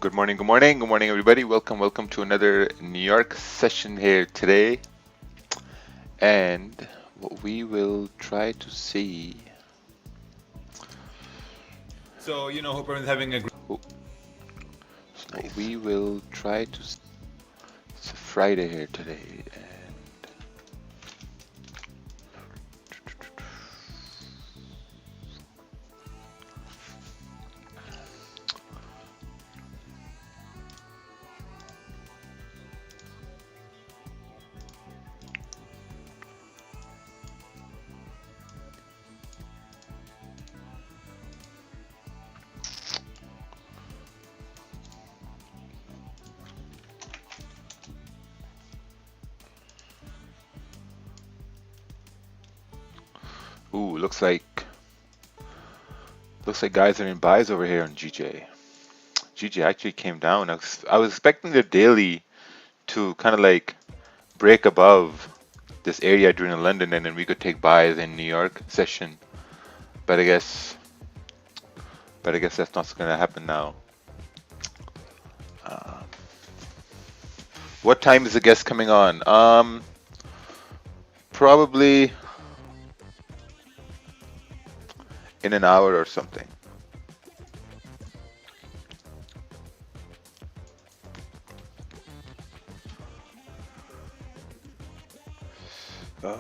Good morning, good morning, everybody. Welcome to another New York session here today. And what we will try to see. Hope everyone's having a Oh, what nice. we will try to. It's a Friday here today, and ooh, looks like guys are in buys over here on GJ. GJ actually came down. I was expecting the daily to kind of like break above this area during the London, and then we could take buys in New York session. But I guess, but I guess that's not going to happen now. Uh, what time is the guest coming on? Probably in an hour or something. Uh,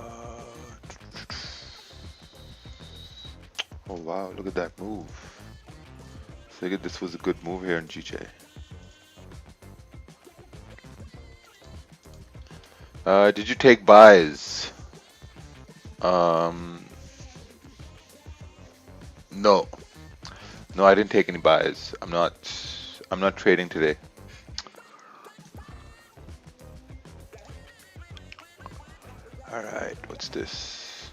oh wow, look at that move. Figured this was a good move here in GJ. Did you take buys? Um, no, no, I didn't take any buys. I'm not trading today. All right, what's this?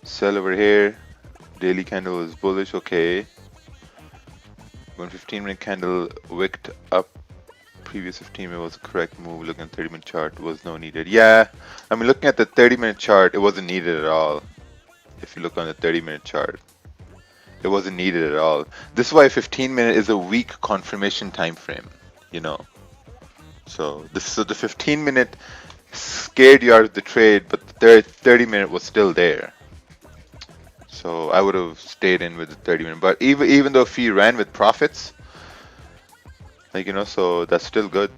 Sell over here. Daily candle is bullish. Okay. 115-minute candle wicked up. Previous 15 minute was the correct move. Looking at 30-minute chart was no needed. Yeah, I mean looking at the 30-minute chart, it wasn't needed at all. If you look on the 30-minute chart, it wasn't needed at all. This is why 15-minute is a weak confirmation time frame. You know, so the 15-minute scared you out of the trade, but the 30-minute was still there. So I would have stayed in with the 30-minute. But even though if you ran with profits, so that's still good.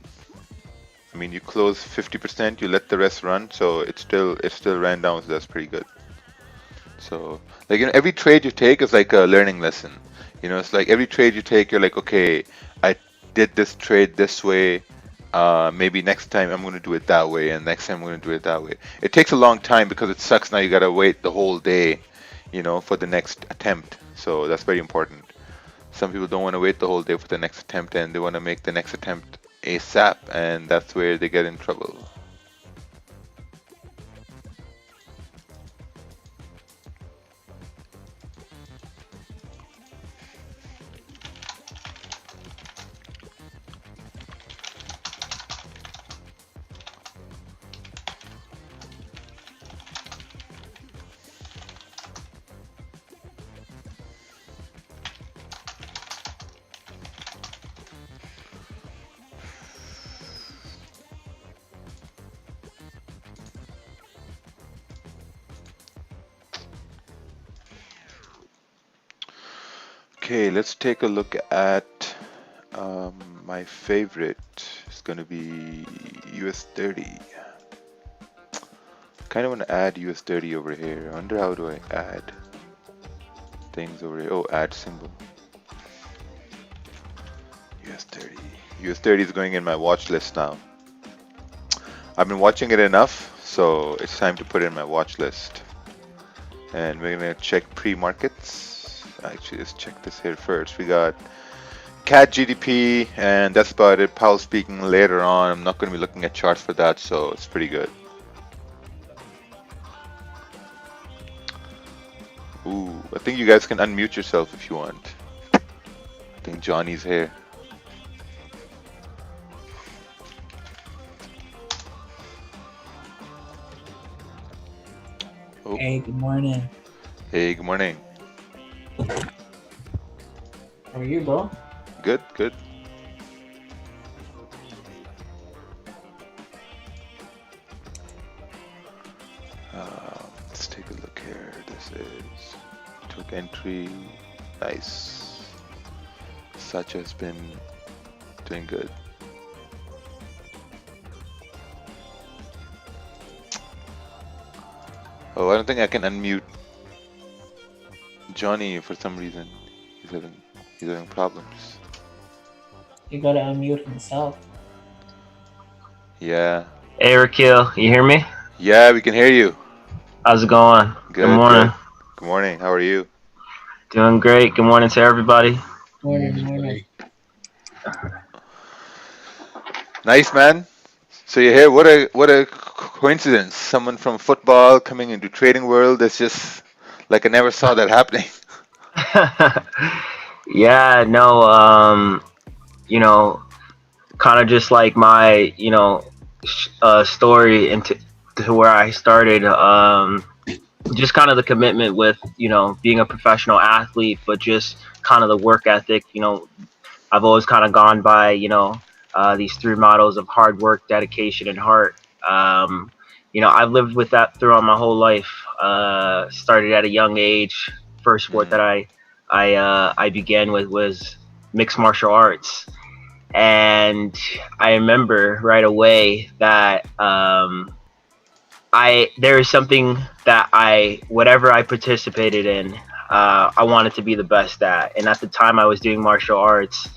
I mean, you close 50%, you let the rest run, so it still ran down, so that's pretty good. So every trade you take is like a learning lesson. It's like every trade you take, you're like, okay, I did this trade this way. Maybe next time I'm going to do it that way, and next time I'm going to do it that way. It takes a long time because it sucks. Now you got to wait the whole day, for the next attempt. So that's very important. Some people don't want to wait the whole day for the next attempt, and they want to make the next attempt ASAP, and that's where they get in trouble. Okay, let's take a look at my favorite. It's going to be US 30. Kind of want to add US 30 over here. I wonder how do I add things over here. Oh, add symbol. US 30. US 30 is going in my watch list now. I've been watching it enough, so it's time to put it in my watch list. And we're going to check pre-markets. Actually, let's check this here first. We got CAD GDP, and that's about it. Powell speaking later on. I'm not going to be looking at charts for that, so it's pretty good. Ooh, I think you guys can unmute yourself if you want. I think Johnny's here. Oh, Hey, good morning. hey, good morning. How are you, bro? Good, good. Let's take a look here. This is took entry. Nice. Such has been doing good. Oh, I don't think I can unmute Johnny for some reason. He's having problems. You gotta unmute himself. Yeah. Hey, rakeel, you hear me? Yeah, we can hear you. How's it going? Good Good, morning. good. Good morning. How are you? Doing great. Good morning to everybody. Morning. Nice, man. So you're here. What a coincidence. Someone from football coming into trading world. That's just like I never saw that happening. Yeah, no, kind of just like my, story into to where I started. Just kind of the commitment with, being a professional athlete, but just kind of the work ethic. I've always kind of gone by, these three models of hard work, dedication, and heart. I've lived with that throughout my whole life. Started at a young age. First sport that Mm, I began with was mixed martial arts, and I remember right away that I there is something that whatever I participated in, I wanted to be the best at. And at the time, I was doing martial arts,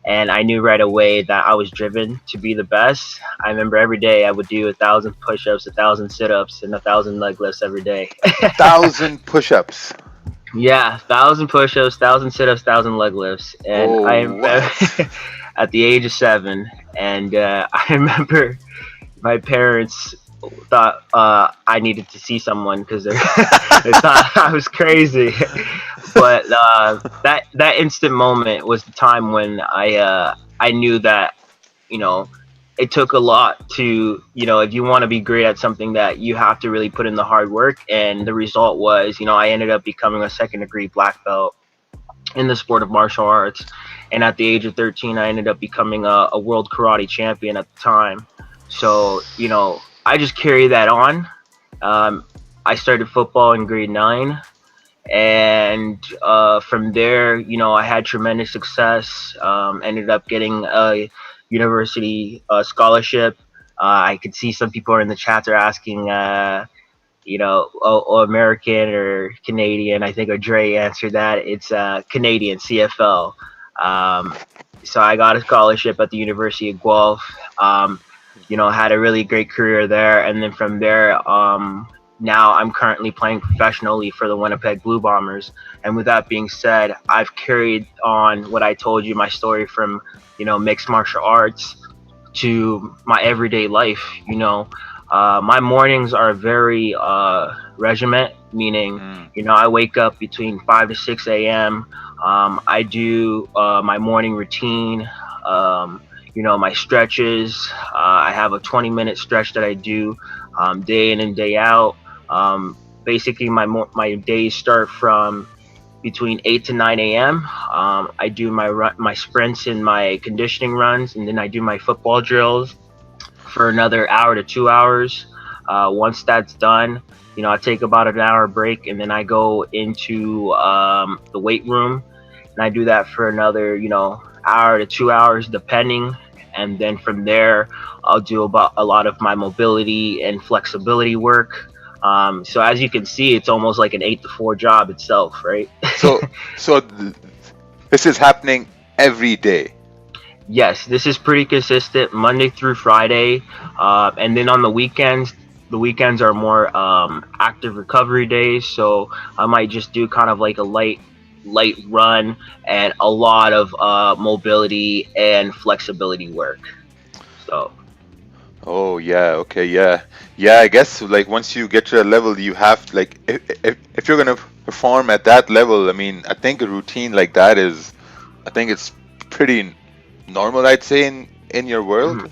and I knew right away that I was driven to be the best. I remember every day I would do 1,000 push-ups, 1,000 sit-ups, and 1,000 leg lifts every day. 1,000 push-ups. Yeah, 1,000 push-ups, 1,000 sit-ups, 1,000 leg lifts, and Oh, I am what? at the age of 7, and I remember my parents thought I needed to see someone because they thought I was crazy. But that instant moment was the time when I knew that, you know it took a lot to, if you want to be great at something, that you have to really put in the hard work. And the result was, I ended up becoming a second degree black belt in the sport of martial arts. And at the age of 13, I ended up becoming a world karate champion at the time. So, I just carry that on. Um, I started football in grade 9. And from there, I had tremendous success. Ended up getting a university scholarship. I could see some people in the chat are asking, American or Canadian. I think Dre answered that. It's Canadian CFL. Um, so I got a scholarship at the University of Guelph. Um, had a really great career there, and then from there, now I'm currently playing professionally for the Winnipeg Blue Bombers. And with that being said, I've carried on what I told you, my story from, mixed martial arts to my everyday life. My mornings are very regiment, meaning, Mm. I wake up between 5 to 6 a.m. I do my morning routine, my stretches. I have a 20-minute stretch that I do day in and day out. Basically, my days start from between 8 to 9 a.m. I do my sprints and my conditioning runs, and then I do my football drills for another hour to 2 hours. Once that's done, I take about an hour break, and then I go into the weight room, and I do that for another, hour to 2 hours, depending. And then from there, I'll do about a lot of my mobility and flexibility work. So as you can see, it's almost like an 8 to 4 job itself, right? So, this is happening every day. Yes, this is pretty consistent, Monday through Friday, and then on the weekends are more active recovery days. So I might just do kind of like a light run and a lot of mobility and flexibility work. So Oh yeah, okay, yeah, yeah. I guess like once you get to a level, you have to, like if you're gonna perform at that level, I mean, I think a routine like that is, I think it's pretty normal, I'd say, in your world. mhm.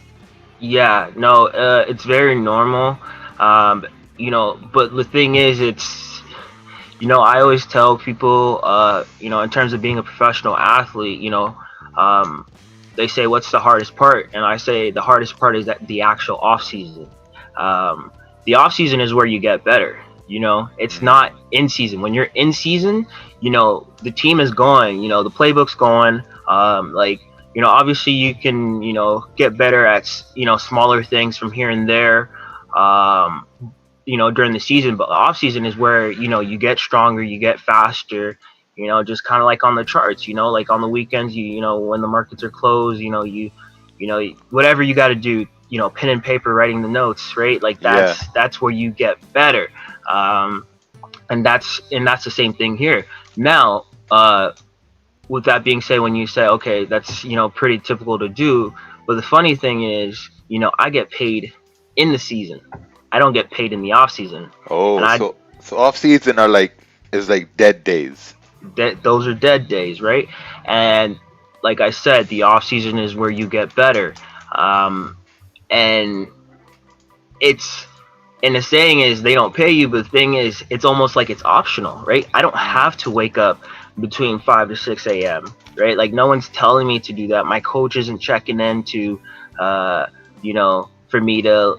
Yeah, no, it's very normal. Um, but the thing is, it's I always tell people, in terms of being a professional athlete, um, they say, what's the hardest part? And I say the hardest part is that the actual off season. Um, the off season is where you get better. It's Mm. not in season. When you're in season, the team is going. The playbook's going. Obviously you can, get better at smaller things from here and there. Um, during the season, but the off season is where you get stronger, you get faster. Just kind of like on the charts. Like on the weekends, when the markets are closed, whatever you got to do. Pen and paper, writing the notes, right? Like Yeah. that's where you get better. Um, and that's the same thing here. Now, with that being said, when you say, okay, that's pretty typical to do, but the funny thing is, I get paid in the season. I don't get paid in the off season, and Oh, I so off season are like is like dead days. those are dead days, right? And like I said, the off season is where you get better, and it's and the saying is they don't pay you, but the thing is, it's almost like it's optional, right? I don't Mm. have to wake up between 5 to 6 a.m., right? Like no one's telling me to do that. My coach isn't checking in to, for me to,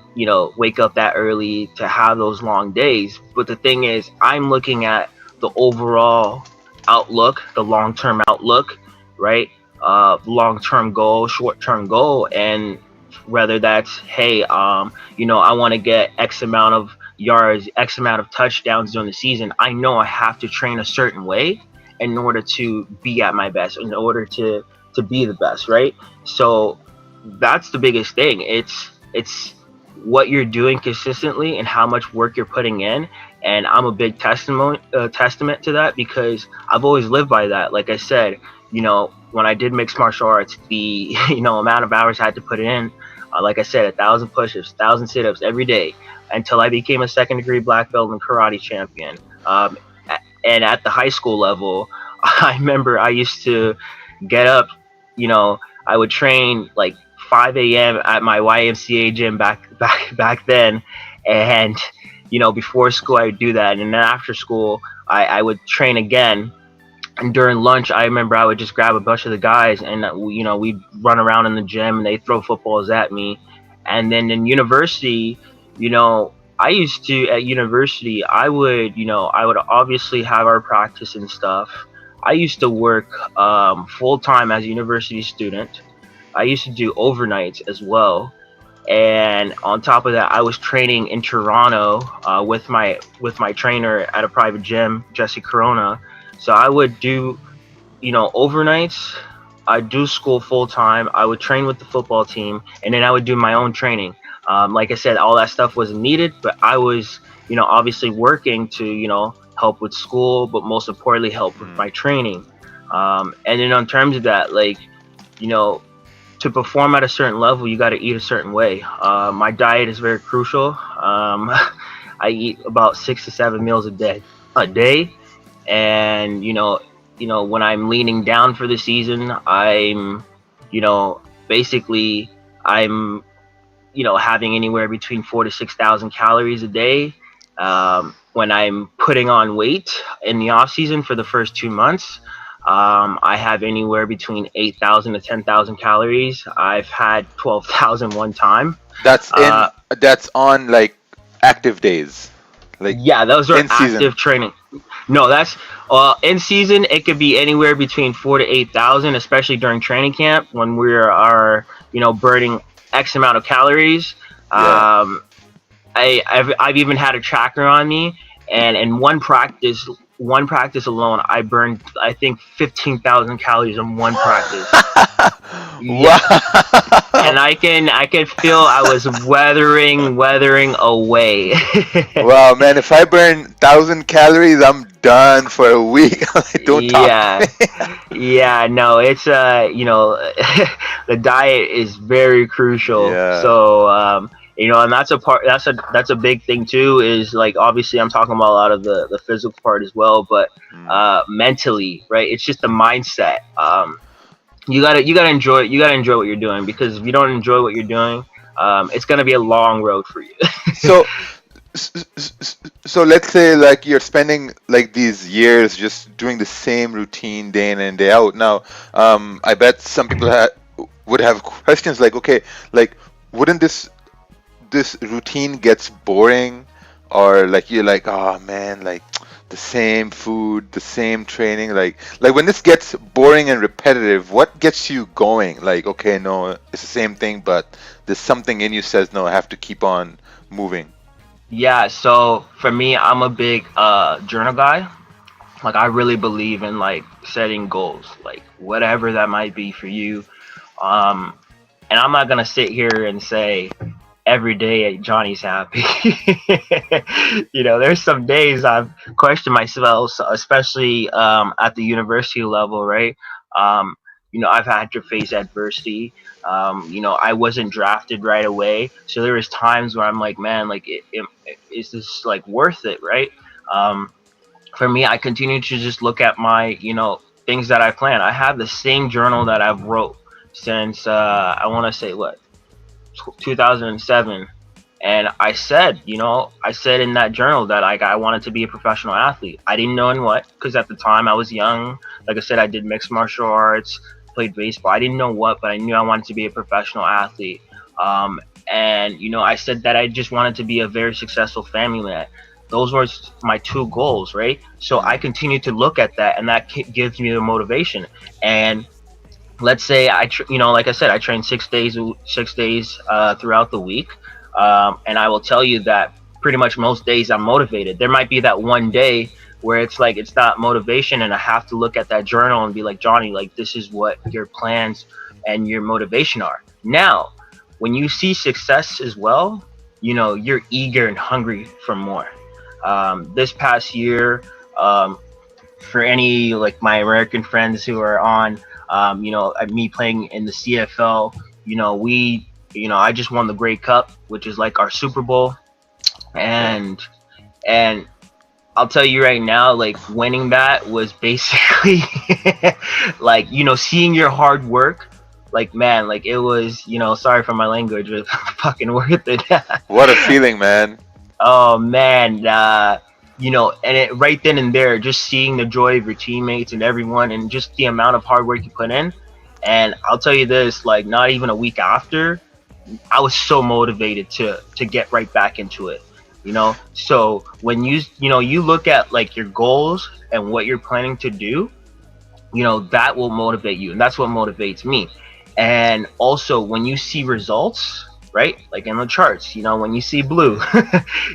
wake up that early to have those long days. But the thing is, I'm looking at the overall outlook, the long term outlook, right? Long term goal, short term goal, and whether that's, hey, I want to get X amount of yards, X amount of touchdowns during the season. I know I have to train a certain way in order to be at my best, in order to be the best, right? So that's the biggest thing. It's what you're doing consistently and how much work you're putting in. And I'm a big testament to that, because I've always lived by that. Like I said, when I did mixed martial arts, the amount of hours I had to put in, like I said, 1,000 push-ups, 1,000 sit-ups every day until I became a second-degree black belt and karate champion. And at the high school level, I remember I used to get up. You know, I would train like 5 a.m. at my YMCA gym back then, and before school I would do that, and then after school I would train again. And during lunch, I remember I would just grab a bunch of the guys, and we'd run around in the gym, and they'd throw footballs at me. And then in university, I used to at university, I would obviously have our practice and stuff. I used to work full time as a university student. I used to do overnights as well. And on top of that, I was training in Toronto with my trainer at a private gym, Jesse Corona. So I would do overnights. I'd do school full time. I would train with the football team, and then I would do my own training. Like I said, all that stuff wasn't needed, but I was obviously working to help with school, but most importantly help with Mm. my training. And then on terms of that, like you know to perform at a certain level, you got to eat a certain way. My diet is very crucial. I eat about 6 to 7 meals a day, and when I'm leaning down for the season, basically I'm having anywhere between 4 to 6 thousand calories a day. When I'm putting on weight in the off season for the first 2 months, I have anywhere between 8,000 to 10,000 calories. I've had 12,000 one time. That's Uh, that's on like active days, like yeah, those are in season. active training. No, that's in season. It could be anywhere between 4 to 8 thousand, especially during training camp when we are burning X amount of calories. Yeah. Um, I've even had a tracker on me, and in one practice alone, I burned I think 15,000 calories in one practice. Yeah, Wow. and I can feel I was weathering away. Wow, man, if I burn 1,000 calories, I'm done for a week. Don't talk to Yeah, me. yeah, no, it's the diet is very crucial. Yeah. So and that's a big thing too. Is like obviously I'm talking about a lot of the physical part as well, but Mm. mentally, right? It's just the mindset. You gotta enjoy what you're doing, because if you don't enjoy what you're doing, it's gonna be a long road for you. So, s- s- s- So let's say like you're spending like these years just doing the same routine day in and day out. Now, I bet some people would have questions like, okay, like wouldn't this routine gets boring, or like you're like, oh man, like the same food, the same training, like when this gets boring and repetitive, what gets you going? Like, okay, no, it's the same thing, but there's something in you says no, I have to keep on moving. Yeah, so for me, I'm a big journal guy. Like I really believe in like setting goals, like whatever that might be for you. Um, and I'm not gonna sit here and say every day Johnny's happy. There's some days I've questioned myself, especially at the university level, right? Um, I've had to face adversity. I wasn't drafted right away, so there was times where I'm like, man, like, is this like worth it, right? Um, for me, I continue to just look at my, things that I plan. I have the same journal that I've wrote since I want to say what 2007. And I said in that journal that I wanted to be a professional athlete. I didn't know in what, because at the time I was young. Like I said, I did mixed martial arts, played baseball. I didn't know what, but I knew I wanted to be a professional athlete. And I said that I just wanted to be a very successful family man. Those were my two goals, right? So I Mm. continue to look at that, and that gives me the motivation. And let's say like I said, I train 6 days throughout the week, and I will tell you that pretty much most days I'm motivated. There might be that one day where it's like it's not motivation, and I have to look at that journal and be like, Johnny, like this is what your plans and your motivation are. Now, when you see success as well, you're eager and hungry for more. This past year, for any like my American friends who are on, me playing in the CFL, I just won the Grey Cup, which is like our Super Bowl, Okay. and and I'll tell you right now, like winning that was basically like seeing your hard work. Like man, like it was, sorry for my language, but fucking worth it. What a feeling, man. Oh man, and it right then and there, just seeing the joy of your teammates and everyone, and just the amount of hard work you put in. And I'll tell you this, like not even a week after, I was so motivated to get right back into it. So when you look at like your goals and what you're planning to do, that will motivate you, and that's what motivates me. And also when you see results, right, like in the charts, when you see blue,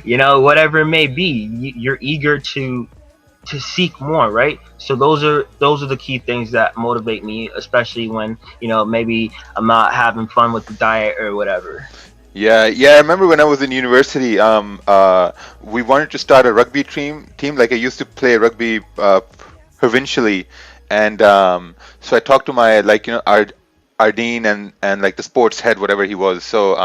whatever it may be, you're eager to seek more, right? So those are the key things that motivate me, especially when maybe I'm not having fun with the diet or whatever. Yeah, yeah. I remember when I was in university, we wanted to start a rugby team. Like I used to play rugby provincially, and so I talked to my like our dean and like the sports head, whatever he was. So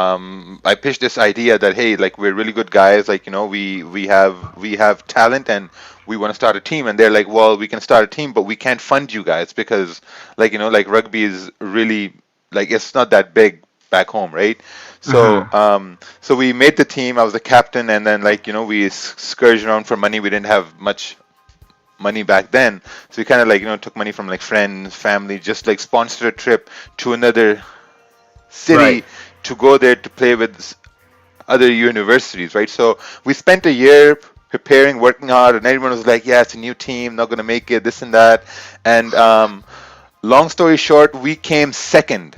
I pitched this idea that hey, like we're really good guys. Like we have talent and we want to start a team. And they're like, well, we can start a team, but we can't fund you guys because like like rugby is really like it's not that big back home, right? So Hmm. so we made the team. I was the captain, and then like we scourged around for money. We didn't have much money back then, so we kind of like took money from like friends, family, just like sponsored a trip to another Right. city to go there to play with other universities, right? So we spent a year preparing, working hard, and everyone was like, "Yeah, it's a new team, not gonna make it, this and that." And long story short, we came second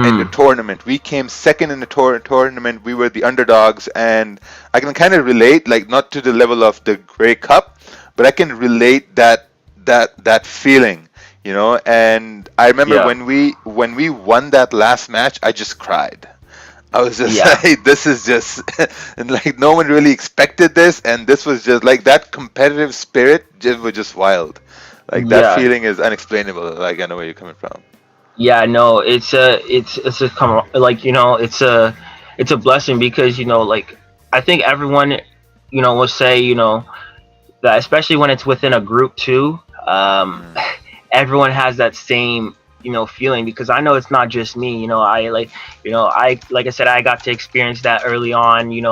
in the Mm. tournament. We came second in the tournament. We were the underdogs, and I can kind of relate, like not to the level of the Grey Cup, but I can relate that feeling, And I remember Yeah. when we won that last match, I just cried. I was just Yeah. like, this is just, and like no one really expected this, and this was just like that competitive spirit just was just wild. Like that Yeah. feeling is unexplainable. Like I know where you're coming from. Yeah, no, it's a come like it's a blessing because like I think everyone will say that especially when it's within a group too. Mm, Everyone has that same feeling, because I know it's not just me. Like I said, I got to experience that early on. In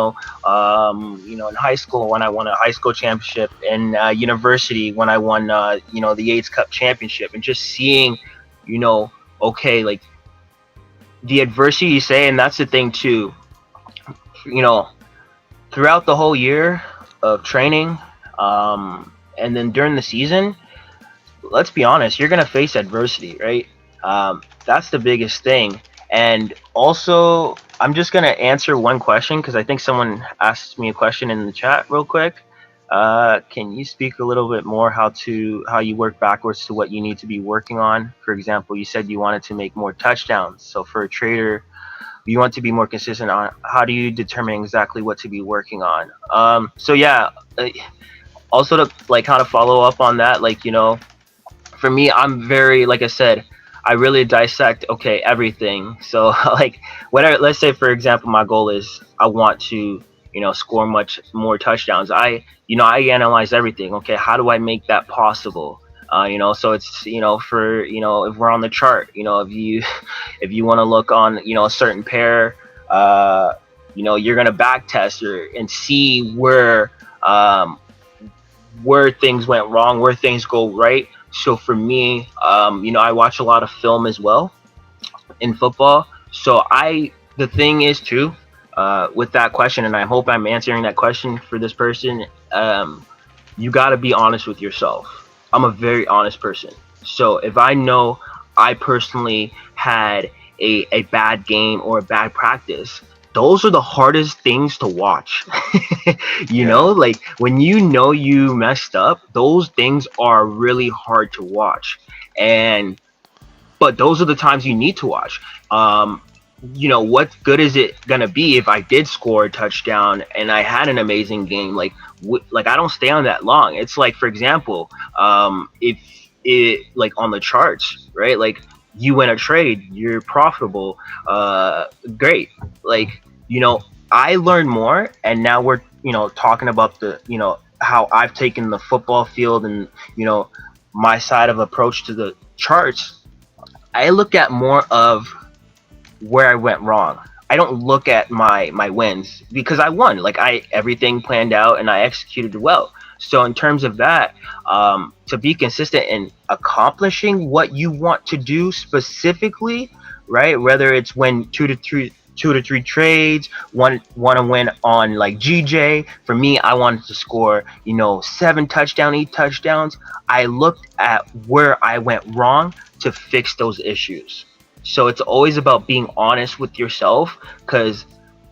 high school when I won a high school championship, and university when I won, the Yates Cup championship, and just seeing, okay, like the adversity you say, and that's the thing too. You know, throughout the whole year of training, and then during the season, let's be honest, you're gonna face adversity, right? That's the biggest thing. And also, I'm just gonna answer one question because I think someone asked me a question in the chat real quick. Can you speak a little bit more how you work backwards to what you need to be working on? For example, you said you wanted to make more touchdowns. So for a trader, you want to be more consistent on how do you determine exactly what to be working on? So yeah, also to like kind of follow up on that, like for me, I'm very, like I said, I really dissect everything. So like whatever, let's say for example, my goal is I want to score much more touchdowns. I analyze everything. Okay, how do I make that possible? So it's for if we're on the chart, if you want to look on a certain pair, you're gonna back test and see where things went wrong, where things go right. So for me, I watch a lot of film as well in football. So the thing is too, with that question, and I hope I'm answering that question for this person, you got to be honest with yourself. I'm a very honest person. So if I know I personally had a bad game or a bad practice, those are the hardest things to watch. Like when you messed up, those things are really hard to watch. But those are the times you need to watch. What good is it gonna be if I did score a touchdown and I had an amazing game? Like I don't stay on that long. It's like, for example, if it like on the charts, right? Like you win a trade, you're profitable, great. Like I learned more, and now we're talking about the how I've taken the football field and my side of approach to the charts. I look at more of where I went wrong. I don't look at my wins because I won. Like everything planned out and I executed well. So in terms of that, to be consistent in accomplishing what you want to do specifically, right? Whether it's win two to three trades, want to win on like GJ. For me, I wanted to score 7 touchdowns, 8 touchdowns. I looked at where I went wrong to fix those issues. So it's always about being honest with yourself, because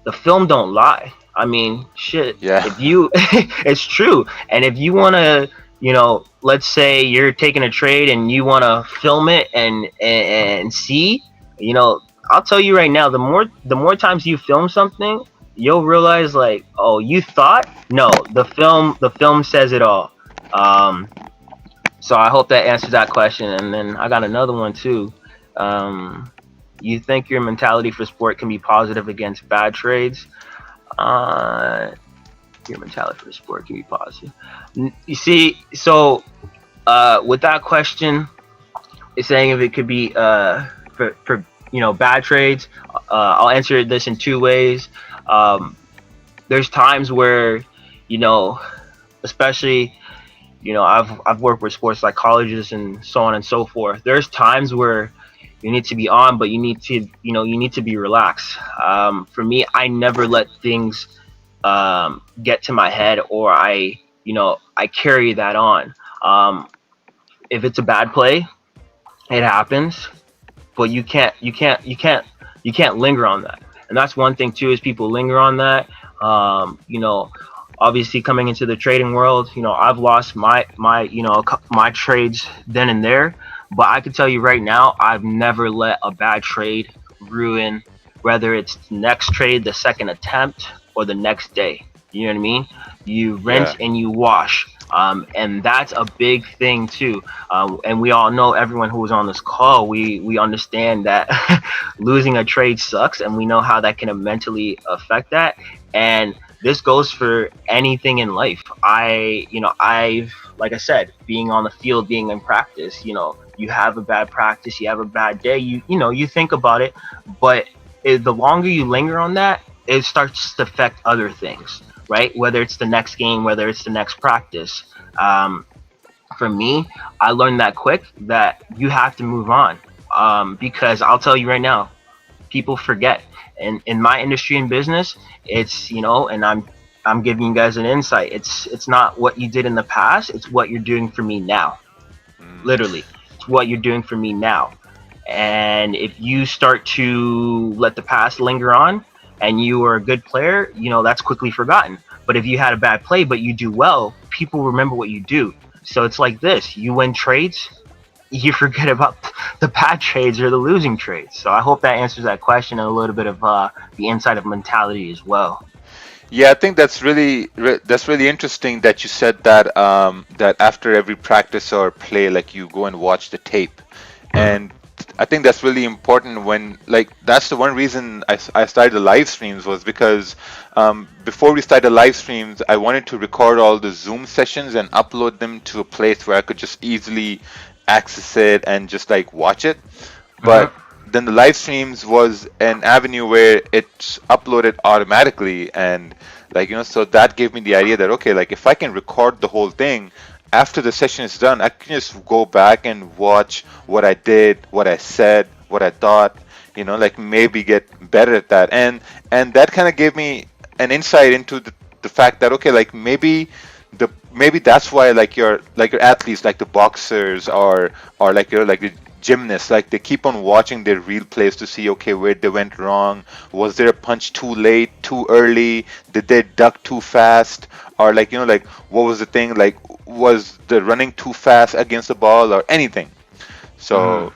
the film don't lie. I mean, shit. Yeah. If you, it's true. And if you want to, let's say you're taking a trade and you want to film it and see, I'll tell you right now, the more times you film something, you'll realize like, oh, you thought? No, the film says it all. So I hope that answers that question. And then I got another one too. You think your mentality for sport can be positive against bad trades? Your mentality for sport can be positive. You see, so with that question, it's saying if it could be for bad trades. I'll answer this in 2 ways. There's times where especially I've worked with sports psychologists and so on and so forth. There's times where you need to be on, but you need to be relaxed. For me, I never let things get to my head, or I carry that on. If it's a bad play, it happens, but you can't linger on that. And that's one thing too, is people linger on that. Obviously coming into the trading world, I've lost my trades then and there, but I can tell you right now, I've never let a bad trade ruin, whether it's the next trade, the second attempt, or the next day. You know what I mean? You rinse and you wash. And that's a big thing too. And we all know, everyone who was on this call, we understand that losing a trade sucks, and we know how that can mentally affect that. And this goes for anything in life. I've, like I said, being on the field, being in practice, you you have a bad practice, you have a bad day, you think about it, but the longer you linger on that, it starts to affect other things, right? Whether it's the next game, whether it's the next practice. For me, I learned that quick that you have to move on, because I'll tell you right now, people forget. And in my industry and business, it's and I'm giving you guys an insight. It's not what you did in the past, it's what you're doing for me now. Literally, it's what you're doing for me now. And if you start to let the past linger on and you are a good player, that's quickly forgotten. But if you had a bad play but you do well, people remember what you do. So it's like this: you win trades, you forget about the bad trades or the losing trades. So I hope that answers that question, and a little bit of the inside of mentality as well. Yeah, I think that's really interesting that you said that that after every practice or play, like you go and watch the tape, and I think that's really important. When like that's the one reason I started the live streams, was because before we started the live streams, I wanted to record all the Zoom sessions and upload them to a place where I could just easily access it and just like watch it. But then the live streams was an avenue where it's uploaded automatically, and like so that gave me the idea that okay, like if I can record the whole thing after the session is done, I can just go back and watch what I did, what I said, what I thought, like maybe get better at that. And that kind of gave me an insight into the fact that okay, like maybe that's why like your athletes, like the boxers or like like the gymnasts, like they keep on watching their real plays to see okay where they went wrong. Was there a punch too late, too early? Did they duck too fast? Or like like what was the thing, like was the running too fast against the ball or anything? So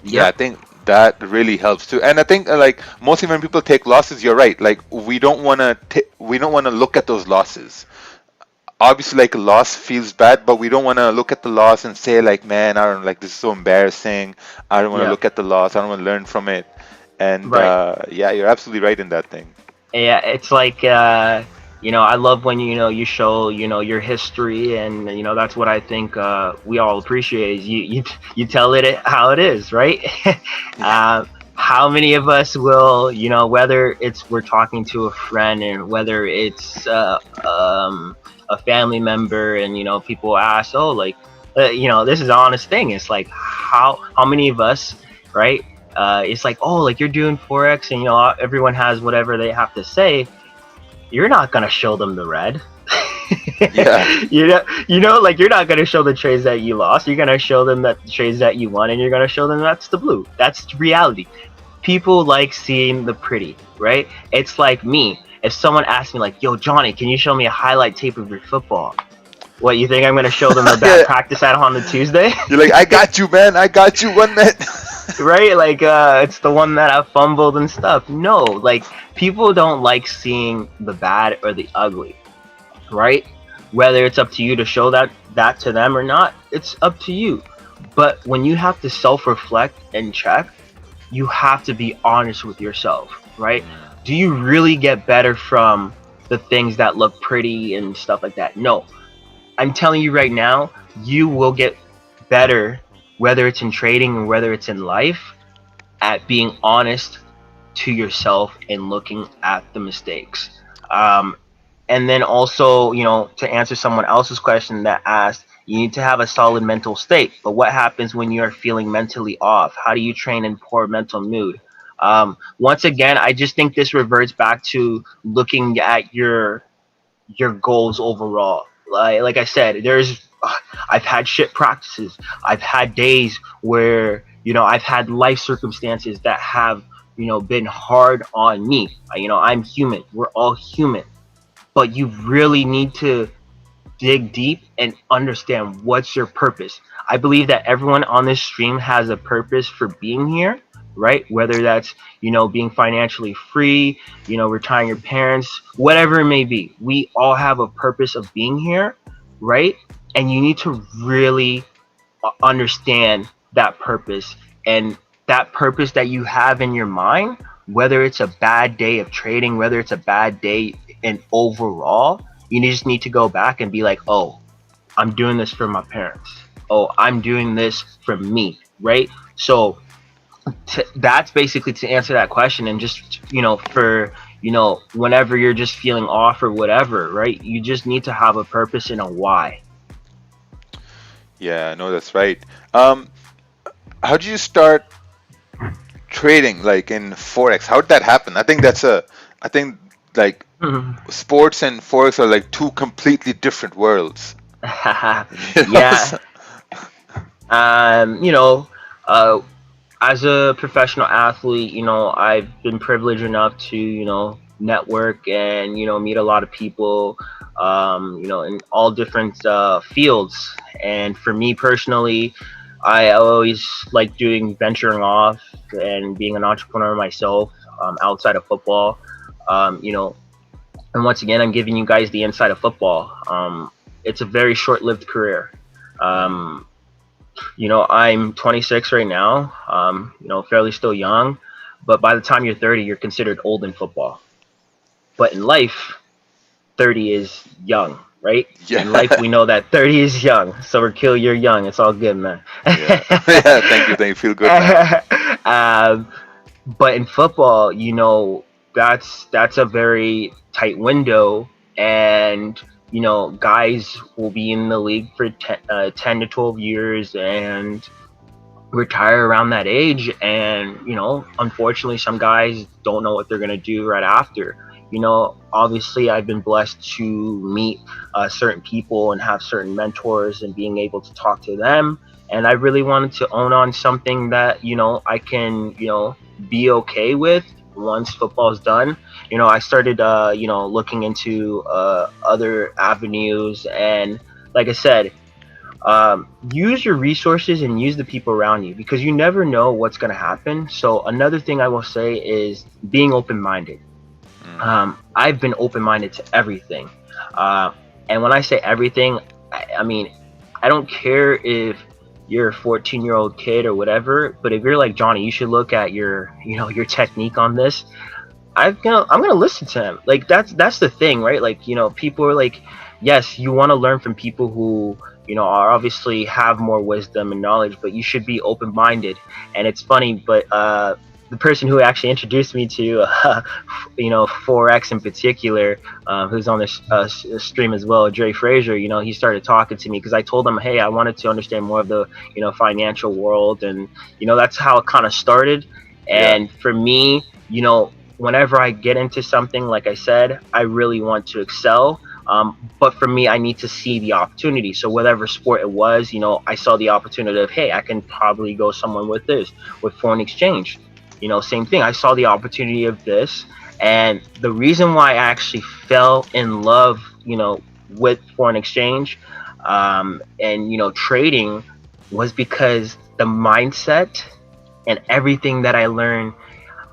yeah, I Yep. think that really helps too. And I think like mostly when people take losses, you're right, like we don't want to look at those losses. Obviously like a loss feels bad, but we don't want to look at the loss and say like, man, I don't, like this is so embarrassing, I don't want to Yeah. look at the loss, I don't want to learn from it. And Right. yeah, you're absolutely right in that thing. Yeah, it's like I love when you show your history, and that's what I think we all appreciate is you tell it how it is, right? uh, how many of us will, whether it's we're talking to a friend, and whether it's a family member, and people ask, oh, like this is an honest thing. It's like how many of us, right? It's like, oh, like you're doing Forex, and everyone has whatever they have to say. You're not gonna show them the red. Yeah. Like you're not gonna show the trades that you lost. You're gonna show them that the trades that you won, and you're gonna show them that's the blue. That's reality. People like seeing the pretty, right? It's like me. If someone asks me like, "Yo, Johnny, can you show me a highlight tape of your football?" What, you think I'm gonna show them the bad Yeah. practice at on the Tuesday? You're like, I got you, man, I got you one net. Right? Like it's the one that I fumbled and stuff. No, like people don't like seeing the bad or the ugly, right? Whether it's up to you to show that to them or not, it's up to you. But when you have to self-reflect and check, you have to be honest with yourself, right? Do you really get better from the things that look pretty and stuff like that? No. I'm telling you right now, you will get better, whether it's in trading or whether it's in life, at being honest to yourself and looking at the mistakes. And then also, to answer someone else's question that asked, you need to have a solid mental state. But what happens when you are feeling mentally off? How do you train in poor mental mood? Once again, I just think this reverts back to looking at your goals overall. Like I said, I've had shit practices. I've had days where I've had life circumstances that have been hard on me. I'm human. We're all human, but you really need to dig deep and understand what's your purpose. I believe that everyone on this stream has a purpose for being here, right? Whether that's, being financially free, retiring your parents, whatever it may be. We all have a purpose of being here, right? And you need to really understand that purpose, and that purpose that you have in your mind, whether it's a bad day of trading, whether it's a bad day in overall, you just need to go back and be like, oh, I'm doing this for my parents. oh, I'm doing this for me, right? So that's basically to answer that question. And just, for, whenever you're just feeling off or whatever, right? You just need to have a purpose and a why. Yeah, no, that's right. Um, how did you start trading, like in Forex? How did that happen? I think like sports and Forex are like two completely different worlds. You know? Yeah. um you know uh as a professional athlete, I've been privileged enough to, network and, meet a lot of people, in all different fields. And for me personally, I always like doing venturing off and being an entrepreneur myself, outside of football. And once again, I'm giving you guys the inside of football. It's a very short-lived career. Um, I'm 26 right now, fairly still young, but by the time you're 30, you're considered old in football. But in life, 30 is young, right? In life, Yeah. we know that 30 is young. So Rakeel, you're young. It's all good, man. Yeah. Yeah. Thank you. Feel good, man. um, but in football, that's a very tight window, and guys will be in the league for 10 to 12 years and retire around that age. And unfortunately, some guys don't know what they're going to do right after. Obviously, I've been blessed to meet certain people and have certain mentors and being able to talk to them. And I really wanted to own on something that I can be okay with once football's done. I started looking into other avenues. And like I said, use your resources and use the people around you, because you never know what's going to happen. So another thing I will say is being open-minded. Mm. I've been open-minded to everything, and when I say everything, I mean, I don't care if you're a 14-year-old kid or whatever, but if you're like Johnny, you should look at your technique on this. I'm gonna listen to him. Like, that's the thing, right? Like, people are like, yes, you want to learn from people who are obviously have more wisdom and knowledge, but you should be open-minded. And it's funny, but the person who actually introduced me to Forex in particular, who's on this stream as well, Jerry Fraser, he started talking to me because I told him, hey, I wanted to understand more of the financial world. And that's how it kind of started. Yeah. And for me, whenever I get into something, like I said, I really want to excel. But for me, I need to see the opportunity. So whatever sport it was, I saw the opportunity of, hey, I can probably go somewhere with this, with foreign exchange. Same thing. I saw the opportunity of this. And the reason why I actually fell in love, with foreign exchange, and trading, was because the mindset and everything that I learned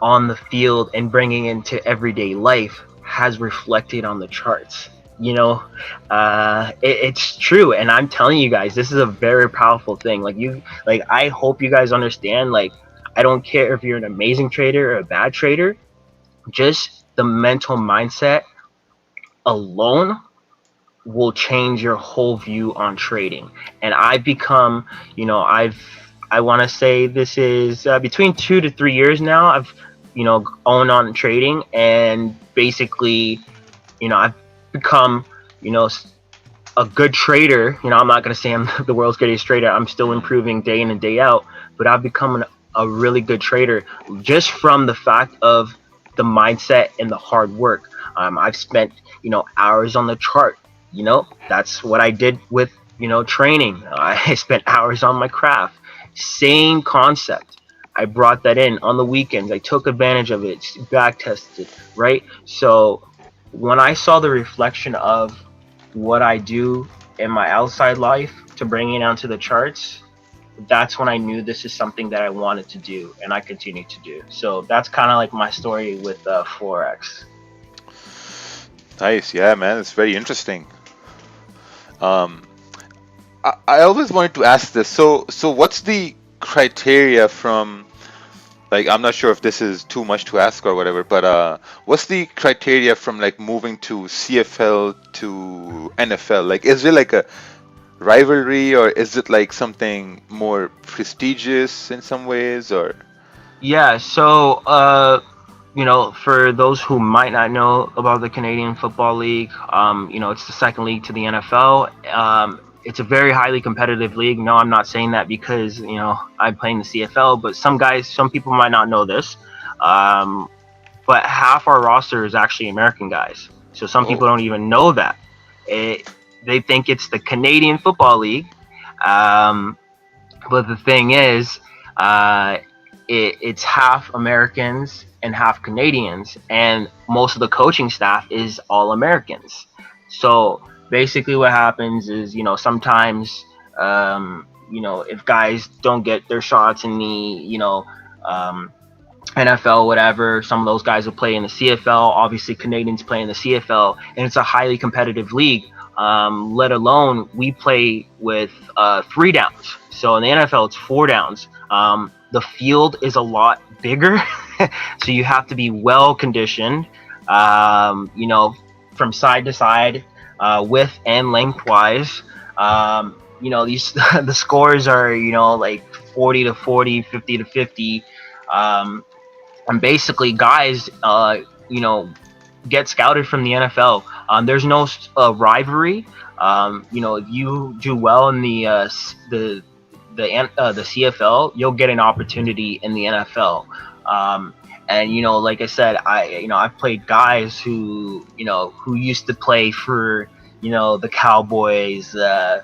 on the field and bringing into everyday life has reflected on the charts. It's true, and I'm telling you guys, this is a very powerful thing. I hope you guys understand. Like, I don't care if you're an amazing trader or a bad trader, just the mental mindset alone will change your whole view on trading. And I've become, I want to say this is between 2 to 3 years now. I've, owned on trading, and basically, I've become, a good trader. I'm not going to say I'm the world's greatest trader. I'm still improving day in and day out, but I've become a really good trader just from the fact of the mindset and the hard work. I've spent, hours on the chart. That's what I did with, training. I spent hours on my craft. Same concept. I brought that in on the weekends. I took advantage of it, back tested, right? So when I saw the reflection of what I do in my outside life to bring it onto the charts, that's when I knew this is something that I wanted to do, and I continue to do. So that's kind of like my story with Forex. Nice. Yeah, man. It's very interesting. Um, I always wanted to ask this. So what's the criteria from, like, I'm not sure if this is too much to ask or whatever, but what's the criteria from like moving to CFL to NFL? Like, is there rivalry, or is it like something more prestigious in some ways, or? Yeah, so for those who might not know about the Canadian Football League, it's the second league to the NFL. It's a very highly competitive league. No, I'm not saying that because I play in the CFL, but some people might not know this. Um, but half our roster is actually American guys. So some Oh, people don't even know that. They think it's the Canadian Football League. Um, but the thing is, uh, it's half Americans and half Canadians, and most of the coaching staff is all Americans. So basically, what happens is, sometimes, if guys don't get their shots in the, um, NFL, whatever, some of those guys will play in the CFL. Obviously, Canadians play in the CFL, and it's a highly competitive league. Let alone we play with 3 downs. So in the NFL, it's 4 downs. The field is a lot bigger, so you have to be well conditioned. From side to side, width and lengthwise. These the scores are like 40 to 40, 50 to 50. And basically, guys, get scouted from the NFL. There's no rivalry. If you do well in the CFL, you'll get an opportunity in the NFL. And like I said, I've played guys who used to play for the Cowboys,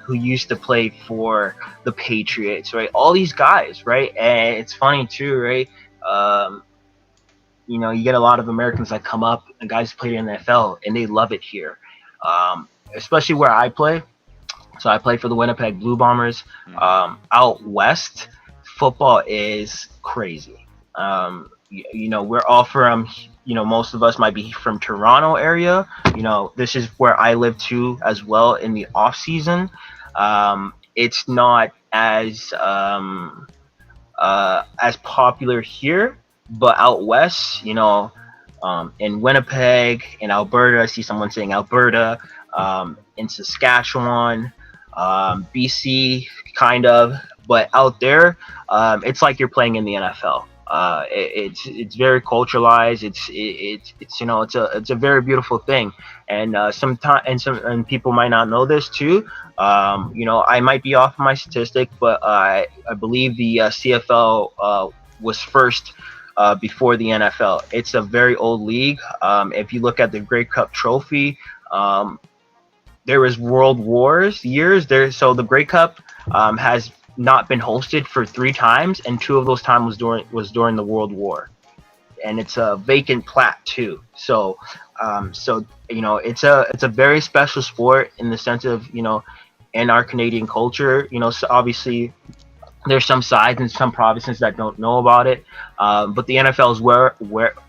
who used to play for the Patriots, right? All these guys, right? And it's funny too, right? You get a lot of Americans that come up and guys play in the NFL and they love it here, especially where I play. So I play for the Winnipeg Blue Bombers. Out west, football is crazy. We're all from, most of us might be from Toronto area. This is where I live too as well in the off season. It's not as popular here, but out west, in Winnipeg, in Alberta, I see someone saying Alberta, in Saskatchewan, BC, kind of, but out there, it's like you're playing in the NFL. It's very culturalized. It's a very beautiful thing, and and people might not know this too. I might be off my statistic, but I believe the CFL was first before the NFL. It's a very old league. If you look at the Grey Cup trophy, there was World Wars years there, so the Grey Cup has not been hosted for 3 times, and 2 of those times was during the World War, and it's a vacant plat too. So it's a very special sport in the sense of in our Canadian culture. So obviously there's some sides and some provinces that don't know about it, but the NFL is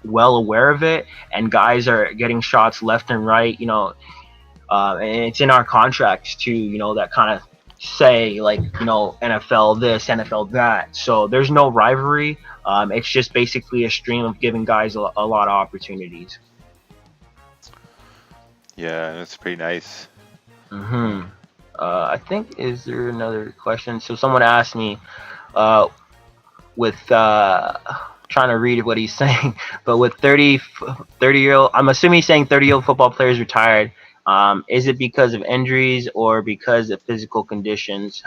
well aware of it, and guys are getting shots left and right. And it's in our contracts to that kind of say like NFL this, NFL that. So there's no rivalry. It's just basically a stream of giving guys a lot of opportunities. yeah, that's pretty nice. I think, is there another question? So someone asked me with trying to read what he's saying, but with 30-year-old, I'm assuming he's saying 30-year-old football players retired. Is it because of injuries or because of physical conditions?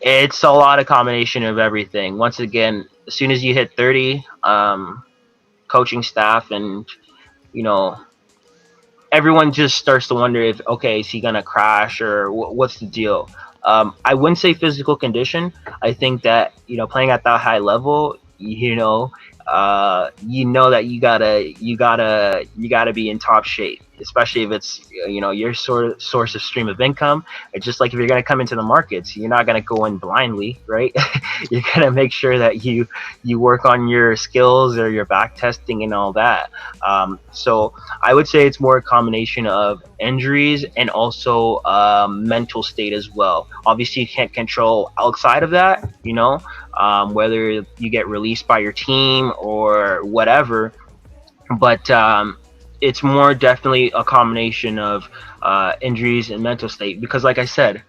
It's a lot of combination of everything. Once again, as soon as you hit 30, coaching staff and everyone just starts to wonder if, okay, is he gonna crash or what's the deal? I wouldn't say physical condition. I think that playing at that high level, that you gotta be in top shape, especially if it's your source of stream of income. It's just like if you're gonna come into the markets, you're not gonna go in blindly, right? You're gonna make sure that you work on your skills or your back testing and all that. So I would say it's more a combination of injuries and also mental state as well. Obviously, you can't control outside of that, whether you get released by your team or whatever. But it's more definitely a combination of injuries and mental state. Because, like I said,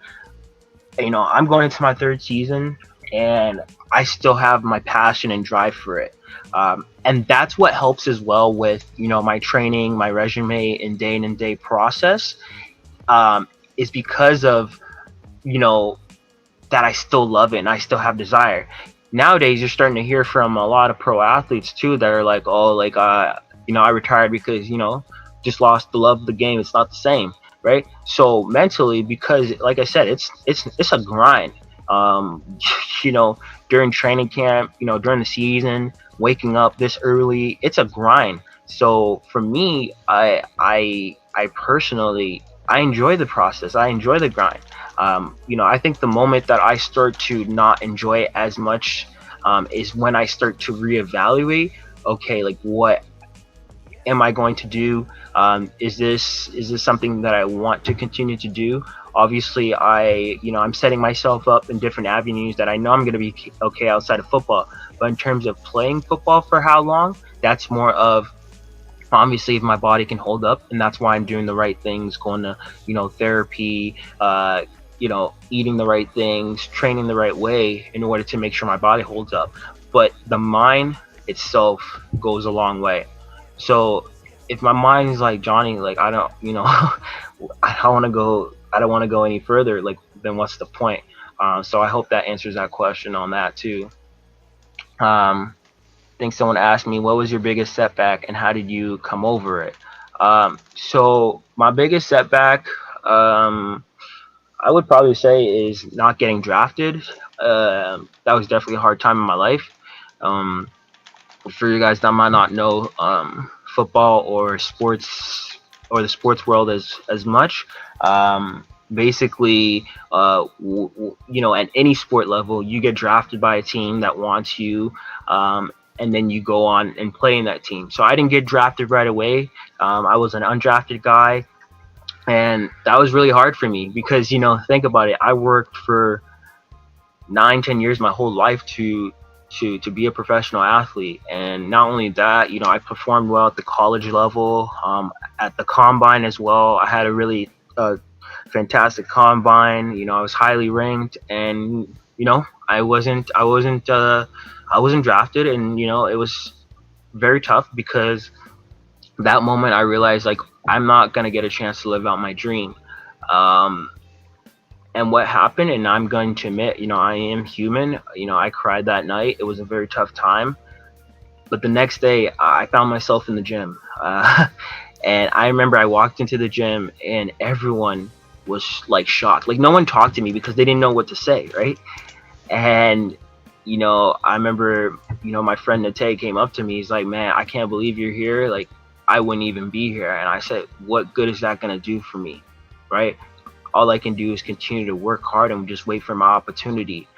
I'm going into my third season, and I still have my passion and drive for it. And that's what helps as well with my training, my resume, and day in and day process. Is because of you know that I still love it and I still have desire. Nowadays, you're starting to hear from a lot of pro athletes too that are like, oh, like I retired because just lost the love of the game. It's not the same, right? So mentally, because like I said, it's a grind. Um, you know, during training camp, during the season, waking up this early, it's a grind. So for me, I personally I enjoy the process. I enjoy the grind. I think the moment that I start to not enjoy it as much is when I start to reevaluate. Okay, like what am I going to do? Is this something that I want to continue to do? Obviously, I'm setting myself up in different avenues that I know I'm going to be okay outside of football. But in terms of playing football for how long, that's more of obviously if my body can hold up, and that's why I'm doing the right things, going to therapy, eating the right things, training the right way in order to make sure my body holds up. But the mind itself goes a long way. So if my mind is like, Johnny, like I don't I don't want to go any further, like then what's the point? So I hope that answers that question on that too. um I think someone asked me, what was your biggest setback and how did you come over it? So my biggest setback, I would probably say, is not getting drafted. That was definitely a hard time in my life. Um, for you guys that might not know football or sports or the sports world as much, basically, at any sport level, you get drafted by a team that wants you. And then you go on and play in that team. So I didn't get drafted right away. I was an undrafted guy, and that was really hard for me because think about it. I worked for 9, 10 years, my whole life to be a professional athlete, and not only that, I performed well at the college level, at the combine as well. I had a really fantastic combine. I was highly ranked, and I wasn't drafted, and it was very tough because that moment I realized like I'm not gonna get a chance to live out my dream. Um, and what happened, and I'm going to admit, I am human. I cried that night. It was a very tough time. But the next day, I found myself in the gym. And I remember I walked into the gym and everyone was like shocked. Like no one talked to me because they didn't know what to say, right? And I remember, my friend Nate came up to me. He's like, "Man, I can't believe you're here. Like, I wouldn't even be here." And I said, "What good is that gonna do for me, right? All I can do is continue to work hard and just wait for my opportunity."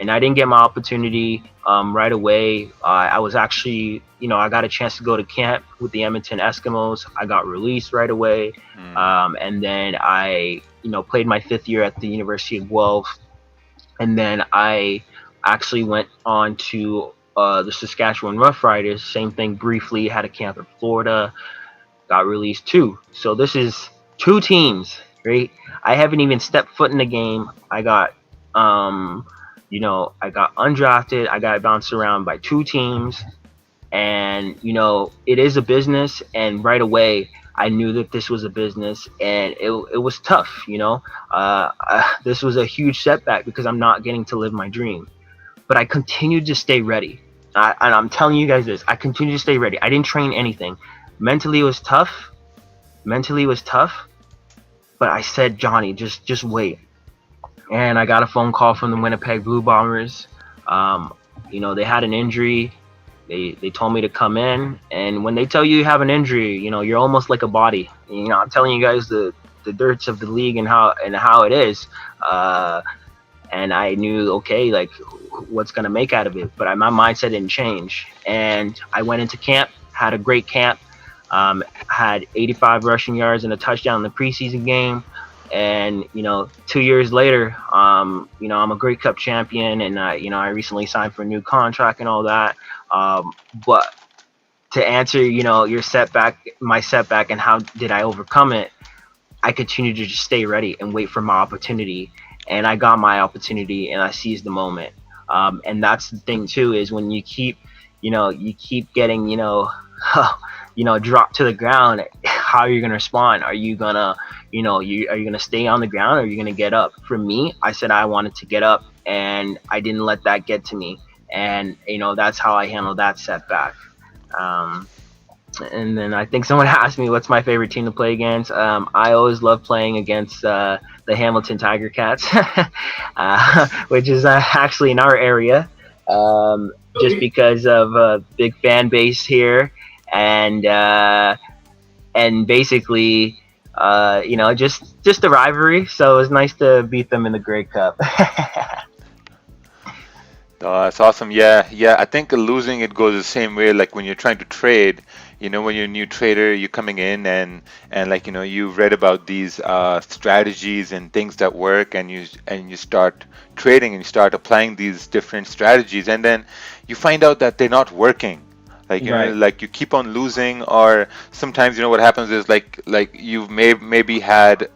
And I didn't get my opportunity right away. I was actually, I got a chance to go to camp with the Edmonton Eskimos. I got released right away. And then I, played my 5th year at the University of Guelph. And then I actually went on to the Saskatchewan Roughriders. Same thing, briefly had a camp in Florida. Got released too. So this is 2 teams, right? I haven't even stepped foot in the game. I got I got undrafted. I got bounced around by 2 teams, and it is a business. And right away, I knew that this was a business, and it was tough. This was a huge setback because I'm not getting to live my dream. But I continued to stay ready. And I'm telling you guys this, I continued to stay ready. I didn't train anything. Mentally, it was tough. But I said, Johnny, just wait. And I got a phone call from the Winnipeg Blue Bombers. They had an injury. They told me to come in, and when they tell you have an injury, you're almost like a body. I'm telling you guys the dirts of the league and how it is. And I knew, okay, like what's gonna make out of it, but my mindset didn't change. And I went into camp, had a great camp, had 85 rushing yards and a touchdown in the preseason game. And 2 years later, I'm a Grey Cup champion, and I recently signed for a new contract and all that. But to answer, your setback, my setback, and how did I overcome it, I continued to just stay ready and wait for my opportunity. And I got my opportunity and I seized the moment. And that's the thing too, is when you keep, you keep getting, dropped to the ground, how are you going to respond? Are you going to, are you going to stay on the ground, or are you going to get up? For me, I said I wanted to get up, and I didn't let that get to me. And, that's how I handled that setback. And then I think someone asked me what's my favorite team to play against. I always love playing against the Hamilton Tiger Cats, which is actually in our area, just because of a big fan base here, and basically, just the rivalry. So it was nice to beat them in the Grey Cup. That's awesome. Yeah, yeah. I think losing it goes the same way. Like when you're trying to trade, when you're a new trader, you're coming in and like you've read about these strategies and things that work, and you start trading and you start applying these different strategies, and then you find out that they're not working. Like Right. like you keep on losing, or sometimes what happens is like you've maybe had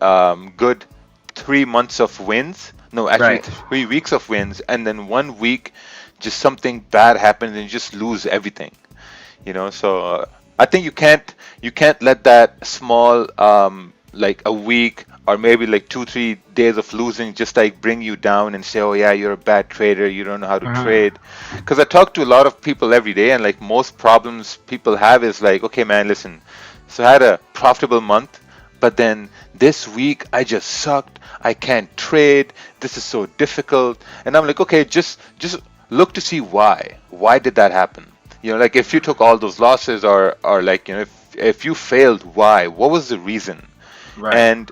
good 3 months of wins. No, actually Right. 3 weeks of wins, and then 1 week, just something bad happens and you just lose everything. So I think you can't let that small like a week or maybe like 2 3 days of losing just like bring you down and say, oh yeah, you're a bad trader, you don't know how to Mhm. trade. Because I talk to a lot of people every day, and like most problems people have is like, okay man, listen, so I had a profitable month, but then this week I just sucked, I can't trade, this is so difficult. And I'm like, okay, just look to see why did that happen. Like if you took all those losses, or like if you failed, why, what was the reason? Right. And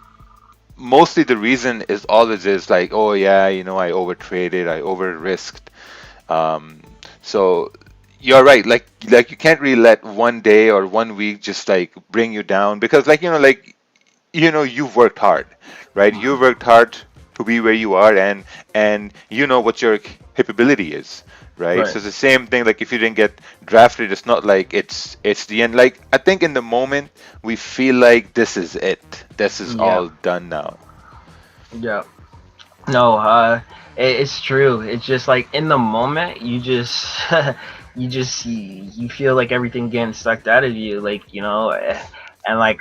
mostly the reason is always is like, oh yeah, I over traded, I over risked. um so you're right, like you can't really let one day or 1 week just like bring you down, because you've worked hard, right? You've worked hard to be where you are, and you know what your capability is, right? Right. So it's the same thing. Like if you didn't get drafted, it's not like it's the end. Like I think in the moment we feel like this is it, this is Yeah. all done now. Yeah. No, it's true. It's just like in the moment, you just, you feel like everything getting sucked out of you, like and like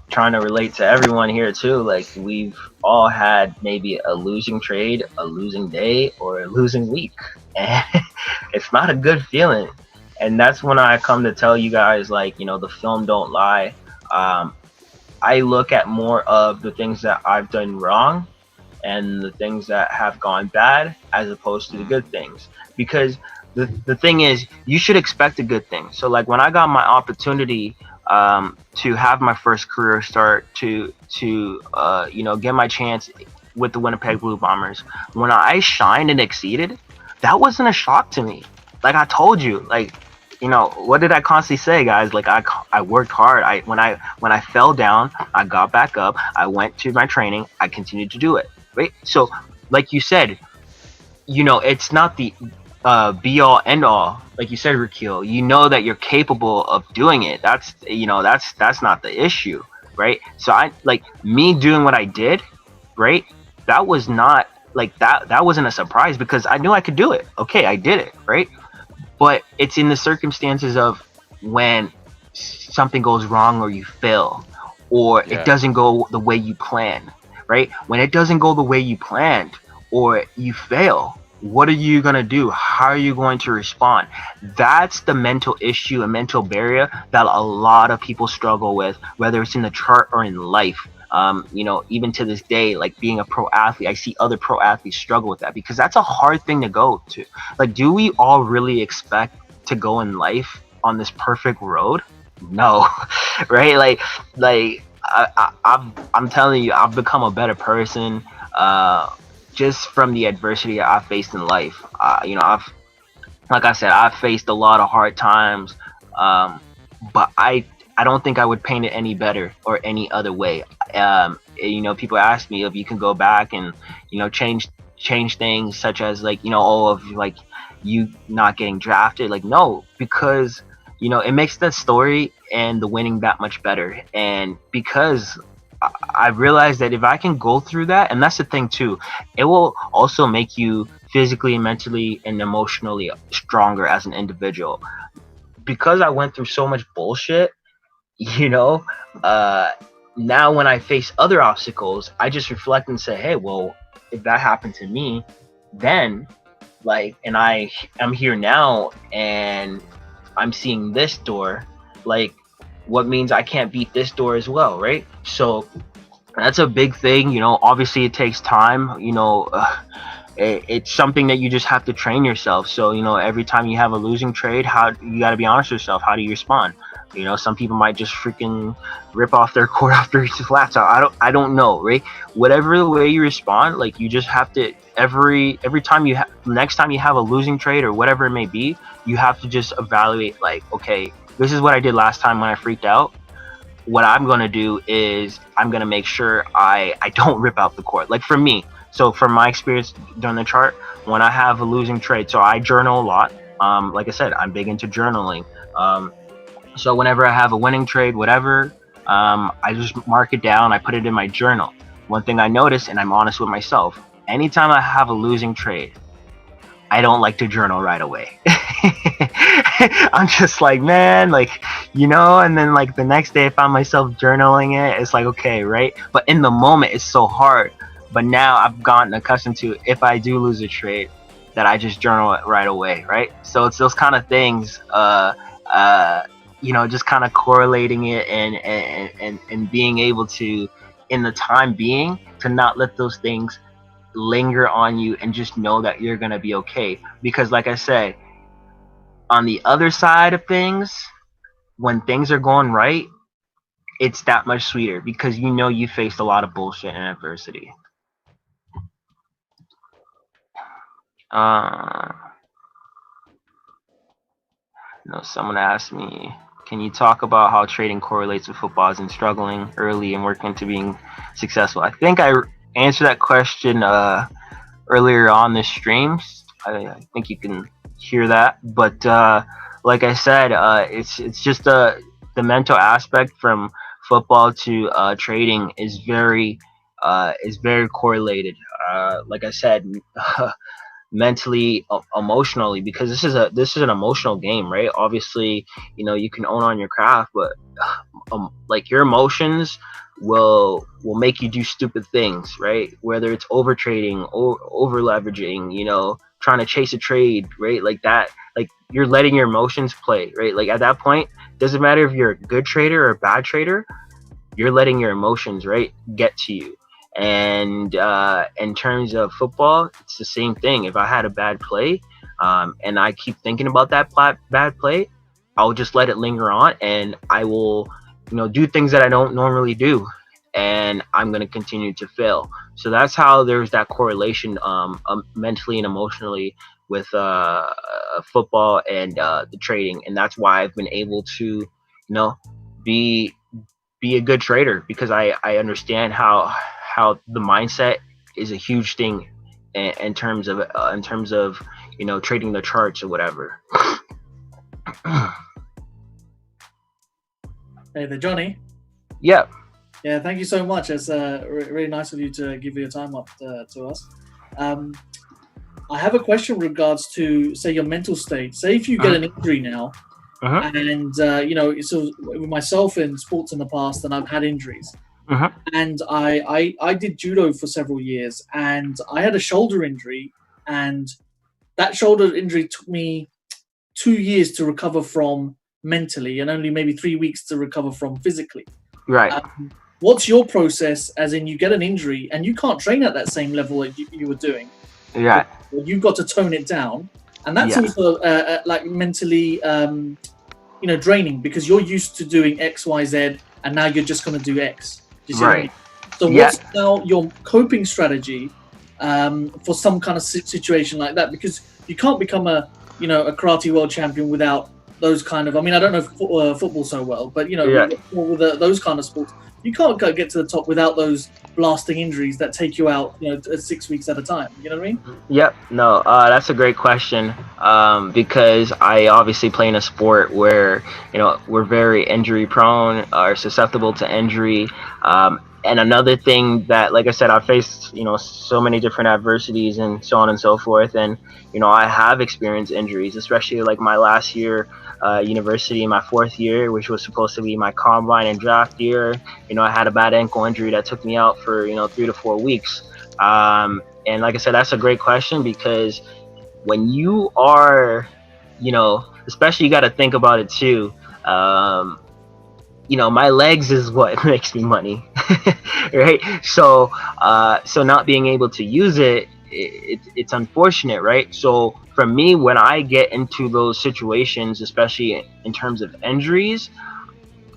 trying to relate to everyone here too. Like we've all had maybe a losing trade, a losing day, or a losing week, and it's not a good feeling. And that's when I come to tell you guys, like the film don't lie. Um, I look at more of the things that I've done wrong and the things that have gone bad as opposed to the Mm, good things, because the thing is, you should expect a good thing. So like when I got my opportunity, to have my first career start, to get my chance with the Winnipeg Blue Bombers, when I shined and exceeded, that wasn't a shock to me. Like I told you, like what did I constantly say, guys? Like I worked hard. When I fell down, I got back up. I went to my training. I continued to do it. Right. So, like you said, it's not the be all end all. Like you said, Rakeel, you know that you're capable of doing it. That's not the issue, right? So I like me doing what I did, right? That was not like that. That wasn't a surprise because I knew I could do it. Okay, I did it, right? But it's in the circumstances of when something goes wrong or you fail or it yeah. doesn't go the way you plan, right? When it doesn't go the way you planned or you fail, what are you going to do? How are you going to respond? That's the mental issue, a mental barrier that a lot of people struggle with, whether it's in the chart or in life. Even to this day, like being a pro athlete, I see other pro athletes struggle with that because that's a hard thing to go to. Like, do we all really expect to go in life on this perfect road? No, right? I'm telling you, I've become a better person, just from the adversity I faced in life. Like I said, I've faced a lot of hard times, um, but I don't think I would paint it any better or any other way. People ask me if you can go back and change things, such as like of like you not getting drafted. Like no, because it makes the story and the winning that much better. And because I realized that if I can go through that, and that's the thing too, it will also make you physically, mentally, and emotionally stronger as an individual. Because I went through so much bullshit, you know, uh, now when I face other obstacles, I just reflect and say, hey, well, if that happened to me, then like, and I am here now and I'm seeing this door, like, what means I can't beat this door as well, right? So that's a big thing. Obviously it takes time. It's something that you just have to train yourself. So every time you have a losing trade, how you got to be honest with yourself. How do you respond? Some people might just freaking rip off their cord after each laptop. I don't know, right? Whatever the way you respond, like, you just have to every time next time you have a losing trade or whatever it may be, you have to just evaluate, like, okay, this is what I did last time when I freaked out. What I'm gonna do is I'm gonna make sure I don't rip out the cord. Like, for me, so from my experience during the chart, when I have a losing trade, so I journal a lot. Like I said, I'm big into journaling. So whenever I have a winning trade, whatever, I just mark it down. I put it in my journal. One thing I notice, and I'm honest with myself, anytime I have a losing trade, I don't like to journal right away. I'm just like, man, like, and then like the next day I found myself journaling it. It's like, okay, right? But in the moment, it's so hard. But now I've gotten accustomed to, if I do lose a trade, that I just journal it right away, right? So it's those kind of things, just kind of correlating it and being able to, in the time being, to not let those things linger on you and just know that you're going to be okay. Because like I said, on the other side of things, when things are going right, it's that much sweeter because you faced a lot of bullshit and adversity. Someone asked me, can you talk about how trading correlates with football and struggling early and working to being successful? I think I answered that question earlier on the streams. I think you can hear that. But like I said, it's just the mental aspect from football to trading is very correlated. Like I said, mentally, emotionally, because this is an emotional game, right? Obviously, you can own on your craft, but like, your emotions will make you do stupid things, right? Whether it's over trading or over leveraging, trying to chase a trade, right? Like that, like, you're letting your emotions play, right? Like, at that point, doesn't matter if you're a good trader or a bad trader, you're letting your emotions, right, get to you. And in terms of football, it's the same thing. If I had a bad play, and I keep thinking about that bad play, I'll just let it linger on, and I will, do things that I don't normally do, and I'm going to continue to fail. So that's how there's that correlation, mentally and emotionally, with football and the trading, and that's why I've been able to, be a good trader, because I understand how the mindset is a huge thing in terms of trading the charts or whatever. Hey there, Johnny. Yeah. Yeah, thank you so much. It's really nice of you to give your time up to us. I have a question in regards to, say, your mental state. Say if you get an injury now, and so with myself in sports in the past, and I've had injuries. And I did judo for several years, and I had a shoulder injury, and that shoulder injury took me 2 years to recover from mentally, and only maybe 3 weeks to recover from physically. Right. What's your process, as in you get an injury and you can't train at that same level that you were doing? Yeah. You've got to tone it down, and that's also like mentally draining, because you're used to doing X, Y, Z, and now you're just going to do X. Do you see what I mean? So what's now your coping strategy for some kind of situation like that? Because you can't become a karate world champion without those kind of, I don't know football so well, but with those kind of sports, you can't get to the top without those blasting injuries that take you out, 6 weeks at a time? You know what I mean? Yep. No, that's a great question. Because I obviously play in a sport where we're very injury prone, are susceptible to injury. And another thing that, like I said, I faced so many different adversities and so on and so forth, and I have experienced injuries, especially like my last year, university, my fourth year, which was supposed to be my combine and draft year. I had a bad ankle injury that took me out for 3 to 4 weeks. And like I said, that's a great question, because when you are, especially, you got to think about it too. My legs is what makes me money, right? So not being able to use it's unfortunate, right? So for me, when I get into those situations, especially in terms of injuries,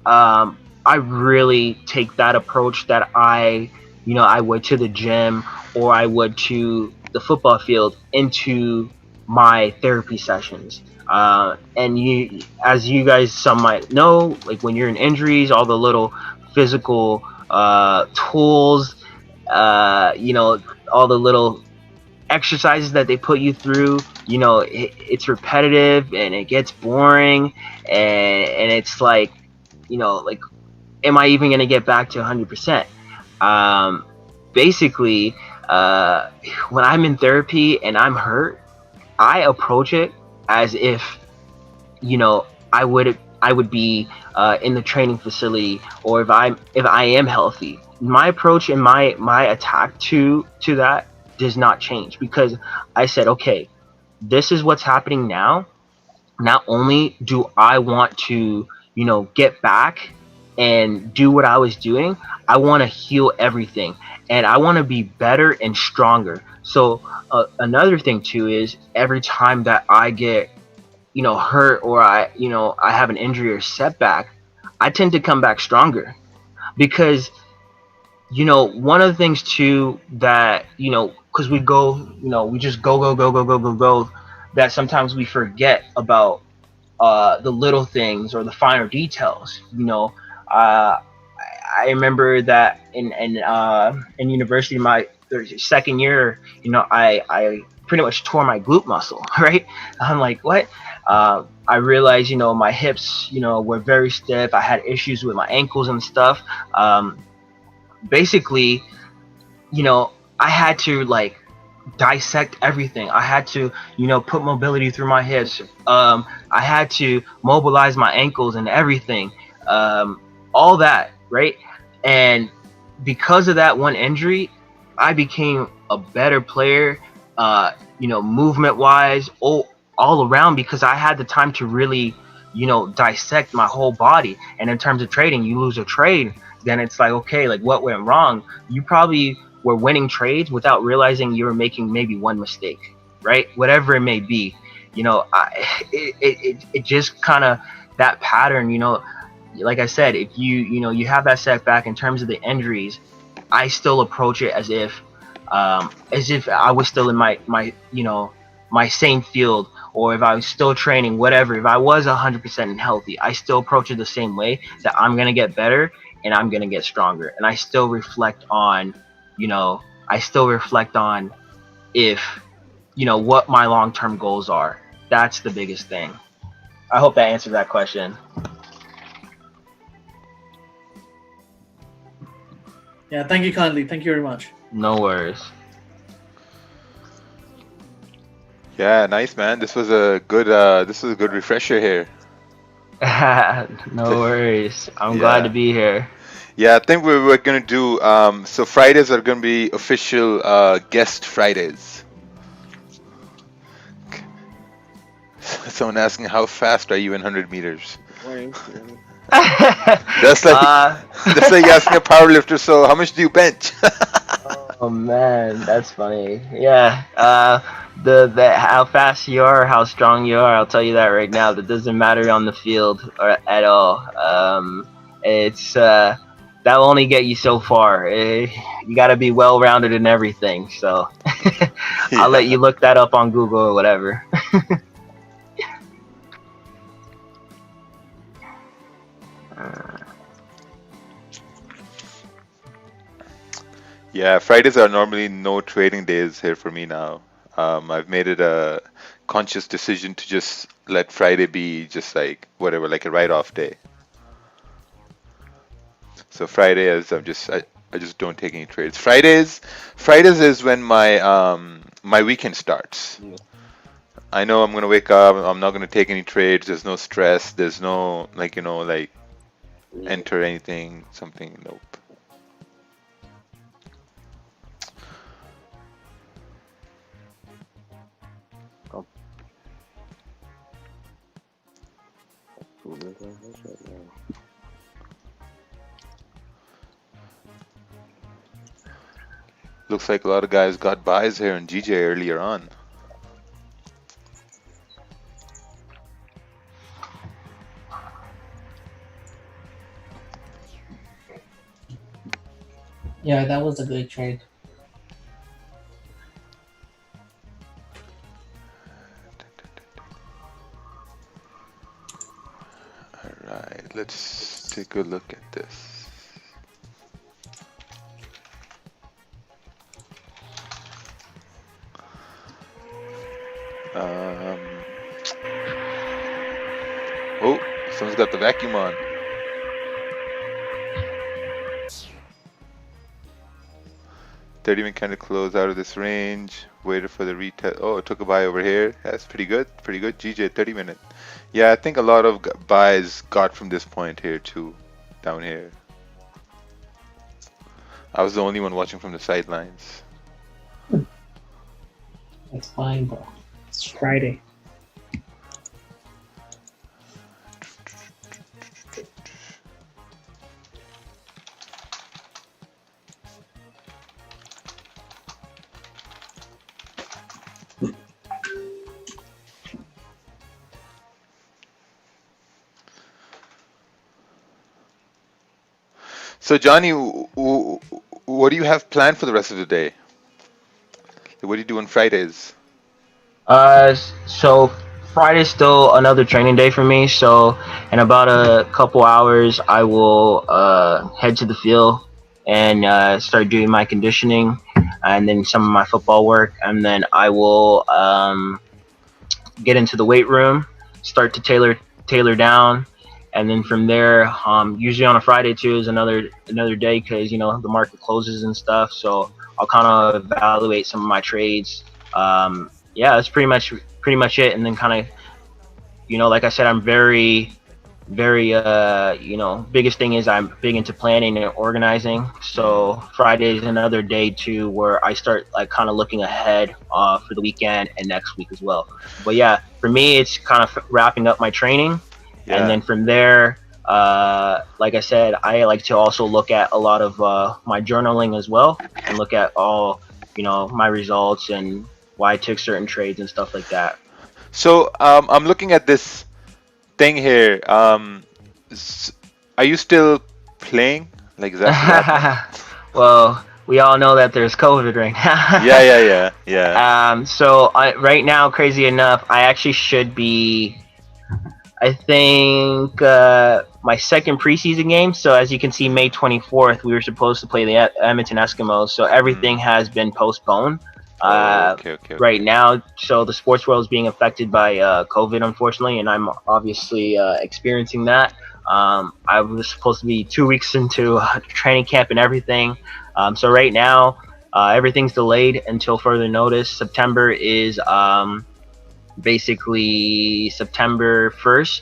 I really take that approach that I would to the gym, or I would to the football field, into my therapy sessions. And as you guys, some might know, like when you're in injuries, all the little physical tools, all the little exercises that they put you through, it's repetitive and it gets boring, and it's like, like, am I even going to get back to 100%? Basically, when I'm in therapy and I'm hurt, I approach it as if, I would be in the training facility, or if I am healthy. My approach and my attack to that does not change, because I said, okay, this is what's happening now. Not only do I want to, get back and do what I was doing, I want to heal everything, and I want to be better and stronger. So another thing too is, every time that I get, hurt, or I have an injury or setback, I tend to come back stronger, because one of the things too that, because we go, we just go, that sometimes we forget about the little things or the finer details. I remember that in university, my second year, I pretty much tore my glute muscle, right? I'm like, what? I realized, my hips, were very stiff. I had issues with my ankles and stuff. Basically, I had to, like, dissect everything. I had to, put mobility through my hips. I had to mobilize my ankles and everything. All that, right? And because of that one injury, I became a better player, movement wise, all around, because I had the time to really, dissect my whole body. And in terms of trading, you lose a trade, then it's like, okay, like, what went wrong? You probably were winning trades without realizing you were making maybe one mistake, right? Whatever it may be, it just kind of, that pattern, like I said, if you have that setback in terms of the injuries, I still approach it as if I was still in my same field, or if I was still training, whatever. If I was 100% healthy, I still approach it the same way, that I'm gonna get better and I'm gonna get stronger. And I still reflect on, if what my long-term goals are. That's the biggest thing. I hope that answers that question. Yeah, thank you kindly. Thank you very much. No worries. Yeah, nice, man. This was a good refresher here. No worries. I'm glad to be here. Yeah, I think we're gonna do so Fridays are gonna be official guest Fridays. Someone asking, how fast are you in 100 meters? That's like asking a powerlifter, so how much do you bench? Oh man, that's funny. Yeah. The how fast you are, how strong you are, I'll tell you that right now. That doesn't matter on the field or at all. It's that'll only get you so far. You got to be well rounded in everything. So I'll let you look that up on Google or whatever. Yeah, Fridays are normally no trading days here for me now. I've made it a conscious decision to just let Friday be just like whatever, like a write-off day. So Friday is I just don't take any trades. Fridays is when my weekend starts. I know I'm gonna wake up, I'm not gonna take any trades, there's no stress, there's no like like enter anything, something, nope. Looks like a lot of guys got buys here in GJ earlier on. Yeah, that was a good trade. Alright, let's take a look at this. Um, oh, someone's got the vacuum on. $30 candle close out of this range. Waited for the retest. Oh, it took a buy over here. That's pretty good. Pretty good. GJ 30-minute. Yeah, I think a lot of buys got from this point here too, down here. I was the only one watching from the sidelines. That's fine, bro. It's Friday. So Johnny, what do you have planned for the rest of the day? What do you do on Fridays? So Friday's still another training day for me. So in about a couple hours, I will head to the field and start doing my conditioning, and then some of my football work, and then I will get into the weight room, start to tailor down, and then from there, usually on a Friday too is another day because the market closes and stuff. So I'll kind of evaluate some of my trades. Yeah, that's pretty much it. And then kind of like I said, I'm very biggest thing is I'm big into planning and organizing. So Friday is another day too where I start like kind of looking ahead for the weekend and next week as well. But yeah, for me it's kind of wrapping up my training, Yeah. and then from there, like I said, I like to also look at a lot of my journaling as well, and look at all my results and why I took certain trades and stuff like that. So I'm looking at this thing here. Are you still playing? Like, is that still happening? Well, we all know that there's COVID right now. Yeah. So right now, crazy enough, I actually should be. I think my second preseason game. So as you can see, May 24th, we were supposed to play the Edmonton Eskimos. So everything has been postponed. Okay. Right now. So the sports world is being affected by COVID, unfortunately, and I'm obviously experiencing that. I was supposed to be 2 weeks into training camp and everything. So right now, everything's delayed until further notice. September is basically September 1st.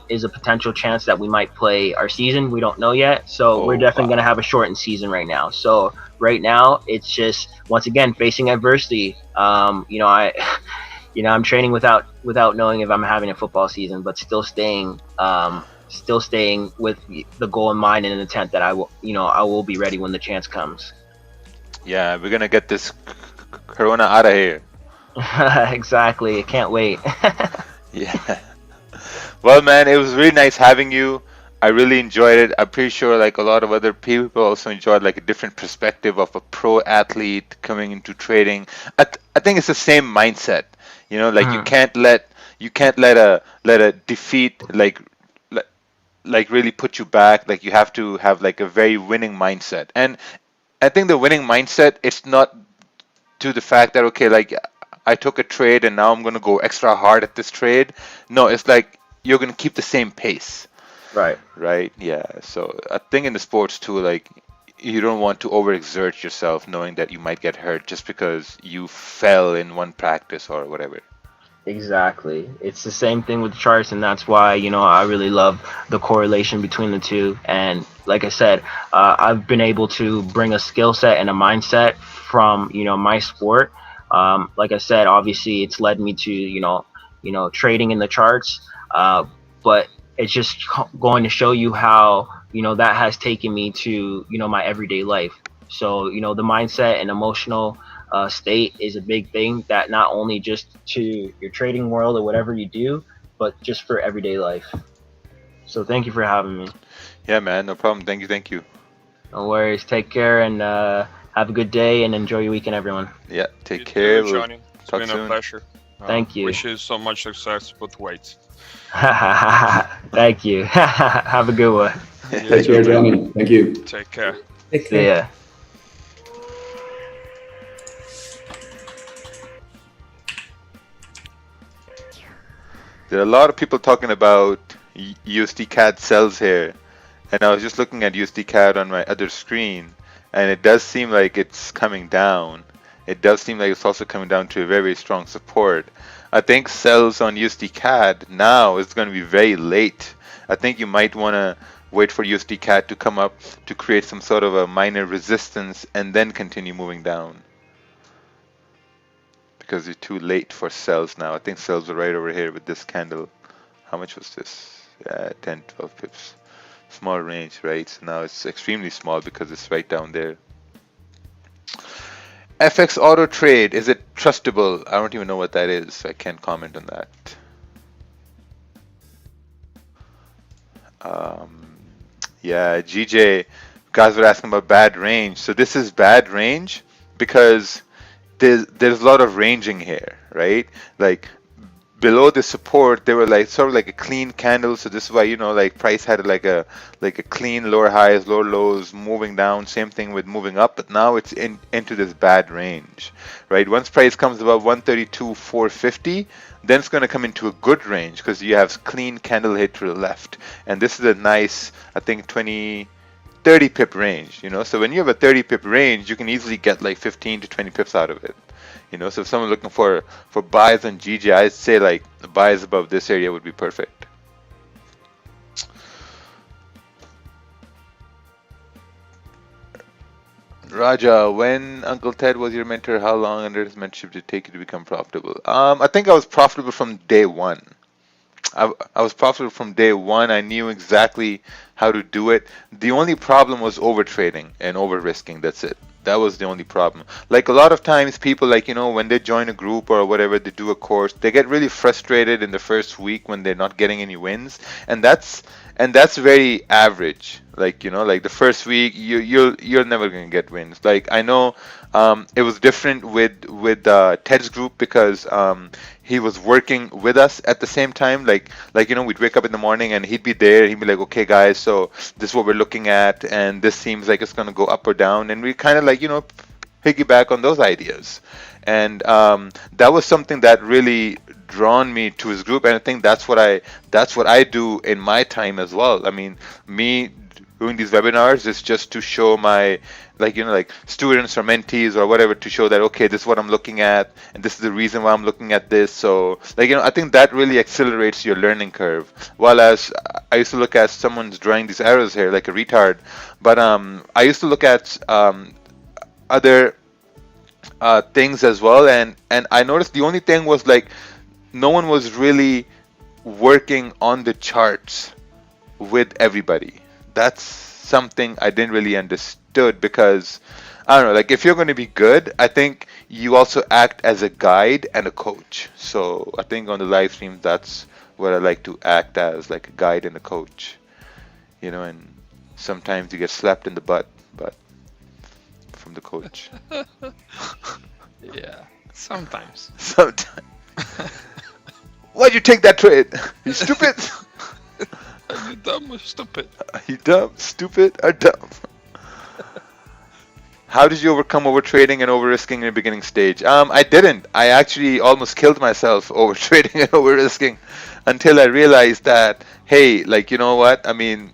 Is a potential chance that we might play our season. We don't know yet. So we're definitely going to have a shortened season right now. So right now, it's just once again facing adversity. I'm training without knowing if I'm having a football season, but still staying with the goal in mind and an intent that I will be ready when the chance comes. Yeah, we're gonna get this corona out of here. Exactly. I can't wait. Yeah. Well, man, it was really nice having you. I really enjoyed it. I'm pretty sure like a lot of other people also enjoyed like a different perspective of a pro athlete coming into trading. I think it's the same mindset. Like you can't let a defeat like really put you back. Like you have to have like a very winning mindset. And I think the winning mindset, it's not to the fact that, okay, like I took a trade and now I'm going to go extra hard at this trade. No, it's like you're going to keep the same pace, Right. right? Yeah. So I think in the sports too, like you don't want to overexert yourself knowing that you might get hurt just because you fell in one practice or whatever. Exactly. It's the same thing with charts, and that's why, I really love the correlation between the two. And like I said, I've been able to bring a skill set and a mindset from, my sport. Like I said, obviously it's led me to, trading in the charts. But it's just going to show you how, that has taken me to, my everyday life. So, the mindset and emotional state is a big thing, that not only just to your trading world or whatever you do, but just for everyday life. So thank you for having me. Yeah, man, no problem. Thank you, thank you. No worries. Take care, and have a good day, and enjoy your weekend, everyone. Yeah, take You care. too, We'll Johnny. It's talk been soon. a pleasure. Thank you. Wish you so much success with weights. Thank you. Have a good one. Take care, Johnny. Thank you. Take care. Take See care. ya. There are a lot of people talking about USD CAD sells here, and I was just looking at USD CAD on my other screen, and it does seem like it's coming down. It does seem like it's also coming down to a very strong support. I think sells on USD CAD now is going to be very late. I think you might want to wait for USD CAD to come up to create some sort of a minor resistance and then continue moving down. Because you're too late for sells now. I think sells are right over here with this candle. How much was this? 10, 12 pips. Small range, right? So now it's extremely small because it's right down there. FX auto trade, is it trustable? I don't even know what that is, so I can't comment on that. Yeah, GJ, guys were asking about bad range. So this is bad range because there's a lot of ranging here, right? Like below the support, they were like sort of like a clean candle. So this is why, like price had like a clean lower highs, lower lows, moving down. Same thing with moving up, but now it's into this bad range, right? Once price comes above 132.450, then it's going to come into a good range because you have clean candle hit to the left, and this is a nice, I think 30 pip range, so when you have a 30 pip range, you can easily get like 15 to 20 pips out of it, so if someone's looking for buys on GG, I'd say like the buys above this area would be perfect. Raja, when Uncle Ted was your mentor, how long under his mentorship did it take you to become profitable? I think I was profitable from day one. I was profitable from day one. I knew exactly how to do it. The only problem was over trading and over risking. That's it. That was the only problem. Like a lot of times people, like, when they join a group or whatever, they do a course, they get really frustrated in the first week when they're not getting any wins. And that's very average. Like, like the first week you're never gonna get wins. Like I know it was different with Ted's group because he was working with us at the same time. Like we'd wake up in the morning and he'd be there. He'd be like, okay guys, so this is what we're looking at, and this seems like it's gonna go up or down, and we kind of like piggyback on those ideas. And that was something that really drawn me to his group, and I think that's what I do in my time as well. I mean, me doing these webinars is just to show my like students or mentees or whatever, to show that okay, this is what I'm looking at and this is the reason why I'm looking at this. So I think that really accelerates your learning curve. While as I used to look at someone's drawing these arrows here like a retard, but I used to look at other things as well, and I noticed the only thing was like no one was really working on the charts with everybody. That's something I didn't really understood, because I don't know, like if you're going to be good, I think you also act as a guide and a coach. So I think on the live stream, that's what I like to act as, like a guide and a coach, and sometimes you get slapped in the butt, but from the coach. Yeah, sometimes. Sometimes. Why'd you take that trade? You stupid. Are you dumb or stupid? Are you dumb, stupid, or dumb? How did you overcome over trading and over risking in the beginning stage? I didn't. I actually almost killed myself over trading and over risking until I realized that, hey, like, you know what? I mean,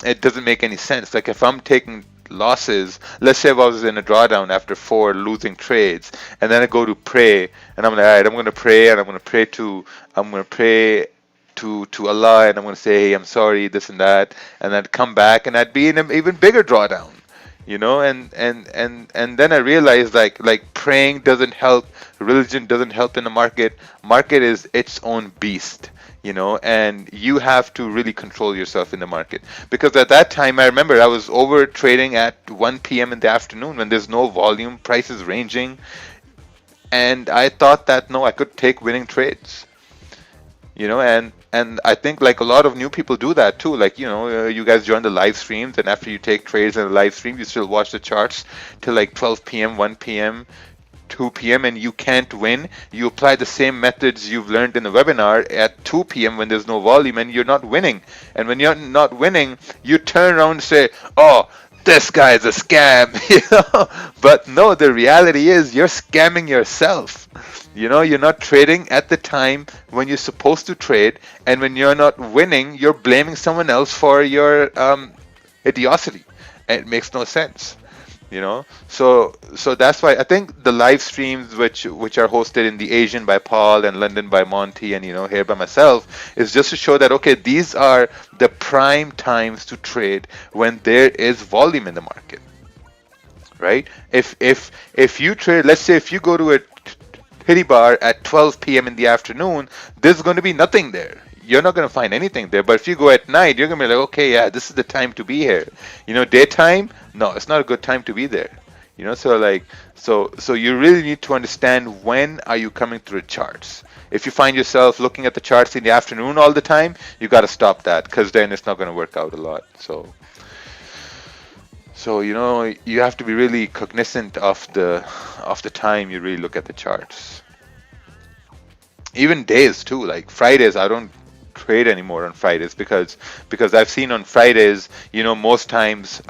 it doesn't make any sense. Like, if I'm taking losses, let's say if I was in a drawdown after 4 losing trades, and then I go to pray, and I'm like, all right, I'm going to pray, and I'm going to pray to Allah, and I'm going to say, hey, I'm sorry, this and that, and I'd come back, and I'd be in an even bigger drawdown, you know, and then I realized like praying doesn't help, religion doesn't help in the market. Market is its own beast, you know, and you have to really control yourself in the market, because at that time I remember I was over trading at 1 p.m. in the afternoon when there's no volume, prices ranging, and I thought that no, I could take winning trades, you know, and I think like a lot of new people do that too. Like, you know, you guys join the live streams, and after you take trades in the live stream, you still watch the charts till like 12 p.m., 1 p.m., 2 p.m., and you can't win. You apply the same methods you've learned in the webinar at 2 p.m. when there's no volume, and you're not winning. And when you're not winning, you turn around and say, oh, this guy is a scam, you know. But no, the reality is you're scamming yourself. You know, you're not trading at the time when you're supposed to trade, and when you're not winning, you're blaming someone else for your idiocy. And it makes no sense, you know. So that's why I think the live streams which are hosted in the Asian by Paul and London by Monty and, you know, here by myself, is just to show that okay, these are the prime times to trade when there is volume in the market, right? If you trade, let's say if you go to a titty bar at 12 p.m. in the afternoon, there's going to be nothing there. You're not going to find anything there. But if you go at night, you're going to be like, okay, yeah, this is the time to be here. You know, daytime, no, it's not a good time to be there. You know, so like, so you really need to understand when are you coming through the charts. If you find yourself looking at the charts in the afternoon all the time, you got to stop that, because then it's not going to work out a lot. So you know, you have to be really cognizant of the time you really look at the charts. Even days too, like Fridays, I don't trade anymore on Fridays because I've seen on Fridays, you know, most times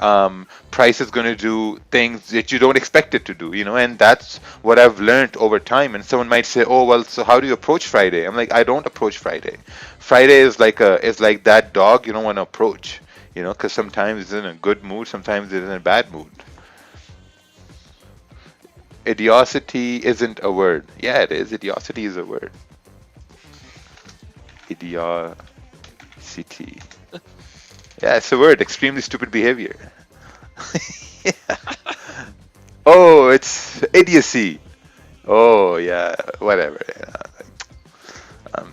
price is going to do things that you don't expect it to do, you know, and that's what I've learned over time. And someone might say, oh well, so how do you approach Friday? I'm like, I don't approach Friday. Friday is like that dog you don't want to approach, you know, because sometimes it's in a good mood, sometimes it's in a bad mood. Idiocity isn't a word. Yeah, it is. Idiocity is a word. Idiocity. Yeah, it's a word. Extremely stupid behavior. Yeah. Oh, it's idiocy. Oh, yeah. Whatever. Yeah.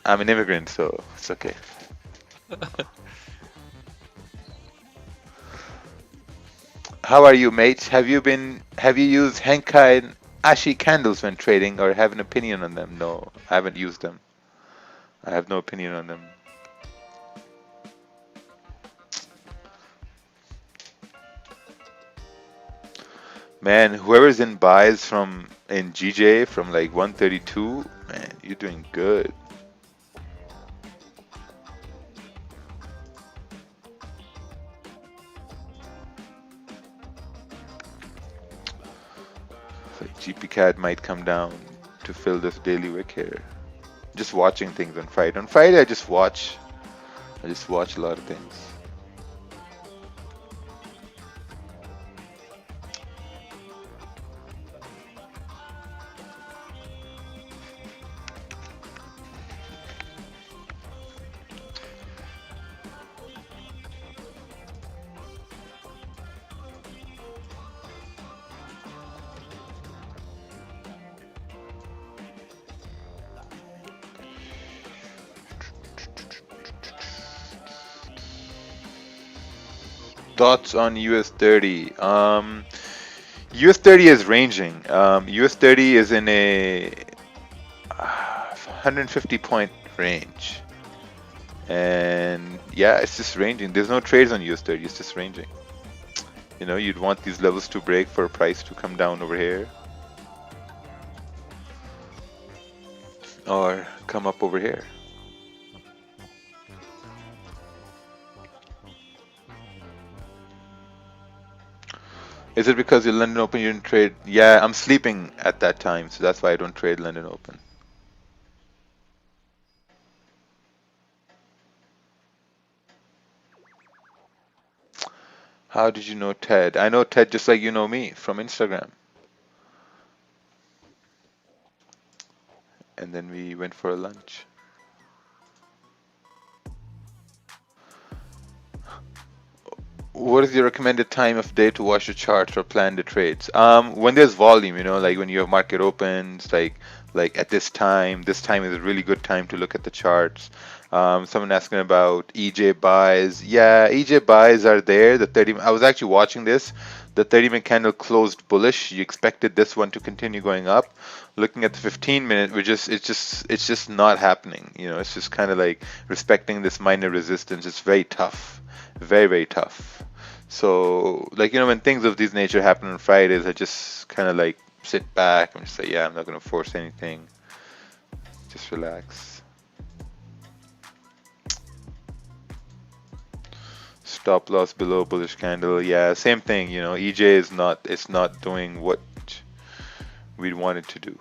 I'm an immigrant, so it's okay. How are you, mate? Have you used Henkai and Ashi candles when trading, or have an opinion on them? No, I haven't used them. I have no opinion on them. Man, whoever's in buys in GJ from like 132, man, you're doing good. Like GPCAD might come down to fill this daily wick here. Just watching things on Friday. On Friday, I just watch a lot of things. Thoughts on US 30? US 30 is ranging. US 30 is in a 150 point range. And yeah, it's just ranging. There's no trades on US 30, it's just ranging. You know, you'd want these levels to break for a price to come down over here. Or come up over here. Is it because your London Open you didn't trade? Yeah, I'm sleeping at that time, so that's why I don't trade London Open. How did you know Ted? I know Ted just like you know me from Instagram. And then we went for a lunch. What is your recommended time of day to watch the charts or plan the trades? When there's volume, like when you have market opens, like at this time is a really good time to look at the charts. Someone asking about EJ buys. Yeah, EJ buys are there. The 30. I was actually watching this. The 30-minute candle closed bullish. You expected this one to continue going up. Looking at the 15-minute, it's just not happening. It's just kind of like respecting this minor resistance. It's very tough, very very tough. So, like, when things of this nature happen on Fridays, I just kind of like sit back and just say, yeah, I'm not going to force anything. Just relax. Stop loss below bullish candle. Yeah, same thing, EJ it's not doing what we'd want it to do.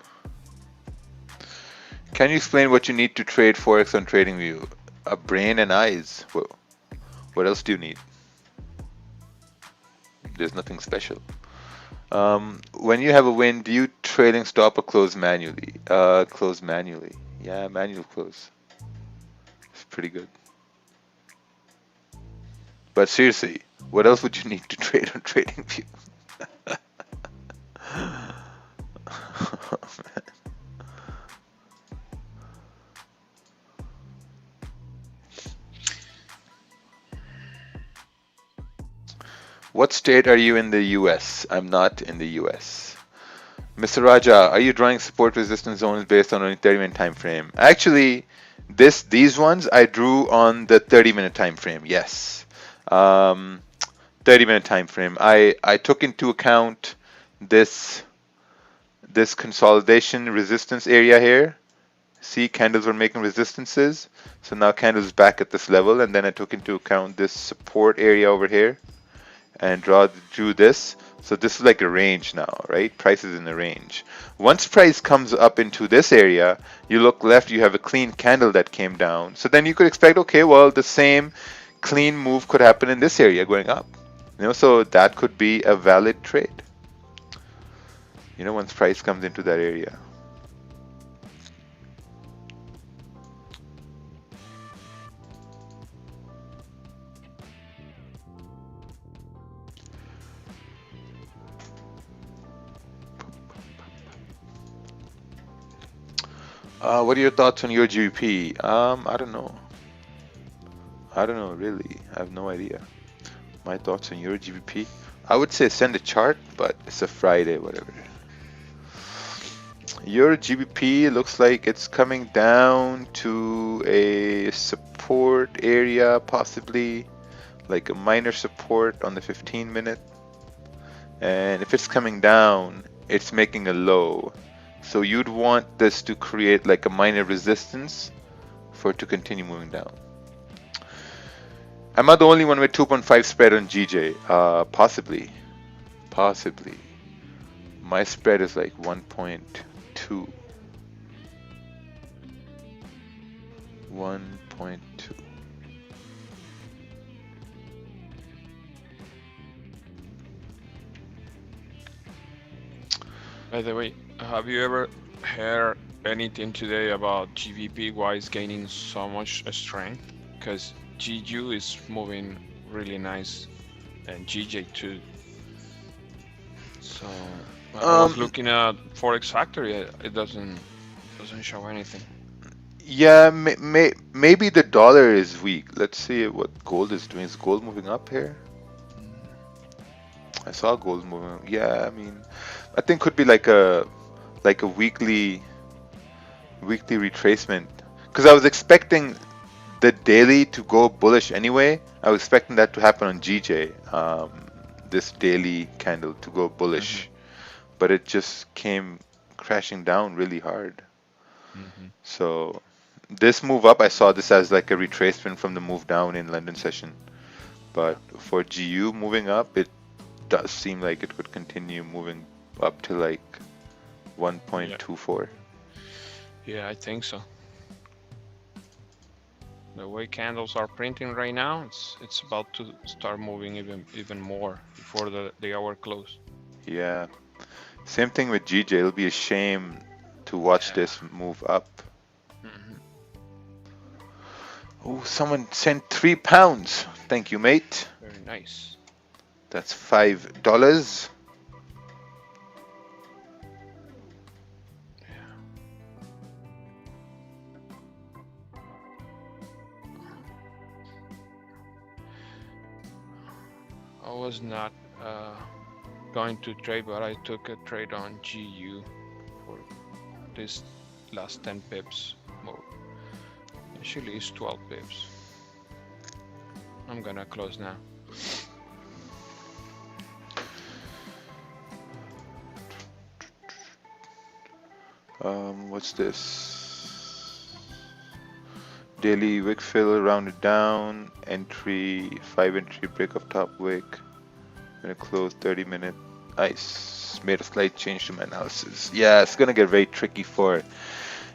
Can you explain what you need to trade Forex on TradingView? A brain and eyes. What else do you need? There's nothing special. When you have a win, do you trailing stop or close manually? Close manually. Yeah, manual close. It's pretty good. But seriously, what else would you need to trade on TradingView? Oh, man. What state are you in the US? I'm not in the US. Mr. Raja, are you drawing support resistance zones based on only 30-minute time frame? Actually, these ones I drew on the 30-minute time frame. Yes. 30-minute time frame. I took into account this consolidation resistance area here. See, candles were making resistances. So now candles back at this level, and then I took into account this support area over here and drew this. So this is like a range now, right? Price is in the range. Once price comes up into this area, you look left, you have a clean candle that came down. So then you could expect, okay, well, the same clean move could happen in this area going up. So that could be a valid trade. Once price comes into that area. What are your thoughts on your GBP? I don't know. I don't know, really. I have no idea. My thoughts on your GBP? I would say send a chart, but it's a Friday, whatever. Your GBP looks like it's coming down to a support area, possibly like a minor support on the 15-minute. And if it's coming down, it's making a low. So you'd want this to create like a minor resistance for it to continue moving down. Am I the only one with 2.5 spread on GJ? Possibly. Possibly. My spread is like 1.2. 1.2. By the way, have you ever heard anything today about GBP? Why it's gaining so much strength? Because GU is moving really nice, and GJ too. So I was looking at Forex Factory. It doesn't show anything. Yeah, maybe the dollar is weak. Let's see what gold is doing. Is gold moving up here? I saw gold moving. Yeah, I mean, I think could be like a weekly retracement, because I was expecting the daily to go bullish anyway. I was expecting that to happen on GJ, this daily candle to go bullish, but it just came crashing down really hard. So this move up, I saw this as like a retracement from the move down in London session, but for GU moving up, does seem like it could continue moving up to like 1.24. Yeah, I think so. The way candles are printing right now, it's about to start moving even more before the hour close. Yeah. Same thing with GJ. It'll be a shame to watch this move up. Mhm. Oh, someone sent £3. Thank you, mate. Very nice. That's $5. I was not going to trade, but I took a trade on GU for this last 10 pips move. Actually, it's 12 pips. I'm gonna close now. What's this? Daily wick fill rounded down. Entry, 5 entry break of top wick. Gonna close 30-minute. Nice. Made a slight change to my analysis. Yeah, it's gonna get very tricky for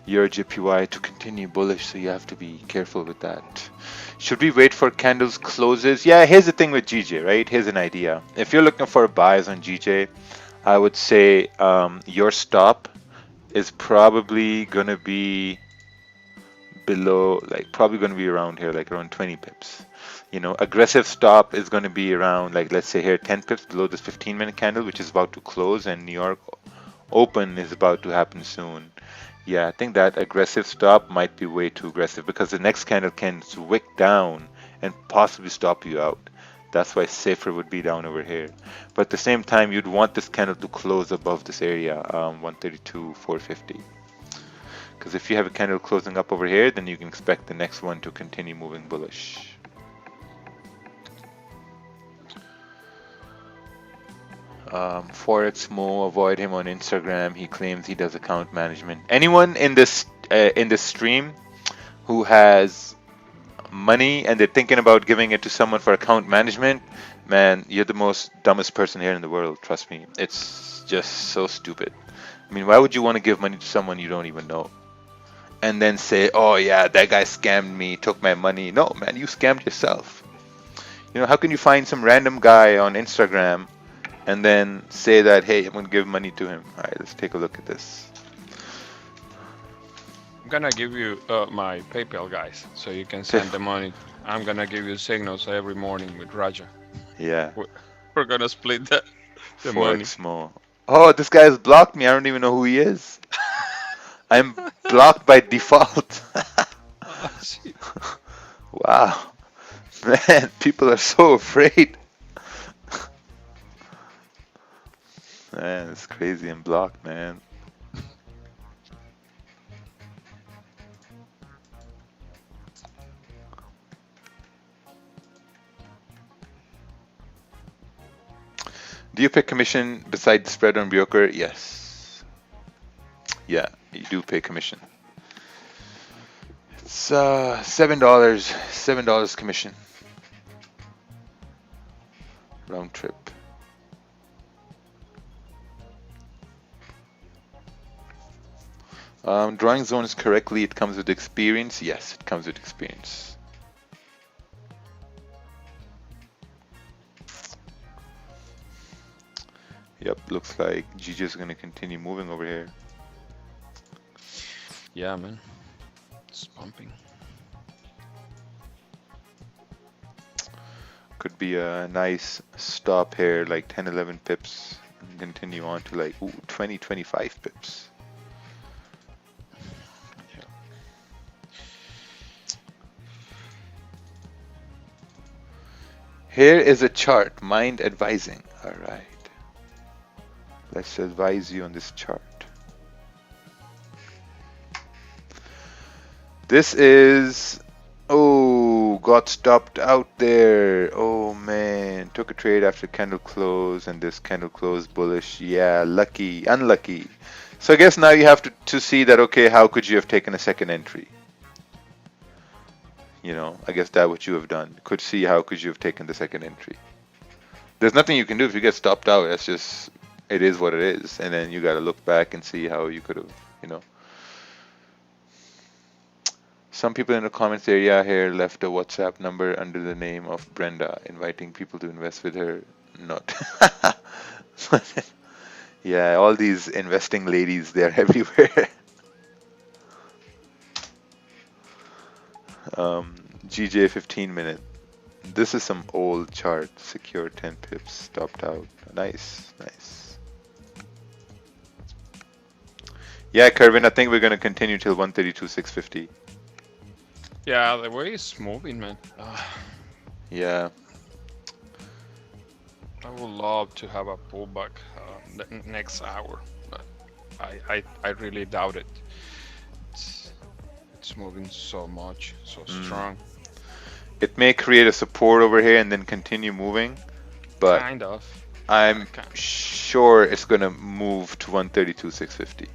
your JPY to continue bullish, so you have to be careful with that. Should we wait for candles closes? Yeah, here's the thing with GJ, right? Here's an idea. If you're looking for buys on GJ, I would say your stop is probably gonna be below, like probably gonna be around here, like around 20 pips. You know, aggressive stop is gonna be around, like let's say here 10 pips below this 15-minute candle, which is about to close, and New York open is about to happen soon. Yeah, I think that aggressive stop might be way too aggressive because the next candle can wick down and possibly stop you out. That's why safer would be down over here. But at the same time, you'd want this candle to close above this area, 132.450. Because if you have a candle closing up over here, then you can expect the next one to continue moving bullish. Forex Mo, avoid him on Instagram. He claims he does account management. Anyone in this stream who has money and they're thinking about giving it to someone for account management, man, you're the most dumbest person here in the world. Trust me, it's just so stupid. I mean, why would you want to give money to someone you don't even know, and then say, "Oh yeah, that guy scammed me, took my money"? No, man, you scammed yourself. You know, how can you find some random guy on Instagram and then say that, hey, I'm going to give money to him? All right, let's take a look at this. I'm gonna give you my PayPal, guys, so you can send the money. I'm gonna give you signals every morning with Raja. Yeah. We're gonna split the money. Forex Mo. Oh, this guy has blocked me. I don't even know who he is. I'm blocked by default. Wow. Man, people are so afraid. Man, it's crazy. I'm blocked, man. Do you pay commission besides the spread on broker? Yes. Yeah, you do pay commission. It's $7 commission. Round trip. Drawing zones correctly, it comes with experience. Yes, it comes with experience. Yep, looks like GJ is going to continue moving over here. Yeah, man. It's pumping. Could be a nice stop here, like 10, 11 pips. And continue on to like 20, 25 pips. Here is a chart, mind advising. All right. Let's advise you on this chart. This is, oh, got stopped out there. Oh man, took a trade after candle close, and this candle close bullish. Yeah, lucky, unlucky. So I guess now you have to see that, okay, how could you have taken a second entry? You know, I guess that's what you have done. Could see how could you have taken the second entry. There's nothing you can do if you get stopped out. That's just, it is what it is. And then you got to look back and see how you could have, you know. Some people in the comments area here left a WhatsApp number under the name of Brenda, inviting people to invest with her. Not. Yeah, all these investing ladies, they're everywhere. GJ 15 minute. This is some old chart. Secure 10 pips. Stopped out. Nice, nice. Yeah, Kervin, I think we're going to continue till 132.650. Yeah, the way it's moving, man. Yeah. I would love to have a pullback next hour, but I really doubt it. It's moving so much, so strong. It may create a support over here and then continue moving, but Kind of. I'm sure it's going to move to 132.650.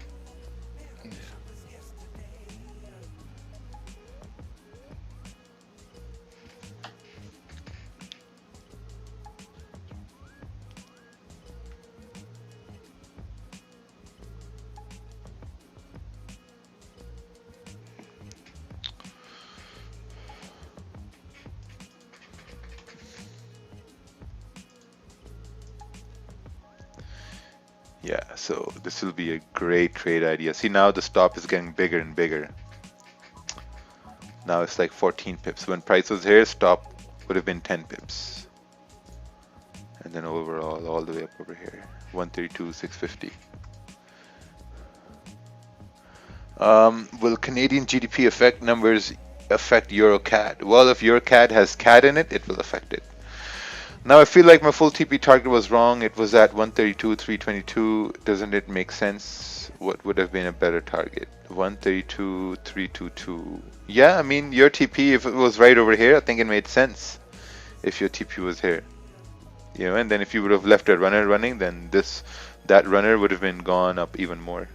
Yeah, so this will be a great trade idea. See, now the stop is getting bigger and bigger. Now it's like 14 pips. When price was here, stop would have been 10 pips. And then overall, all the way up over here, 132.650. Will Canadian GDP affect numbers affect Euro CAD? Well, if Euro CAD has CAD in it, it will affect it. Now I feel like my full TP target was wrong. It was at 132.322. Doesn't it make sense? What would have been a better target? 132.322. Yeah, I mean your TP, if it was right over here, I think it made sense. If your TP was here, you know, and then if you would have left a runner running, then that runner would have been gone up even more.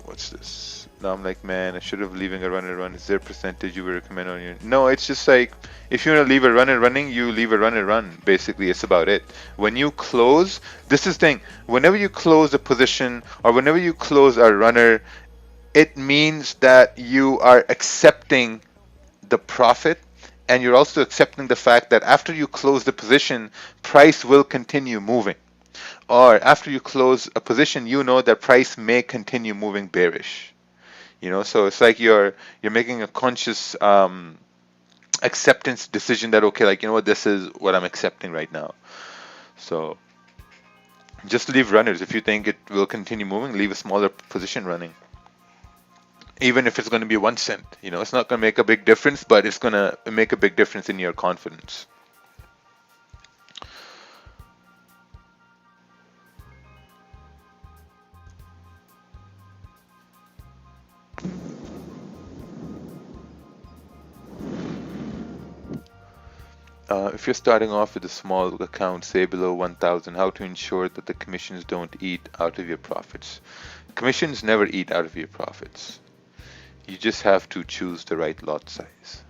What's this? Now I'm like, man, I should have leaving a runner run. Is there a percentage you would recommend on your? No, it's just like if you want to leave a runner running, you leave a runner run. Basically, it's about it. When you close, this is the thing. Whenever you close a position or whenever you close a runner, it means that you are accepting the profit, and you're also accepting the fact that after you close the position, price will continue moving. Or after you close a position, you know that price may continue moving bearish. You know, so it's like you're making a conscious acceptance decision that, okay, like, you know what, this is what I'm accepting right now. So just leave runners. If you think it will continue moving, leave a smaller position running. Even if it's going to be 1 cent, you know, it's not going to make a big difference, but it's going to make a big difference in your confidence. If you're starting off with a small account, say below 1,000, how to ensure that the commissions don't eat out of your profits? Commissions never eat out of your profits. You just have to choose the right lot size.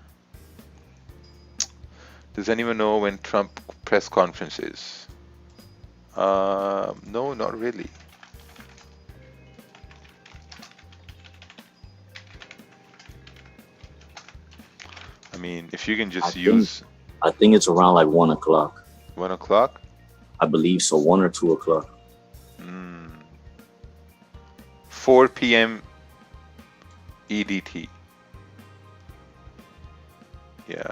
Does anyone know when Trump press conference is? No, not really. I mean, if you can just I think it's around like 1 o'clock. 1 o'clock? I believe so, 1 or 2 o'clock. 4 p.m. EDT. Yeah.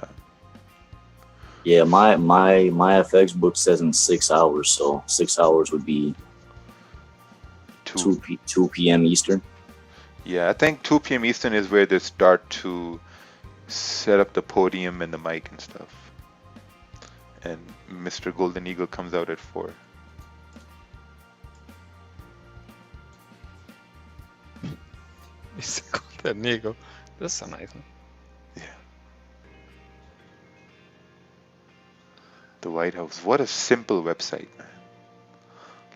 Yeah, my FX book says in 6 hours, so 6 hours would be 2 p.m. Eastern. Yeah, I think 2 p.m. Eastern is where they start to set up the podium and the mic and stuff. And Mr. Golden Eagle comes out at 4. Mr. Golden Eagle. That's a nice one. Yeah. The White House. What a simple website, man.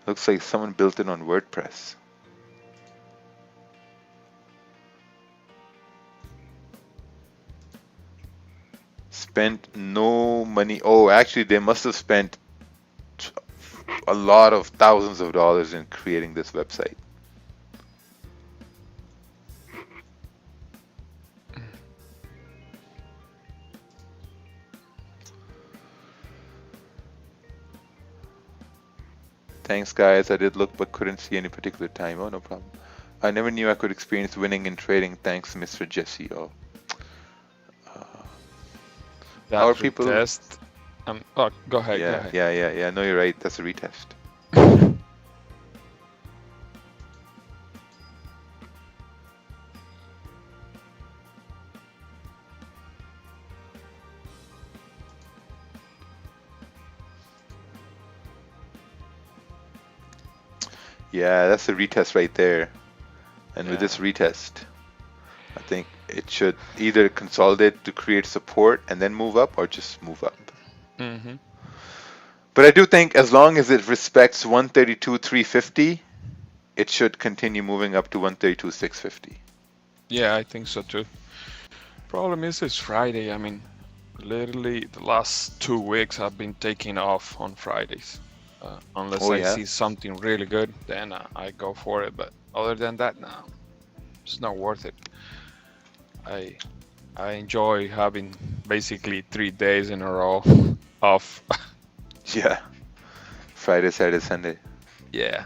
Looks like someone built it on WordPress. spent no money. Oh, actually, they must have spent a lot of thousands of dollars in creating this website. Thanks, guys. I did look but couldn't see any particular time. Oh, no problem. I never knew I could experience winning in trading. Thanks, Mr. Jesse. Oh. That How are people? retest. Oh, go ahead. Go Yeah, ahead. yeah. No, you're right. That's a retest. Yeah, that's a retest right there. And with this retest, I think it should either consolidate to create support and then move up, or just move up. Mm-hmm. But I do think as long as it respects 132.350, it should continue moving up to 132.650. Yeah, I think so too. Problem is, it's Friday. I mean, literally the last 2 weeks I've been taking off on Fridays. Unless I see something really good, then I go for it. But other than that, no, it's not worth it. I enjoy having basically 3 days in a row off. Yeah. Friday, Saturday, Sunday. Yeah.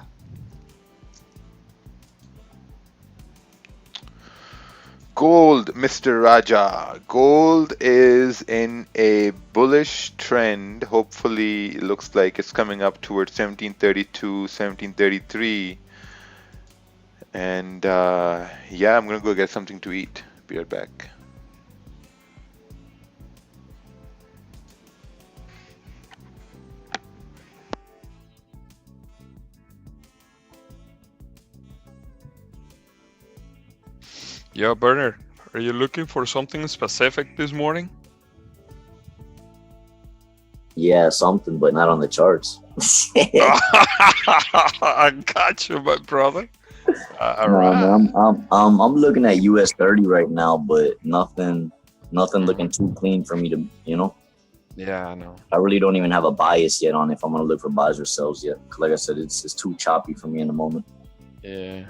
Gold, Mr. Raja. Gold is in a bullish trend. Hopefully, it looks like it's coming up towards 1732, 1733. And yeah, I'm going to go get something to eat. Be right back. Yo, Bernard, are you looking for something specific this morning? Yeah, something, but not on the charts. I got you, my brother. All right. No, I'm looking at US 30 right now, but nothing looking too clean for me to, Yeah, I know. I really don't even have a bias yet on if I'm gonna look for buys or sells yet. 'Cause like I said, it's too choppy for me in the moment. Yeah.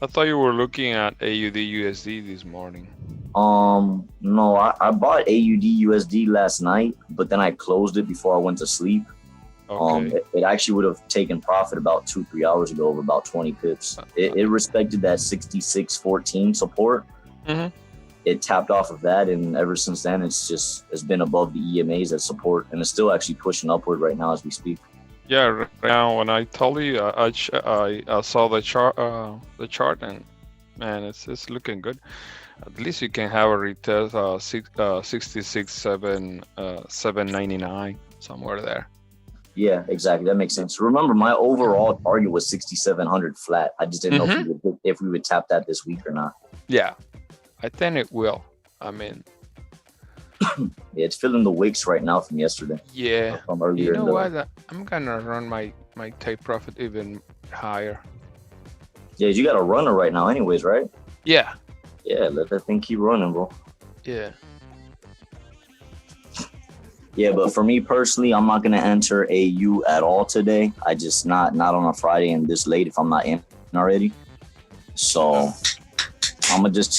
I thought you were looking at AUD USD this morning. No, I bought AUD USD last night, but then I closed it before I went to sleep. Okay. It actually would have taken profit about 2-3 hours ago of about 20 pips. It respected that 66.14 support. Mm-hmm. It tapped off of that, and ever since then, it's been above the EMAs at support, and it's still actually pushing upward right now as we speak. Yeah, right now when I told you, I saw the chart, and man, it's looking good. At least you can have a retest 66.799 somewhere there. Yeah, exactly. That makes sense. Remember, my overall target was 6,700 flat. I just didn't know if we would tap that this week or not. Yeah, I think it will. I mean, yeah, it's filling the wicks right now from yesterday. Yeah. From earlier. You know what? I'm gonna run my take profit even higher. Yeah, you got a runner right now, anyways, right? Yeah. Yeah, let that thing keep running, bro. Yeah. Yeah, but for me personally, I'm not gonna enter AU at all today. I just not on a Friday and this late if I'm not in already. So I'm gonna just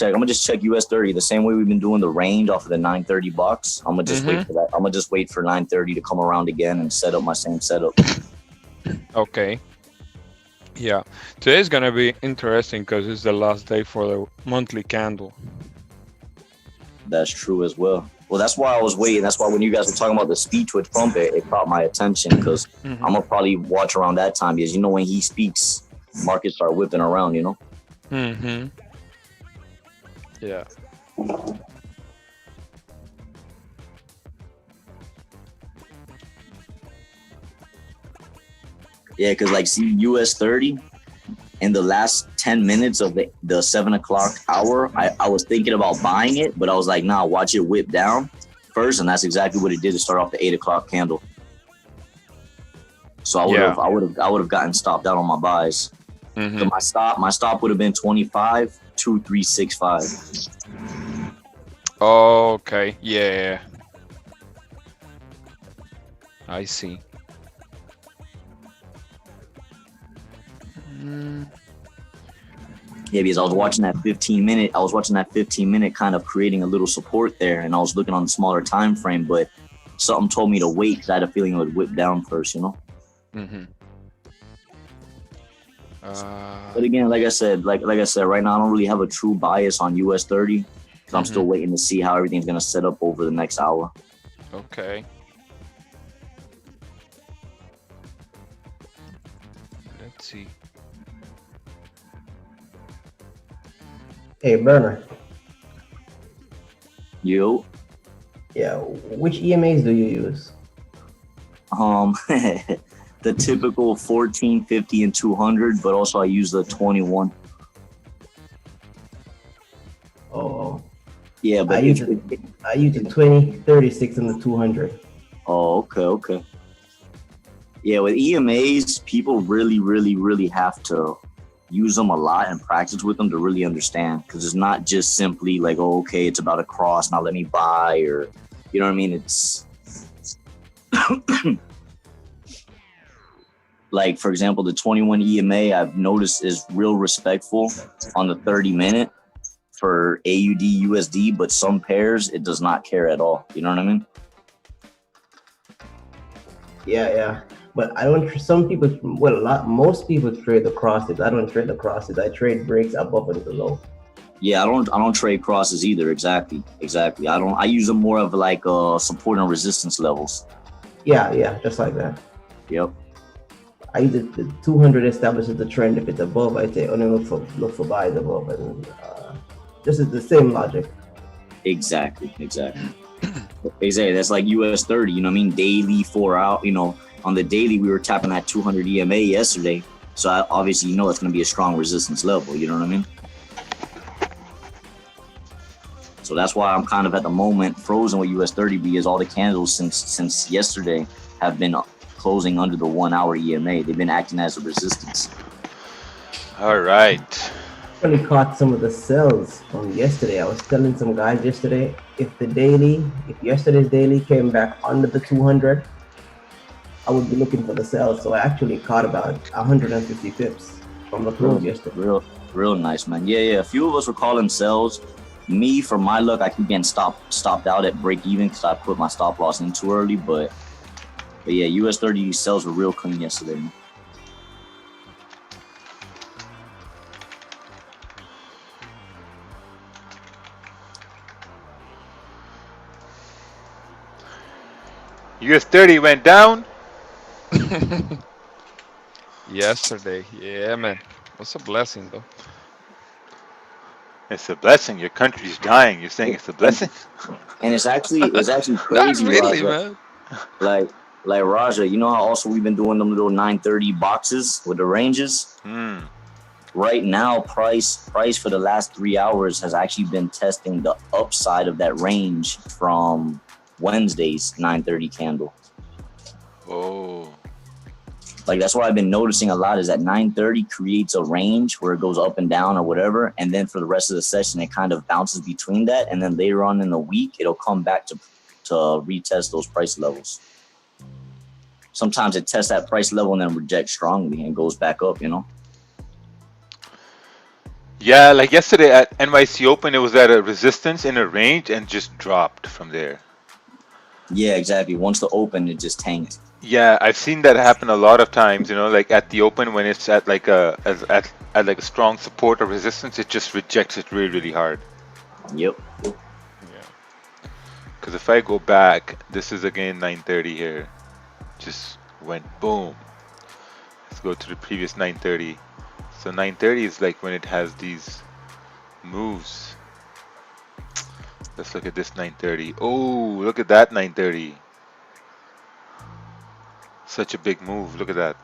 check US 30 the same way we've been doing the range off of the 930 box. I'm gonna just wait for that. I'm gonna just wait for 930 to come around again and set up my same setup. Okay. Yeah, today's gonna be interesting because it's the last day for the monthly candle. That's true as well. Well, that's why I was waiting. That's why when you guys were talking about the speed twitch pump, it caught my attention because I'm gonna probably watch around that time because when he speaks, markets start whipping around. Mm-hmm. Yeah. Yeah, because see US 30 in the last 10 minutes of the 7 o'clock hour, I was thinking about buying it, but I was like, nah, watch it whip down first, and that's exactly what it did to start off the 8 o'clock candle. So I would have gotten stopped out on my buys. Mm-hmm. So my stop would have been 25,2365. Okay. Yeah. I see. Mm, Yeah, because I was watching that 15-minute. I was watching that 15-minute kind of creating a little support there, and I was looking on the smaller time frame, but something told me to wait because I had a feeling it would whip down first, you know. mm-hmm. But again, like I said, right now I don't really have a true bias on US 30 because I'm still waiting to see how everything's gonna set up over the next hour. Okay. Let's see. Hey, Burner. Yo, Yeah, which EMAs do you use? the typical 14, 50, and 200, but also I use the 21. Oh, Yeah, I but use the 20, 36, and the 200. Oh, okay. Yeah, with EMAs, people really have to use them a lot and practice with them to really understand, because it's not just simply like, oh, okay, it's about a cross, now let me buy, or you know what I mean? It's like, for example, the 21 EMA I've noticed is real respectful on the 30-minute for AUD USD, but some pairs it does not care at all. You know what I mean? Yeah. But I don't. Some people, most people trade the crosses. I don't trade the crosses. I trade breaks above and below. Yeah, I don't trade crosses either. Exactly. I use them more of like support and resistance levels. Yeah, just like that. Yep. I use the 200 establishes the trend. If it's above, I say only look for buys above, and this is the same logic. Exactly. That's like US 30. You know what I mean? Daily, 4 out. You know, on the daily we were tapping that 200 EMA yesterday, so obviously you know it's going to be a strong resistance level. You know what I mean? So that's why I'm kind of at the moment frozen with US 30, because all the candles since yesterday have been closing under the 1 hour EMA. They've been acting as a resistance. All right. I really caught some of the sells from yesterday. I was telling some guys yesterday, if yesterday's daily came back under the 200, I would be looking for the sells. So I actually caught about 150 pips from the close yesterday. Real nice, man. Yeah. A few of us were calling sells. Me, for my luck, I keep getting stopped out at break even because I put my stop loss in too early. But yeah, US 30 sells were real clean yesterday, man. US 30 went down. Yesterday, yeah, man. What's a blessing, though? It's a blessing. Your country's dying. You're saying it's a blessing? And it's actually Not crazy, really, Raja. man. Like Raja, you know how also we've been doing them little 930 boxes with the ranges? Right now, price for the last 3 hours has actually been testing the upside of that range from Wednesday's 930 candle. Oh. Like, that's what I've been noticing a lot, is that 930 creates a range where it goes up and down or whatever, and then for the rest of the session it kind of bounces between that, and then later on in the week it'll come back to retest those price levels. Sometimes it tests that price level and then rejects strongly and goes back up, you know? Yeah, like yesterday at NYC Open, it was at a resistance in a range and just dropped from there. Yeah, exactly. Once the open, it just tanked. Yeah, I've seen that happen a lot of times, you know, like at the open when it's at like at like a strong support or resistance, it just rejects it really hard. Yep. Yeah. Because if I go back, this is again 930 here. Just went boom. Let's go to the previous 930. So 930 is like when it has these moves. Let's look at this 930. Oh, look at that 930. Such a big move. Look at that.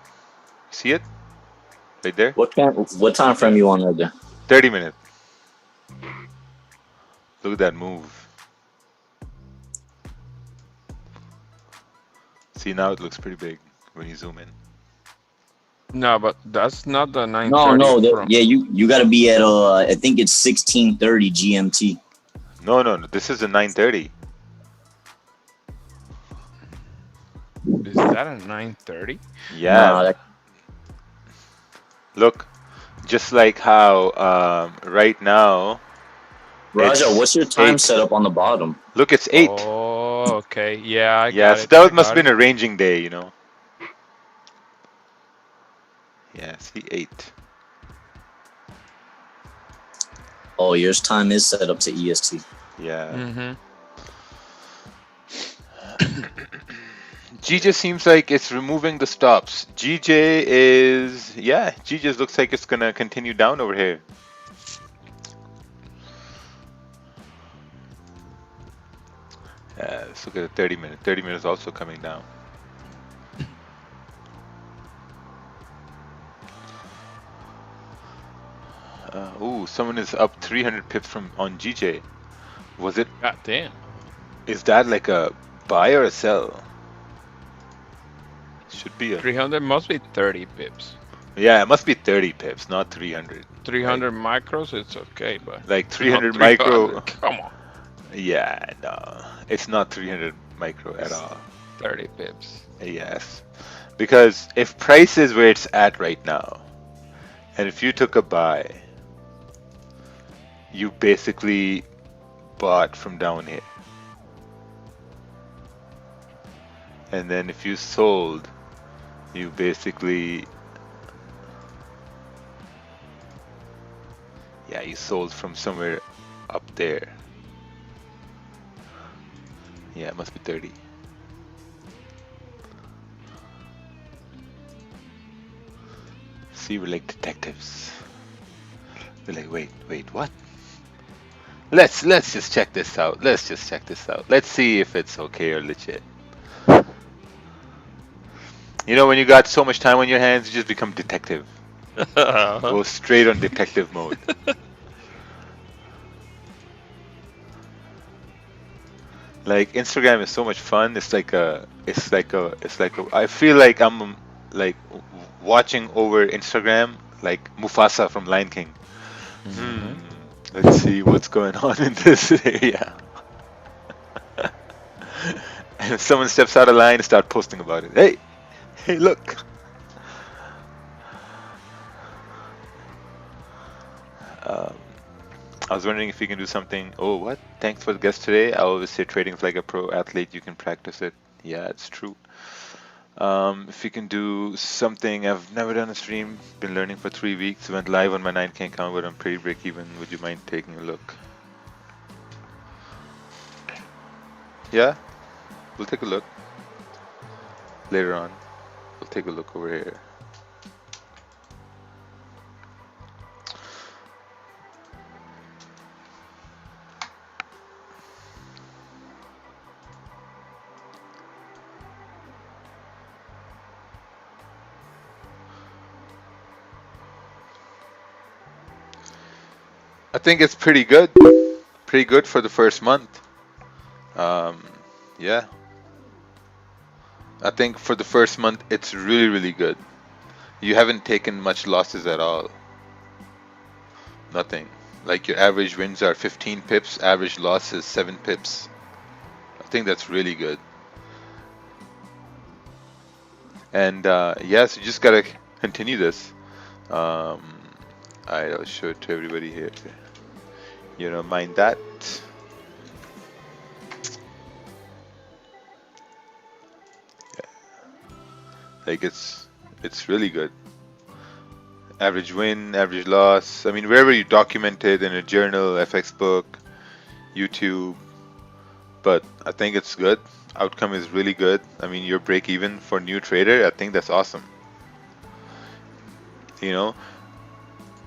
See it? Right there? What time frame you on right there? 30 minute. Look at that move. See, now it looks pretty big when you zoom in. No, but that's not the 930. No. Yeah, you got to be at I think it's 1630 GMT. No. This is a 930. Is that a 930? Nah, Yeah, look, just like how right now Raja, it's what's your time 8. set up on the bottom? Look, it's 8. Oh, okay. Yeah, I Yeah, got so it. I that must have got been it. a ranging day, you know. Yeah, see 8. Oh, yours time is set up to EST. Yeah. Mm-hmm. GJ seems like it's removing the stops. GJ is, yeah, GJ looks like it's gonna continue down over here. Let's look at the 30 minute. 30 minutes also coming down. Ooh, someone is up 300 pips from on GJ. Was it? God damn. Is that like a buy or a sell? Should be a. 300 must be 30 pips. Yeah, it must be 30 pips, not 300. 300 micros, it's okay, but Like not 300 300. micro. Come on. Yeah, no, it's not 300 micro at all. 30 pips. Yes, because if price is where it's at right now, and if you took a buy, you basically bought from down here. And then if you sold, you basically, yeah, you sold from somewhere up there. Yeah, it must be 30. See, we're like detectives. We're like, wait, what? Let's just check this out. Let's just check this out. Let's see if it's okay or legit. You know, when you got so much time on your hands, you just become detective. Go straight on detective mode. Like Instagram is so much fun. I feel like I'm like watching over Instagram like Mufasa from Lion King. Let's see what's going on in this area. And if someone steps out of line, start posting about it. Hey, look. I was wondering if you can do something. Oh, what? Thanks for the guest today. I always say trading's like a pro athlete. You can practice it. Yeah, it's true. If you can do something, I've never done a stream. Been learning for 3 weeks. Went live on my 9K account, but I'm pretty break even. Would you mind taking a look? Yeah, we'll take a look later on. We'll take a look over here. I think it's pretty good. Pretty good for the first month. Yeah. I think for the first month, it's really, really good. You haven't taken much losses at all. Nothing. Like your average wins are 15 pips, average loss is 7 pips. I think that's really good. And yes, you just gotta continue this. I'll show it to everybody here. You don't mind that. Like it's really good. Average win, average loss. I mean, wherever you document it in a journal, FX book, YouTube. But I think it's good. Outcome is really good. I mean, your break even for new trader, I think that's awesome. You know,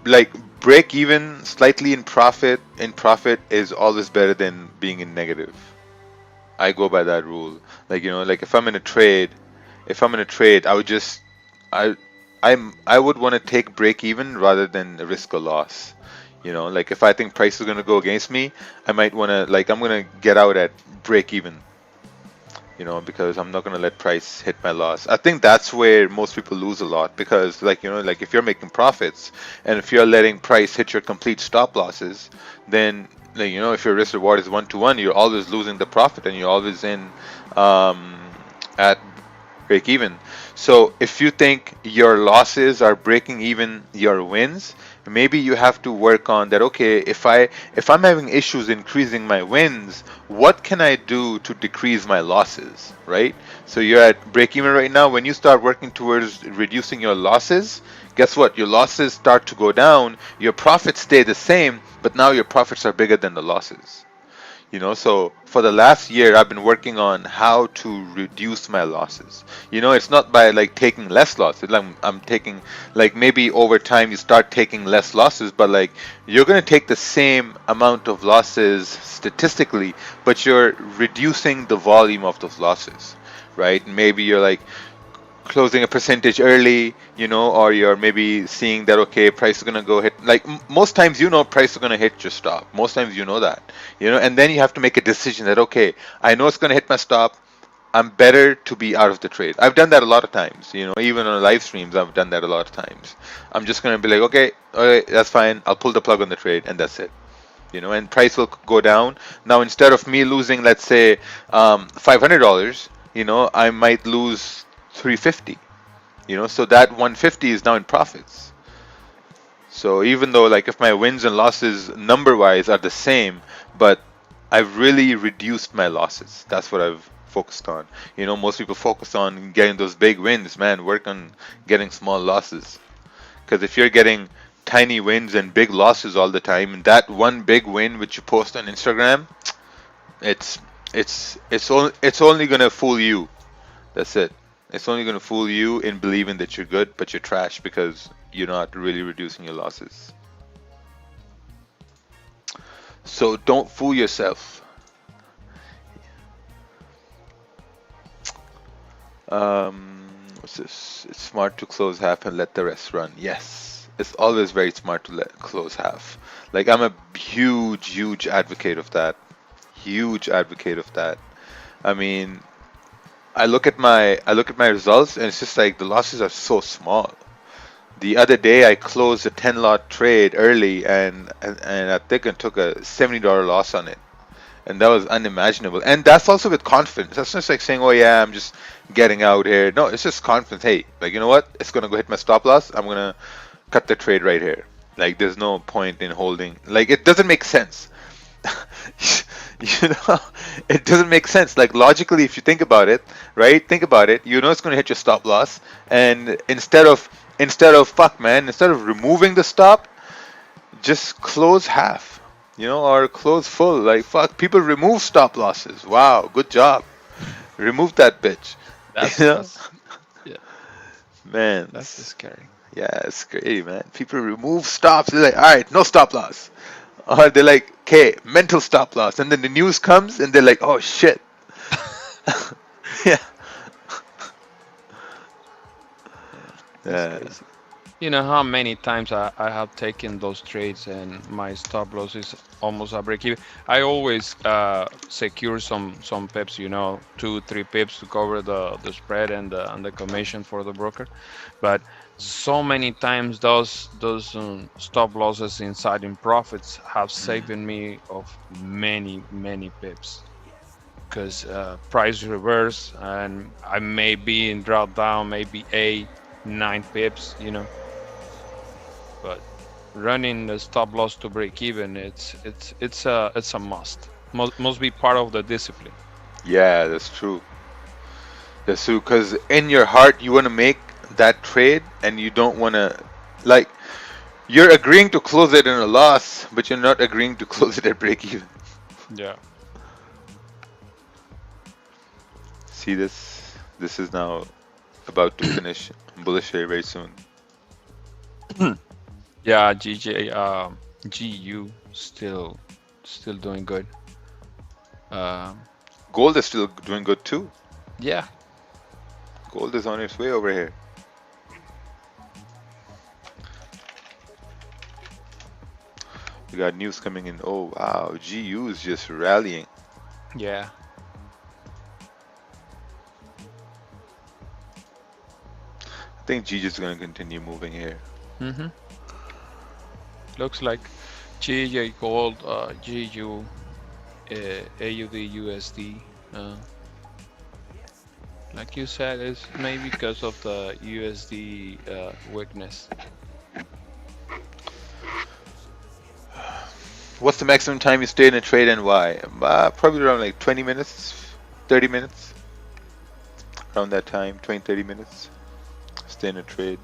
like break even slightly in profit is always better than being in negative. I go by that rule. Like, you know, like if I'm in a trade, I would just I would want to take break even rather than risk a loss. You know, like if I think price is going to go against me, I might want to, like, I'm going to get out at break even. You know, because I'm not going to let price hit my loss. I think that's where most people lose a lot, because, like, you know, like if you're making profits and if you're letting price hit your complete stop losses, then, like, you know, if your risk reward is 1-to-1, you're always losing the profit and you're always in at break even. So if you think your losses are breaking even your wins, maybe you have to work on that. Okay, if I'm having issues increasing my wins, what can I do to decrease my losses, right? So you're at break even right now. When you start working towards reducing your losses, guess what? Your losses start to go down, your profits stay the same, but now your profits are bigger than the losses. So for the last year I've been working on how to reduce my losses. It's not by like taking less losses. I'm taking, like, maybe over time you start taking less losses, but like you're going to take the same amount of losses statistically, but you're reducing the volume of those losses, right? Maybe you're like closing a percentage early, or you're maybe seeing that, okay, price is going to go hit, like most times, price is going to hit your stop. Most times that, and then you have to make a decision that, okay, I know it's going to hit my stop. I'm better to be out of the trade. I've done that a lot of times, even on live streams, I've done that a lot of times. I'm just going to be like, okay, all right, that's fine. I'll pull the plug on the trade and that's it. And price will go down. Now, instead of me losing, let's say, $500, I might lose 350. So that 150 is now in profits. So even though, like, if my wins and losses number wise are the same, but I've really reduced my losses. That's what I've focused on. Most people focus on getting those big wins. Man, work on getting small losses. Because if you're getting tiny wins and big losses all the time, and that one big win which you post on Instagram, it's only gonna fool you. That's it. It's only gonna fool you in believing that you're good, but you're trash because you're not really reducing your losses. So don't fool yourself. What's this? It's smart to close half and let the rest run. Yes, it's always very smart to let close half. Like, I'm a huge advocate of that. Huge advocate of that. I mean, I look at my results and it's just like the losses are so small. The other day I closed a 10 lot trade early and I think I took a $70 loss on it. And that was unimaginable. And that's also with confidence. That's just like saying, oh yeah, I'm just getting out here. No, it's just confidence. Hey, like, you know what? It's going to go hit my stop loss. I'm going to cut the trade right here. Like, there's no point in holding. Like, it doesn't make sense. It doesn't make sense. Like, logically, if you think about it, right? Think about it. It's going to hit your stop loss. And instead of removing the stop, just close half. Or close full. Like, fuck, people remove stop losses. Wow, good job. Remove that bitch. That's yeah. Man, That's scary. yeah, it's scary, man. People remove stops. They're like, all right, no stop loss. Or they're like, okay, mental stop loss. And then the news comes and they're like, oh shit. Yeah. Yeah. Crazy. You know how many times I have taken those trades and my stop loss is almost a break even. I always secure some pips, 2-3 pips to cover the spread and the commission for the broker. But so many times those stop losses inside in profits have saved me of many pips. Because price reverse and I may be in drawdown, maybe 8-9 pips, But running the stop loss to break even, it's a must. Must be part of the discipline. Yeah, that's true. That's true. Because in your heart, you want to make that trade, and you don't want to, like, you're agreeing to close it in a loss, but you're not agreeing to close it at break even. Yeah. See this? This is now about to finish bullish here very soon. Yeah, GU still doing good. Gold is still doing good too. Yeah. Gold is on its way over here. We got news coming in. Oh wow, GU is just rallying. Yeah. I think GU is going to continue moving here. Mm-hmm. Looks like GJ Gold, GU, AUD, USD. Like you said, it's maybe because of the USD weakness. What's the maximum time you stay in a trade and why? Probably around like 20 minutes, 30 minutes. Around that time, 20, 30 minutes. Stay in a trade.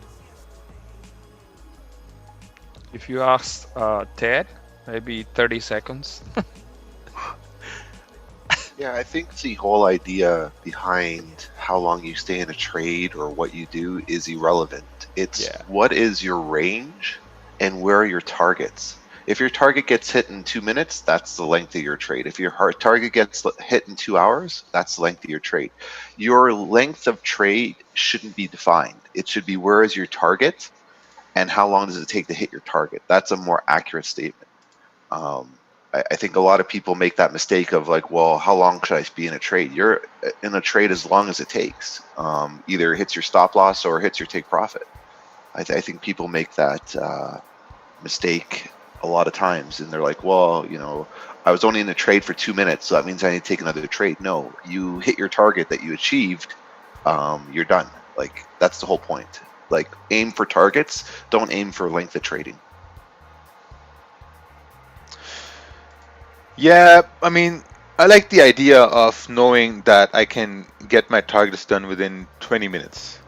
If you ask Ted, maybe 30 seconds. Yeah, I think the whole idea behind how long you stay in a trade or what you do is irrelevant. It's what is your range and where are your targets. If your target gets hit in 2 minutes, that's the length of your trade. If your target gets hit in 2 hours, that's the length of your trade. Your length of trade shouldn't be defined. It should be where is your target and how long does it take to hit your target. That's a more accurate statement. I think a lot of people make that mistake of like, well, how long should I be in a trade? You're in a trade as long as it takes. Either hits your stop loss or hits your take profit. I think people make that mistake a lot of times, and they're like, well, you know, I was only in the trade for 2 minutes, so that means I need to take another trade. No, you hit your target that you achieved, you're done. Like, that's the whole point. Like, aim for targets, don't aim for length of trading. Yeah, I mean, I like the idea of knowing that I can get my targets done within 20 minutes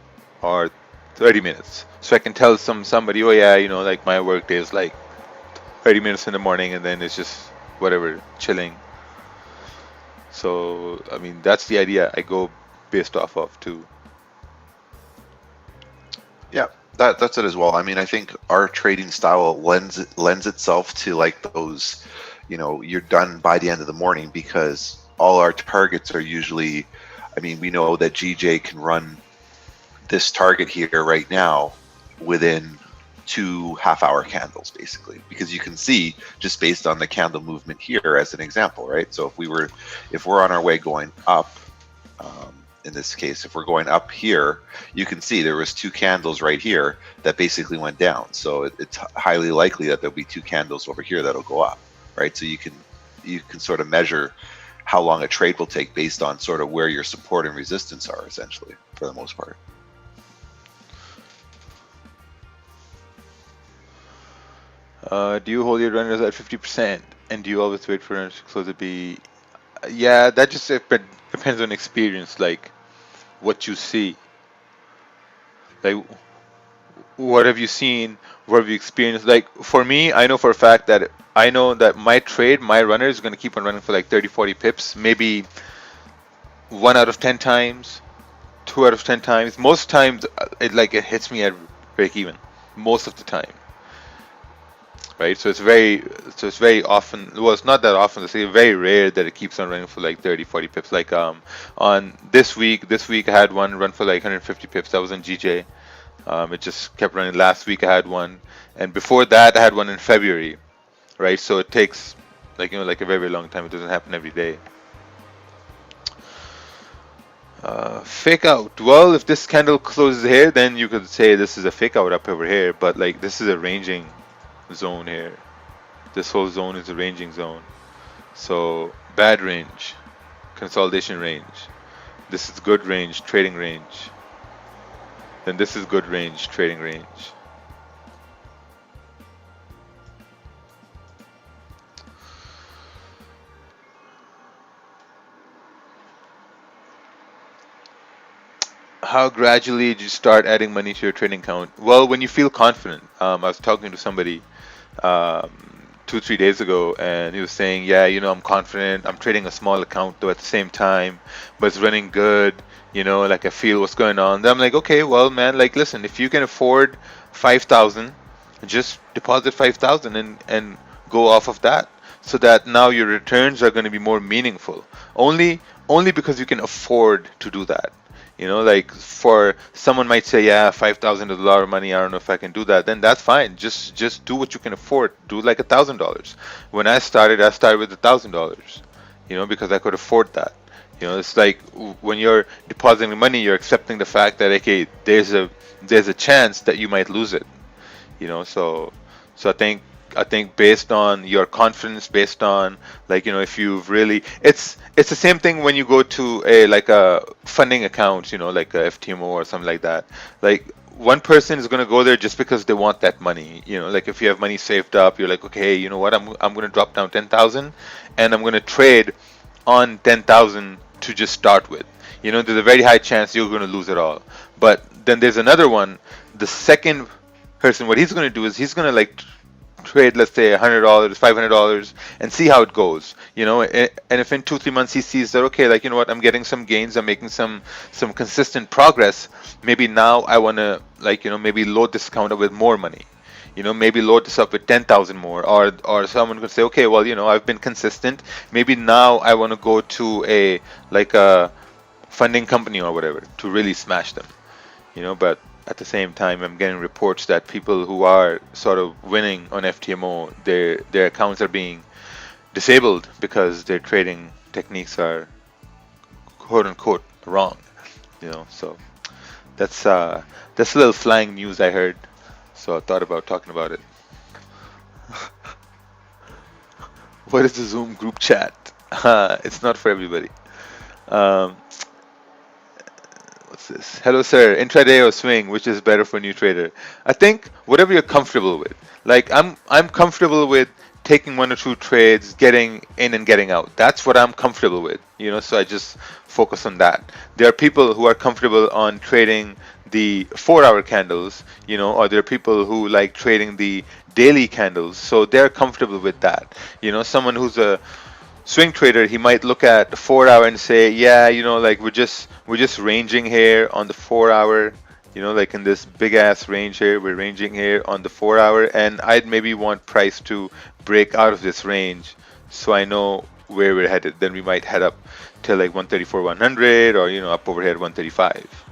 or 30 minutes. So I can tell somebody, oh yeah, you know, like my work day is like 30 minutes in the morning and then it's just whatever, chilling. So, I mean, that's the idea I go based off of too. Yeah, that's it as well. I mean, I think our trading style lends itself to like those, you know, you're done by the end of the morning because all our targets are usually, I mean, we know that GJ can run this target here right now within 2 half-hour candles, basically, because you can see just based on the candle movement here as an example, right? So if we're on our way going up, in this case, if we're going up here, you can see there was 2 candles right here that basically went down. So it's highly likely that there'll be 2 candles over here that'll go up, right? So you can sort of measure how long a trade will take based on sort of where your support and resistance are, essentially, for the most part. Do you hold your runners at 50%? And do you always wait for runners to close the B? Yeah, that just depends on experience, like what you see. Like, what have you seen? What have you experienced? Like, for me, I know for a fact that my trade, my runner is going to keep on running for like 30, 40 pips, maybe 1 out of 10 times, 2 out of 10 times. Most times, it hits me at break even, most of the time. Right, so it's very often, well, it's not that often, it's very rare that it keeps on running for like 30, 40 pips. Like on this week I had one run for like 150 pips. That was on GJ. It just kept running. Last week I had one, and before that I had one in February. Right, so it takes like a very, very long time. It doesn't happen every day. Fake out. Well, if this candle closes here, then you could say this is a fake out up over here, but like this is a ranging zone here. This whole zone is a ranging zone. So bad range, consolidation range. This is good range, trading range. Then this is good range, trading range. How gradually did you start adding money to your trading account? Well, when you feel confident. I was talking to somebody 2-3 days ago, and he was saying, yeah, you know, I'm confident. I'm trading a small account though at the same time, but it's running good. You know, like I feel what's going on. Then I'm like, okay, well, man, like, listen, if you can afford 5,000, just deposit 5,000 and go off of that, so that now your returns are going to be more meaningful. Only because you can afford to do that. You know, like for someone might say, yeah, 5,000 is a lot of money. I don't know if I can do that. Then that's fine. Just do what you can afford. Do like $1,000. When I started with $1,000. You know, because I could afford that. You know, it's like when you're depositing money, you're accepting the fact that, okay, there's a chance that you might lose it. You know, so I think I think based on your confidence, based on like if you've really, it's the same thing when you go to a funding account, like a FTMO or something like that. Like one person is going to go there just because they want that money. Like if you have money saved up, you're like, okay, you know what, I'm going to drop down 10,000 and I'm going to trade on 10,000 to just start with. There's a very high chance you're going to lose it all. But then there's another one. The second person, what he's going to do is he's going to like trade, let's say $100, $500, and see how it goes. And if in 2-3 months he sees that, okay, like what, I'm getting some gains, I'm making some consistent progress. Maybe now I want to maybe load this account up with more money. Maybe load this up with 10,000 more, or someone could say, okay, well, I've been consistent. Maybe now I want to go to a funding company or whatever to really smash them. But at the same time, I'm getting reports that people who are sort of winning on FTMO, their accounts are being disabled because their trading techniques are quote unquote wrong. So that's a little flying news I heard. So I thought about talking about it. What is the Zoom group chat? It's not for everybody. What's this? Hello, sir. Intraday or swing, which is better for a new trader? I think whatever you're comfortable with. Like I'm comfortable with taking 1 or 2 trades, getting in and getting out. That's what I'm comfortable with. So I just focus on that. There are people who are comfortable on trading the 4-hour candles, or there are people who like trading the daily candles, so they're comfortable with that. Someone who's a swing trader, he might look at the 4-hour and say, yeah, like we're just ranging here on the 4-hour, like in this big ass range here, we're ranging here on the 4-hour, and I'd maybe want price to break out of this range so I know where we're headed. Then we might head up to like 134, 100, or up over here at 135.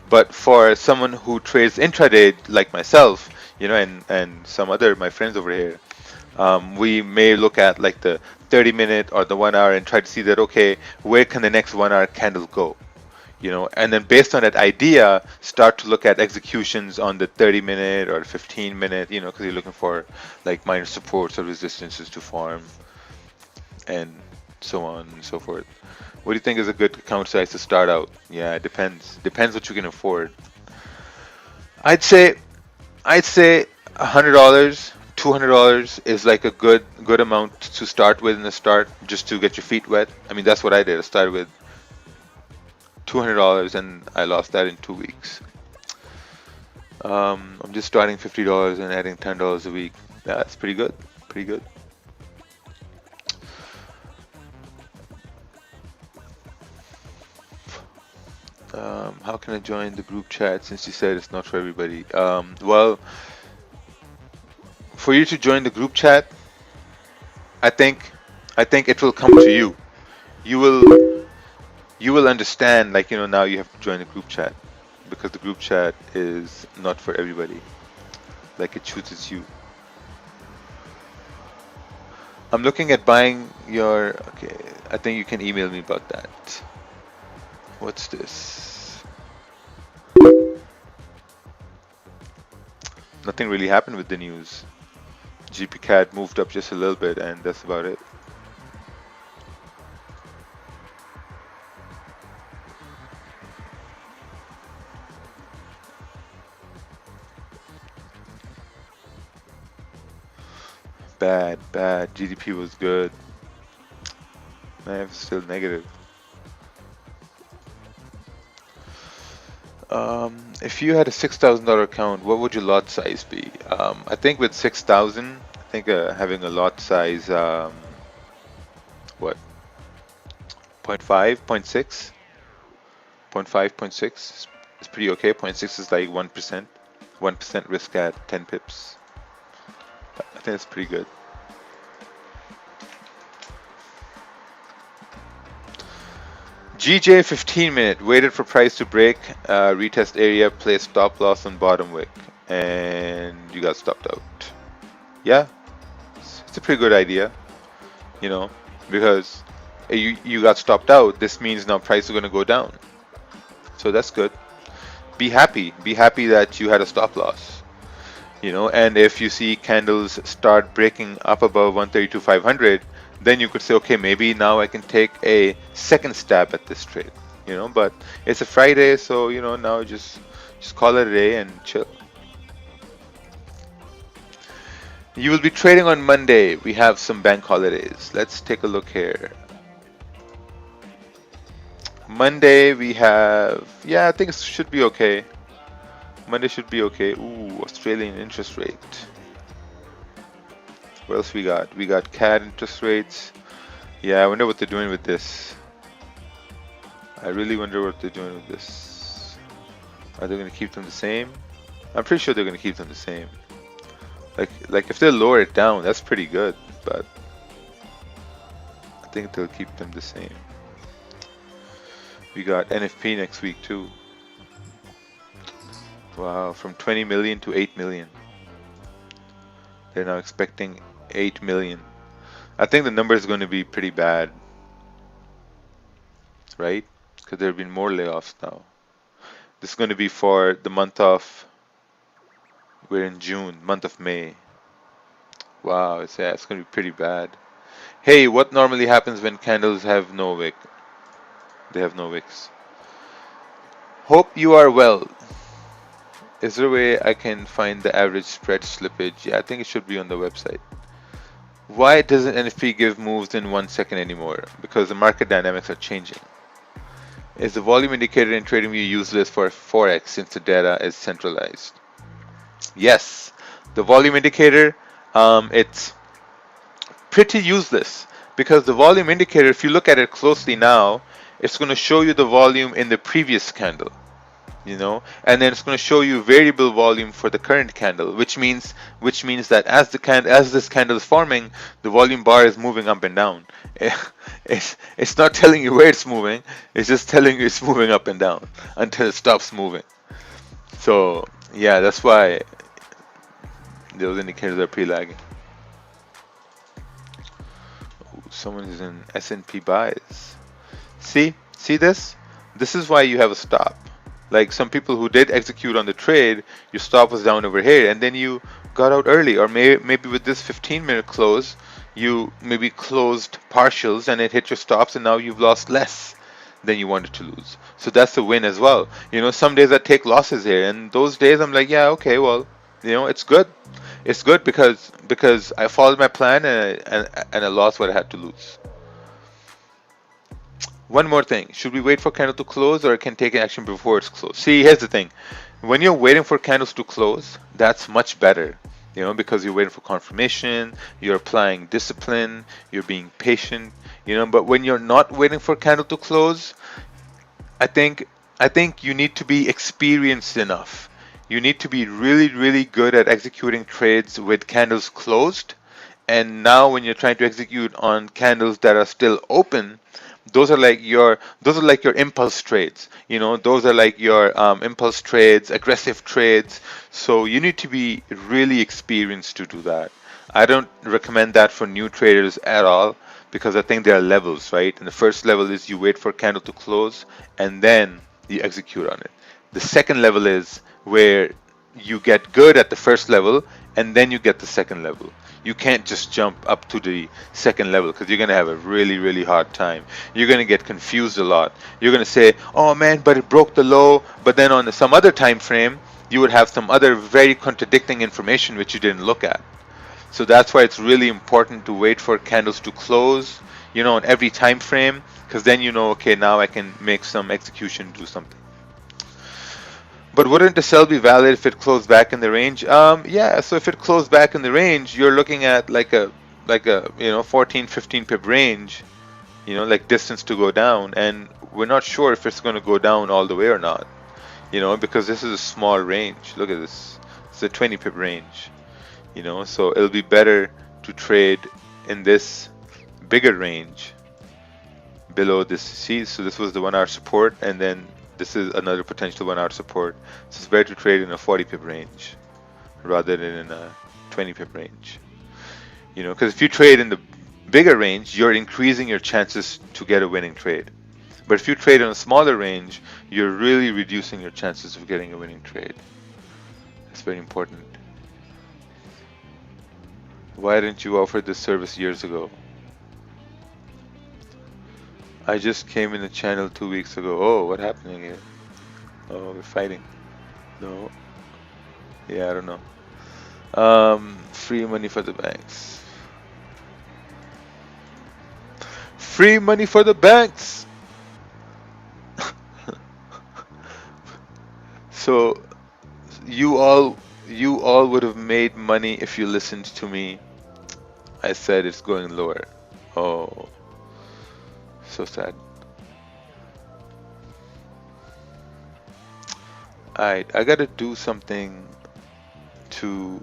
But for someone who trades intraday like myself, and some other my friends over here, we may look at like the 30-minute or the 1 hour and try to see that, okay, where can the next 1 hour candle go? And then based on that idea, start to look at executions on the 30-minute or 15-minute, because you're looking for like minor supports or resistances to form, and so on and so forth. What do you think is a good account size to start out? Yeah, it depends. Depends what you can afford. I'd say $100, $200 is like a good amount to start with in the start, just to get your feet wet. I mean, that's what I did. I started with $200 and I lost that in 2 weeks. I'm just starting $50 and adding $10 a week. Yeah, that's pretty good. Pretty good. How can I join the group chat since you said it's not for everybody? Well, for you to join the group chat, I think it will come to you. You will understand, like, now you have to join the group chat, because the group chat is not for everybody. Like, it chooses you. I'm looking at buying your, okay, I think you can email me about that. What's this? Nothing really happened with the news. GPCAD moved up just a little bit, and that's about it. Bad. GDP was good. Man, it's still negative. If you had a $6,000 account, what would your lot size be? I think with 6,000, I think having a lot size, what? 0.5, 0.6? 0.5, 0.6 is pretty okay. 0.6 is like 1%. 1% risk at 10 pips. I think that's pretty good. GJ 15-minute, waited for price to break, retest area, place stop loss on bottom wick, and you got stopped out. Yeah, it's a pretty good idea, because you got stopped out. This means now price is going to go down, so that's good. Be happy that you had a stop loss. you know, and if you see candles start breaking up above 132,500, then you could say, okay, maybe now I can take a second stab at this trade, you know. But it's a Friday, so you know, now just call it a day and chill. You will be trading on Monday. We have some bank holidays. Let's take a look here. Monday we have, yeah, I think it should be okay. Monday should be okay. Ooh, Australian interest rate. What else we got? We got CAD interest rates. Yeah, I wonder what they're doing with this. I really wonder what they're doing with this. Are they going to keep them the same? I'm pretty sure they're going to keep them the same. Like if they lower it down, that's pretty good, but I think they'll keep them the same. We got NFP next week too. Wow, from 20 million to 8 million. They're now expecting 8 million. I think the number is going to be pretty bad, right? Because there have been more layoffs now. This is going to be for the month of, we're in June, month of May. Wow, it's going to be pretty bad. Hey, what normally happens when candles have no wick? They have no wicks. Hope you are well. Is there a way I can find the average spread slippage? Yeah, I think it should be on the website. Why doesn't NFP give moves in 1 second anymore? Because the market dynamics are changing. Is the volume indicator in TradingView useless for Forex since the data is centralized? Yes, the volume indicator, it's pretty useless because the volume indicator, if you look at it closely now, it's going to show you the volume in the previous candle, you know, and then it's going to show you variable volume for the current candle, which means that as this candle is forming, the volume bar is moving up and down. It's not telling you where it's moving, it's just telling you it's moving up and down until it stops moving. So yeah, that's why those indicators are pre-lagging. Someone is in S&P buys. See this? This is why you have a stop. Like some people who did execute on the trade, your stop was down over here and then you got out early, or maybe with this 15-minute close, you maybe closed partials and it hit your stops and now you've lost less than you wanted to lose. So that's a win as well. You know, some days I take losses here and those days I'm like, yeah, okay, well, you know, it's good. It's good because I followed my plan and I lost what I had to lose. One more thing, should we wait for candle to close or can take action before it's closed? See, here's the thing. When you're waiting for candles to close, that's much better, you know, because you're waiting for confirmation, you're applying discipline, you're being patient, you know. But when you're not waiting for candle to close, I think you need to be experienced enough. You need to be really, really good at executing trades with candles closed. And now when you're trying to execute on candles that are still open, those are like your impulse trades, you know. Those are like your impulse trades, aggressive trades. So you need to be really experienced to do that. I don't recommend that for new traders at all, because I think there are levels, right? And the first level is you wait for candle to close and then you execute on it. The second level is where you get good at the first level and then you get the second level. You can't just jump up to the second level because you're going to have a really, really hard time. You're going to get confused a lot. You're going to say, oh man, but it broke the low. But then on some other time frame, you would have some other very contradicting information which you didn't look at. So that's why it's really important to wait for candles to close, you know, on every time frame, because then you know, okay, now I can make some execution, do something. But wouldn't the sell be valid if it closed back in the range? Yeah, so if it closed back in the range, you're looking at like a you know 14-15 pip range, you know, like distance to go down, and we're not sure if it's going to go down all the way or not, you know, because this is a small range. Look at this, it's a 20 pip range, you know, so it'll be better to trade in this bigger range below this. See, so this was the 1 hour support, and then this is another potential 1 hour support. So it's better to trade in a 40 pip range rather than in a 20 pip range, you know, because if you trade in the bigger range, you're increasing your chances to get a winning trade. But if you trade in a smaller range, you're really reducing your chances of getting a winning trade. That's very important. Why didn't you offer this service years ago? I just came in the channel 2 weeks ago. Oh, what happening here? Oh, we're fighting. No. Yeah, I don't know. Free money for the banks. Free money for the banks. So you all would have made money if you listened to me. I said it's going lower. Oh, so sad. Alright, I gotta do something to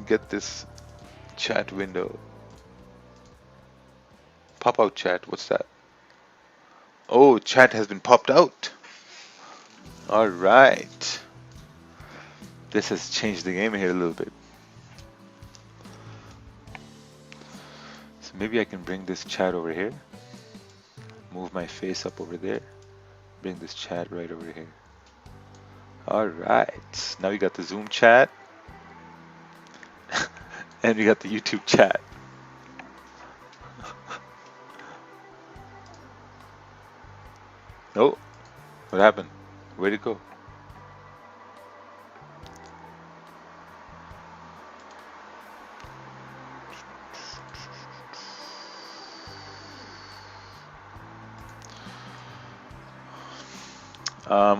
get this chat window. Pop out chat, what's that? Oh, chat has been popped out. Alright. This has changed the game here a little bit. So maybe I can bring this chat over here. Move my face up over there. Bring this chat right over here. Alright. Now we got the Zoom chat. And we got the YouTube chat. Oh, what happened? Where'd it go?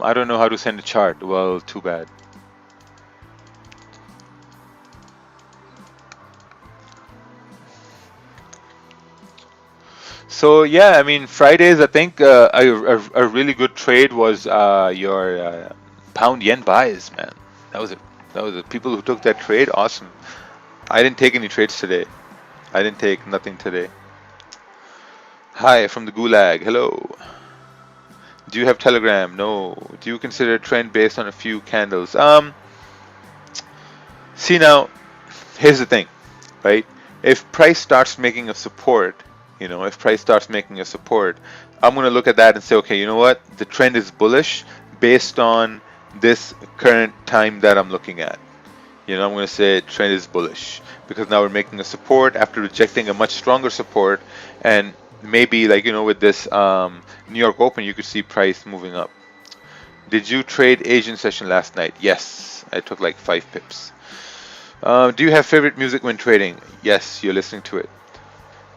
I don't know how to send a chart. Well, too bad. So yeah, I mean Fridays. I think a really good trade was your pound yen buys. Man, that was it. That was it. People who took that trade, awesome. I didn't take any trades today. I didn't take nothing today. Hi from the Gulag. Hello. Do you have Telegram? No. Do you consider a trend based on a few candles? See now, here's the thing, right? If price starts making a support, if price starts making a support, I'm going to look at that and say, okay, you know what? The trend is bullish based on this current time that I'm looking at. I'm going to say trend is bullish because now we're making a support after rejecting a much stronger support, and maybe with this New York Open, you could see price moving up. Did you trade Asian session last night? Yes, I took like 5 pips. Do you have favorite music when trading? Yes, you're listening to it.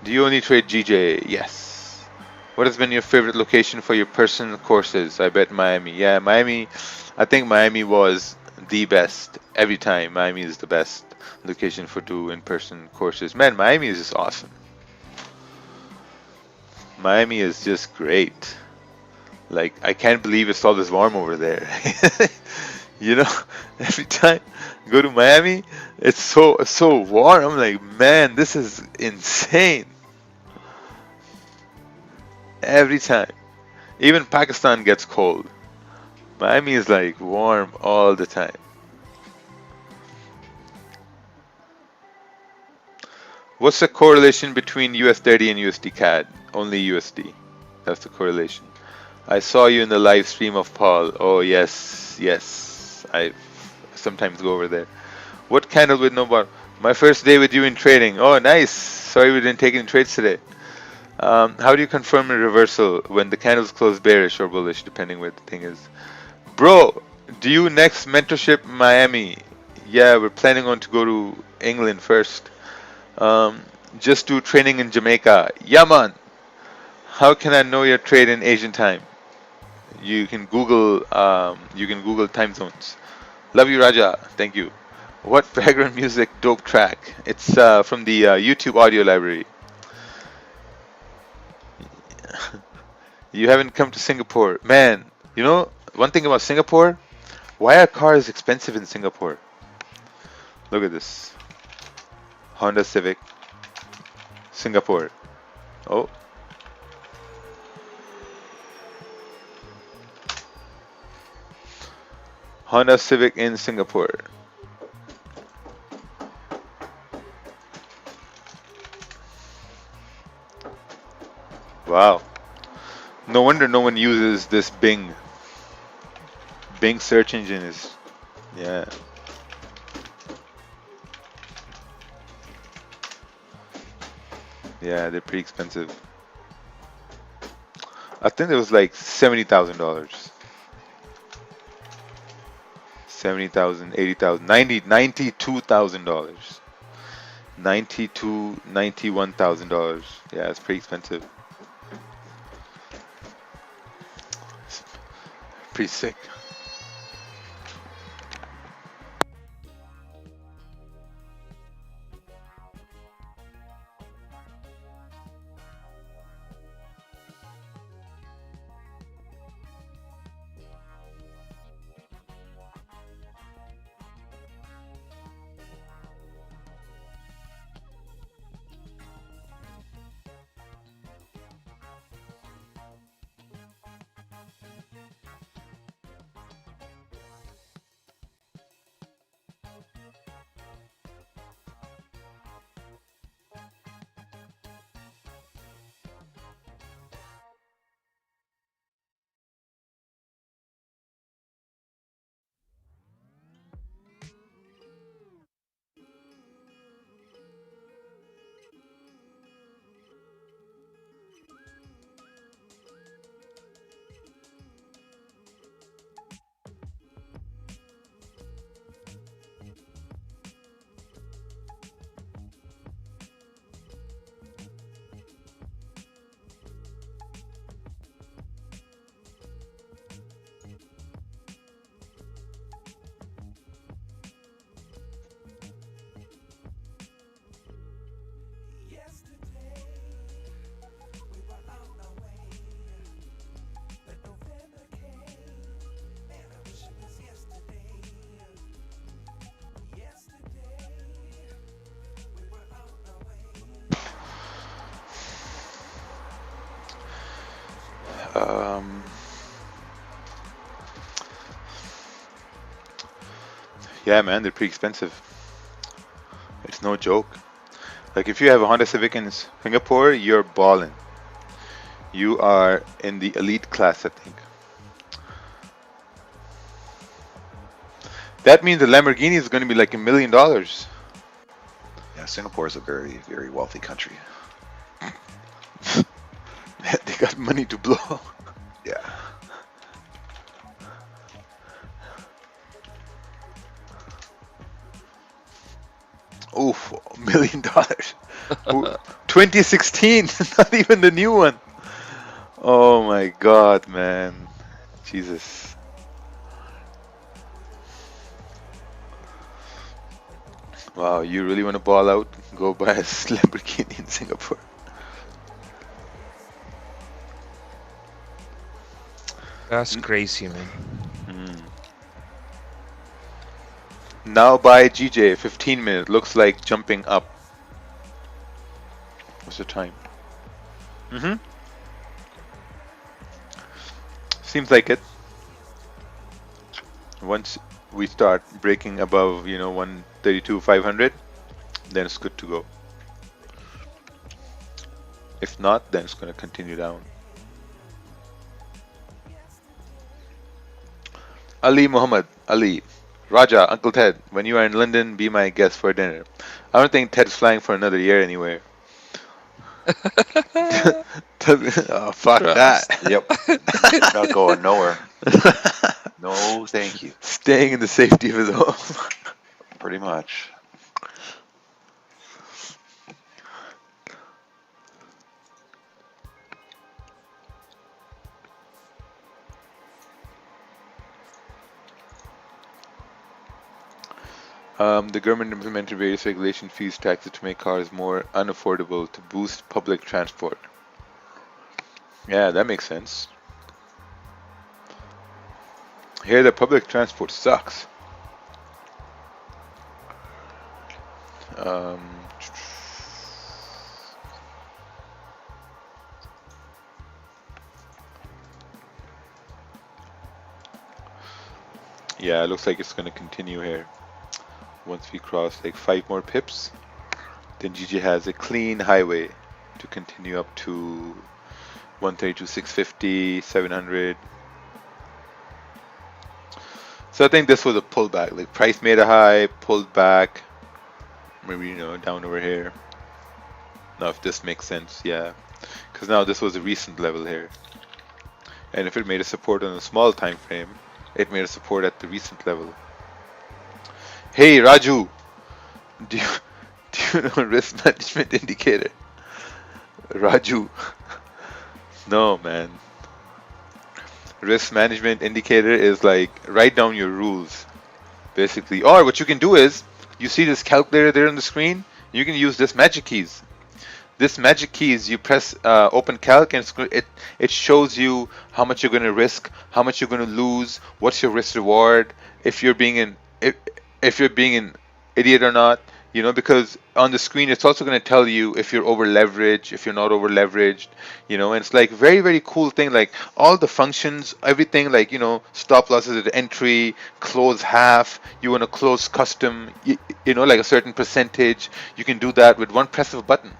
Do you only trade GJ? Yes. What has been your favorite location for your personal courses? I bet Miami. Yeah, Miami. I think Miami was the best every time. Miami is the best location for in-person courses. Man, Miami is just awesome. Miami is just great. Like, I can't believe it's all this warm over there. Every time I go to Miami, it's so warm. I'm like, man, this is insane. Every time. Even Pakistan gets cold. Miami is like warm all the time. What's the correlation between US30 and USD CAD? Only USD. That's the correlation. I saw you in the live stream of Paul. Oh, yes. I sometimes go over there. What candle with no bar? My first day with you in trading. Oh, nice. Sorry we didn't take any trades today. How do you confirm a reversal when the candles close bearish or bullish, depending where the thing is? Bro, do you next mentorship Miami? Yeah, we're planning on to go to England first. Just do training in Jamaica. Yeah, man. How can I know your trade in Asian time? You can Google time zones. Love you, Raja. Thank you. What background music dope track? It's from the YouTube audio library. You haven't come to Singapore. Man, one thing about Singapore, why are cars expensive in Singapore? Look at this. Honda Civic, Singapore. Oh. Honda Civic in Singapore. Wow. No wonder no one uses this Bing. Bing search engine is, yeah. Yeah, they're pretty expensive. I think it was like $70,000. 70,000, 80,000, $92,000. $91,000. Yeah, it's pretty expensive. Pretty sick. Yeah, man, they're pretty expensive. It's no joke. Like if you have a Honda Civic in Singapore, you're balling. You are in the elite class, I think. That means the Lamborghini is going to be like $1 million. Yeah, Singapore is a very, very wealthy country. They got money to blow. Yeah. Oof, $1 million. 2016, not even the new one. Oh my God, man. Jesus. Wow, you really want to ball out? Go buy a Lamborghini in Singapore. That's crazy, man. Now buy GJ, 15 minutes. Looks like jumping up. What's the time? Seems like it. Once we start breaking above, 132,500, then it's good to go. If not, then it's going to continue down. Ali Muhammad, Ali. Raja, Uncle Ted, when you are in London, be my guest for dinner. I don't think Ted's flying for another year anywhere. Oh, fuck that. Yep. Not going nowhere. No, thank you. Staying in the safety of his home. Pretty much. The government implemented various regulation fees, taxes to make cars more unaffordable to boost public transport. Yeah, that makes sense. Here, the public transport sucks. Yeah, it looks like it's going to continue here. Once we cross like 5 more pips, then GG has a clean highway to continue up to 132, 650, 700. So I think this was a pullback. Like price made a high, pulled back, maybe down over here. Now, if this makes sense, yeah. Because now this was a recent level here. And if it made a support on a small time frame, it made a support at the recent level. Hey, Raju, do you know risk management indicator? Raju. No, man. Risk management indicator is like write down your rules, basically. Or what you can do is, you see this calculator there on the screen? You can use this magic keys. This magic keys, you press open calc and it shows you how much you're going to risk, how much you're going to lose, what's your risk reward, if you're being an idiot or not, you know, because on the screen it's also going to tell you if you're over leveraged, if you're not over leveraged, you know. And it's like very, very cool thing, like all the functions, everything, like, you know, stop losses at entry, close half, you want to close custom, you know, like a certain percentage. You can do that with one press of a button.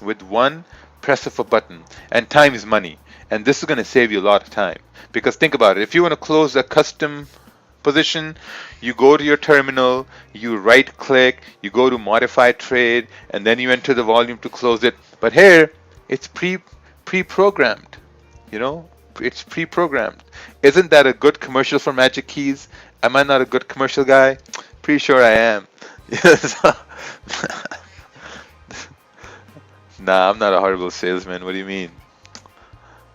With one press of a button. And time is money, and this is going to save you a lot of time, because think about it, if you want to close a custom position, you go to your terminal, you right click, you go to modify trade, and then you enter the volume to close it. But here it's pre-programmed, you know, it's pre-programmed. Isn't that a good commercial for Magic Keys? Am I not a good commercial guy? Pretty sure I am. Nah, I'm not a horrible salesman. What do you mean?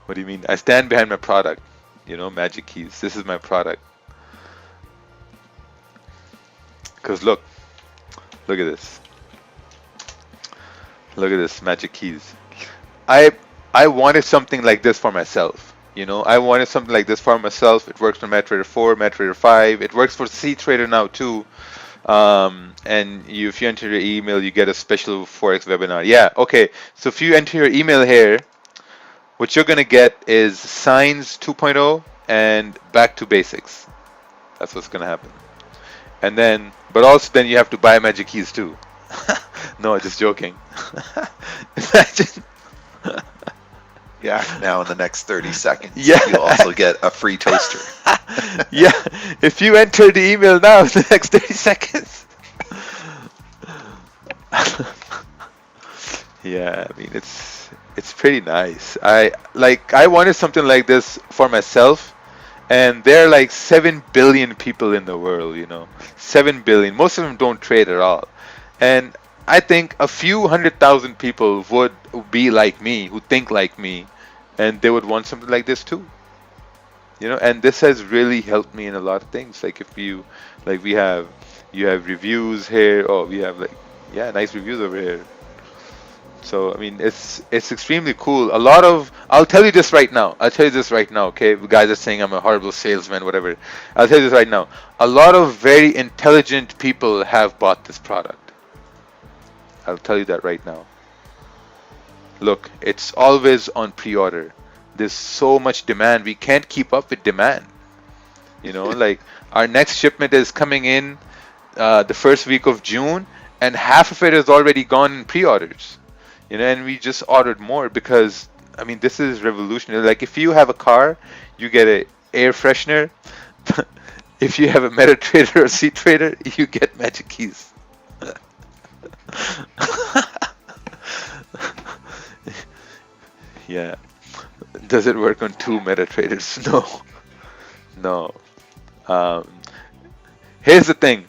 What do you mean? I stand behind my product. You know, Magic Keys. This is my product. Because look at this. Look at this, Magic Keys. I wanted something like this for myself. You know, I wanted something like this for myself. It works for MetaTrader 4, MetaTrader 5. It works for CTrader now too. And if you enter your email, you get a special Forex webinar. Yeah, okay. So if you enter your email here, what you're gonna get is Signs 2.0 and Back to Basics. That's what's gonna happen. And then, but also then you have to buy Magic Keys too. No, just joking. Imagine. Yeah, now in the next 30 seconds, Yeah. you'll also get a free toaster. Yeah, if you enter the email now in the next 30 seconds. Yeah, I mean, it's pretty nice. I wanted something like this for myself, and there are like 7 billion people in the world, you know. 7 billion. Most of them don't trade at all. And I think a few 100,000 people would be like me, who think like me, and they would want something like this too. You know, and this has really helped me in a lot of things. Like if you, like you have reviews here. Oh, we have like, yeah, nice reviews over here. So I mean, it's extremely cool. I'll tell you this right now. I'll tell you this right now. Okay, you guys are saying I'm a horrible salesman, whatever. I'll tell you this right now. A lot of very intelligent people have bought this product. I'll tell you that right now. Look, it's always on pre-order. There's so much demand. We can't keep up with demand. You know, like our next shipment is coming in the first week of June, and half of it is already gone in pre-orders. You know, and we just ordered more because, I mean, this is revolutionary. Like if you have a car, you get an air freshener. If you have a MetaTrader or CTrader, you get Magic Keys. Yeah. Does it work on 2 MetaTraders? No. Here's the thing.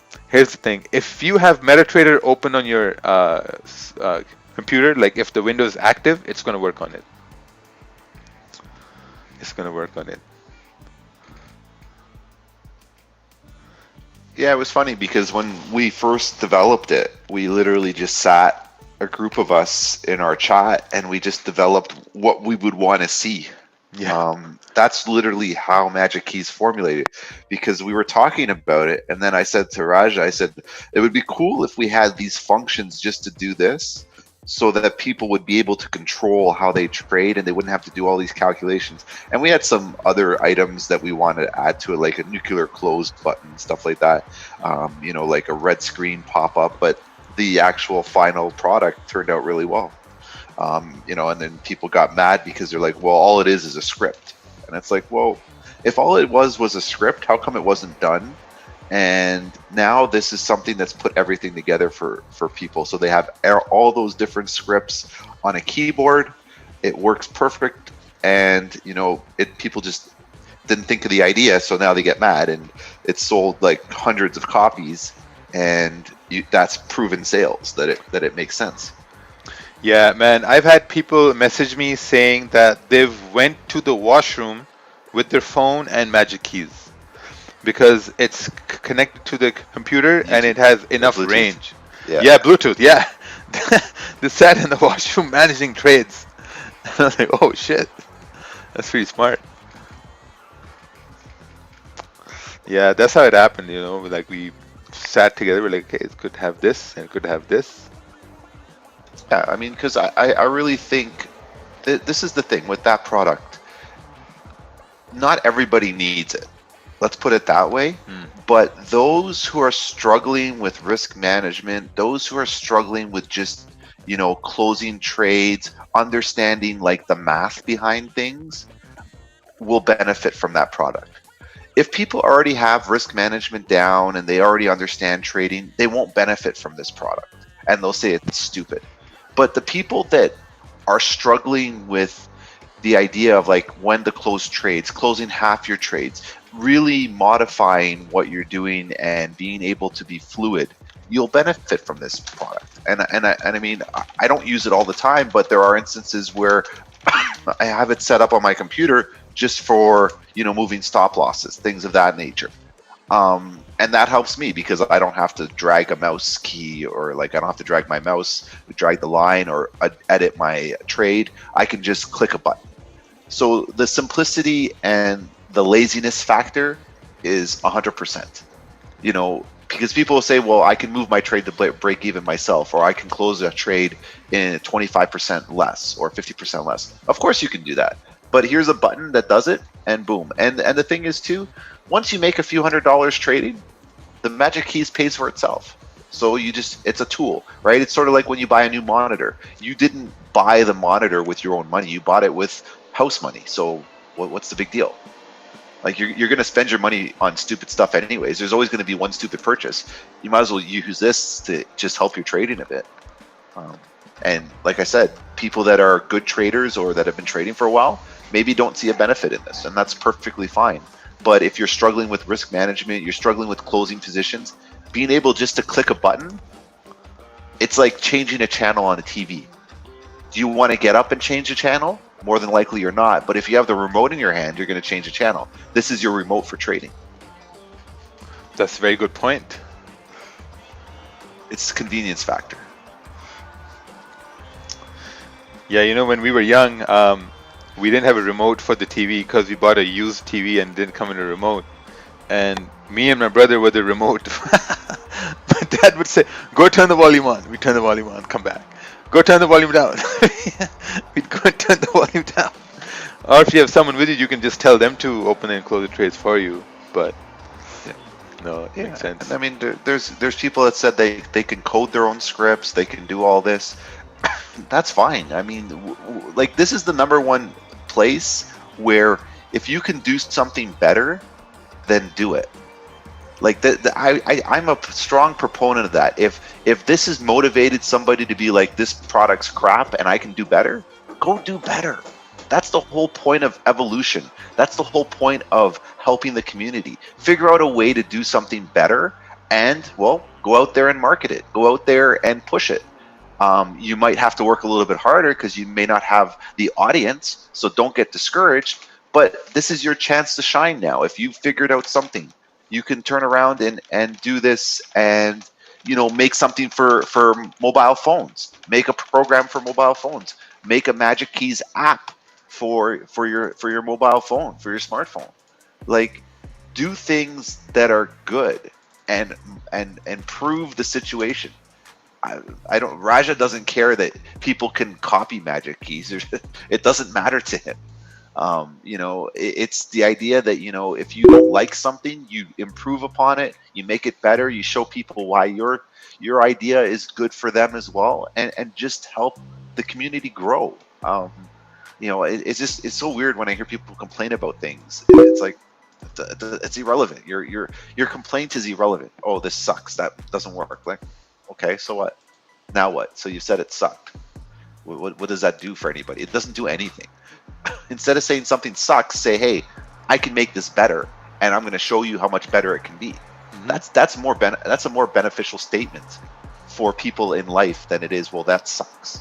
If you have MetaTrader open on your computer, like if the window is active, it's going to work on it. Yeah, it was funny because when we first developed it, we literally just sat, a group of us in our chat, and we just developed what we would want to see. Yeah. That's literally how Magic Keys formulated, because we were talking about it, and then I said to Raja, I said, it would be cool if we had these functions just to do this, so that people would be able to control how they trade and they wouldn't have to do all these calculations. And we had some other items that we wanted to add to it, like a nuclear close button, stuff like that, you know, like a red screen pop-up, but the actual final product turned out really well. You know, and then people got mad because they're like, well, all it is a script. And it's like, well, if all it was a script, how come it wasn't done And now this is something that's put everything together for people. So they have all those different scripts on a keyboard. It works perfect, and people just didn't think of the idea, so now they get mad, and it's sold like hundreds of copies, and that's proven sales that it makes sense. Yeah, man, I've had people message me saying that they've went to the washroom with their phone and magic keys because it's connected to the computer and it has enough Bluetooth. range. Yeah. Yeah, Bluetooth. Yeah, they sat in the washroom managing trades. I was like, oh shit, that's pretty smart. Yeah, that's how it happened. Like we sat together. We're like, okay, it could have this and it could have this. Yeah, I mean, because I really think this is the thing with that product. Not everybody needs it. Let's put it that way. But those who are struggling with risk management, those who are struggling with just, closing trades, understanding like the math behind things, will benefit from that product. If people already have risk management down and they already understand trading, they won't benefit from this product. And they'll say it's stupid. But the people that are struggling with the idea of like when to close trades, closing half your trades, really modifying what you're doing and being able to be fluid, you'll benefit from this product. And I mean, I don't use it all the time, but there are instances where I have it set up on my computer just for, moving stop losses, things of that nature. And that helps me because I don't have to drag a mouse key, or like I don't have to drag my mouse, drag the line, or edit my trade. I can just click a button. So the simplicity and the laziness factor is 100%. Because people will say, well, I can move my trade to break even myself, or I can close a trade in 25% less or 50% less. Of course you can do that. But here's a button that does it, and boom. And the thing is too, once you make a few $100s trading, the magic keys pays for itself. So it's a tool, right? It's sort of like when you buy a new monitor. You didn't buy the monitor with your own money. You bought it with house money. So what's the big deal? Like you're going to spend your money on stupid stuff anyways. There's always going to be one stupid purchase. You might as well use this to just help your trading a bit. And like I said, people that are good traders or that have been trading for a while maybe don't see a benefit in this, and that's perfectly fine. But if you're struggling with risk management, you're struggling with closing positions, being able just to click a button, it's like changing a channel on a TV. Do you want to get up and change the channel? More than likely you're not. But if you have the remote in your hand, you're going to change the channel. This is your remote for trading. That's a very good point. It's a convenience factor. Yeah, when we were young, we didn't have a remote for the TV because we bought a used TV and didn't come in a remote. And me and my brother were the remote. My dad would say, go turn the volume on. We turn the volume on, come back. Go turn the volume down. We'd go and turn the volume down. Or if you have someone with you, you can just tell them to open and close the trades for you. But no, it makes sense. And I mean, there's people that said they can code their own scripts. They can do all this. That's fine. I mean, like this is the number one place where if you can do something better, then do it. Like I'm a strong proponent of that. If this has motivated somebody to be like, this product's crap and I can do better, go do better. That's the whole point of evolution. That's the whole point of helping the community. Figure out a way to do something better and, well, go out there and market it. Go out there and push it. You might have to work a little bit harder because you may not have the audience, so don't get discouraged. But this is your chance to shine now. If you've figured out something, you can turn around and do this and, make something for mobile phones. Make a program for mobile phones. Make a Magic Keys app for your mobile phone, for your smartphone. Like, do things that are good and improve the situation. Raja doesn't care that people can copy Magic Keys. It doesn't matter to him. It's the idea that, if you don't like something, you improve upon it, you make it better, you show people why your idea is good for them as well, and just help the community grow. It's so weird when I hear people complain about things. It's like, It's irrelevant. Your complaint is irrelevant. Oh, this sucks. That doesn't work. Like, okay, so what? Now what? So you said it sucked. What does that do for anybody? It doesn't do anything. Instead of saying something sucks, say, hey, I can make this better, and I'm going to show you how much better it can be. That's a more beneficial statement for people in life than it is, well, that sucks,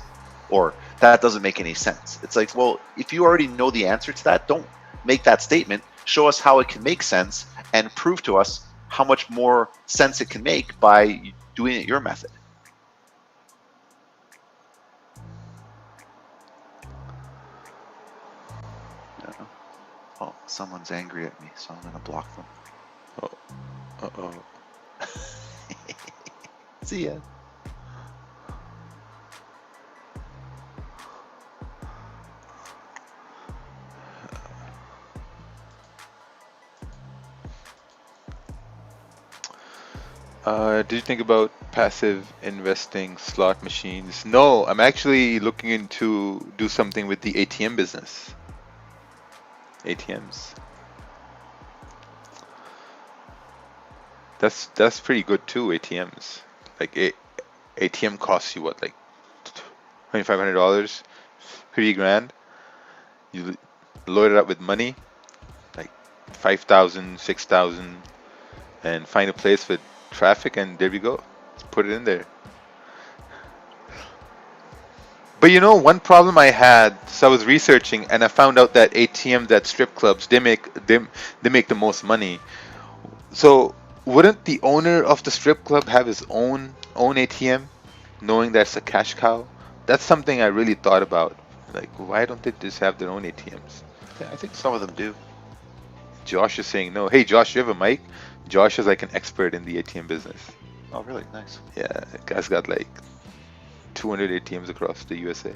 or that doesn't make any sense. It's like, well, if you already know the answer to that, don't make that statement. Show us how it can make sense and prove to us how much more sense it can make by doing it your method. Oh, someone's angry at me, so I'm going to block them. Oh. Uh-oh. See ya. Did you think about passive investing slot machines? No, I'm actually looking into do something with the ATM business. ATMs. That's pretty good too. ATMs, like ATM costs you what, like $2,500, $3,000. You load it up with money, like 5,000, 6,000, and find a place with traffic, and there you go. Put it in there. But you know, one problem I had, so I was researching, and I found out that ATMs at strip clubs, they make the most money. So wouldn't the owner of the strip club have his own ATM, knowing that's a cash cow? That's something I really thought about. Like, why don't they just have their own ATMs? Yeah, I think some of them do. Josh is saying no. Hey, Josh, you have a mic? Josh is like an expert in the ATM business. Oh, really? Nice. Yeah, that guy's got like 200 ATMs across the USA.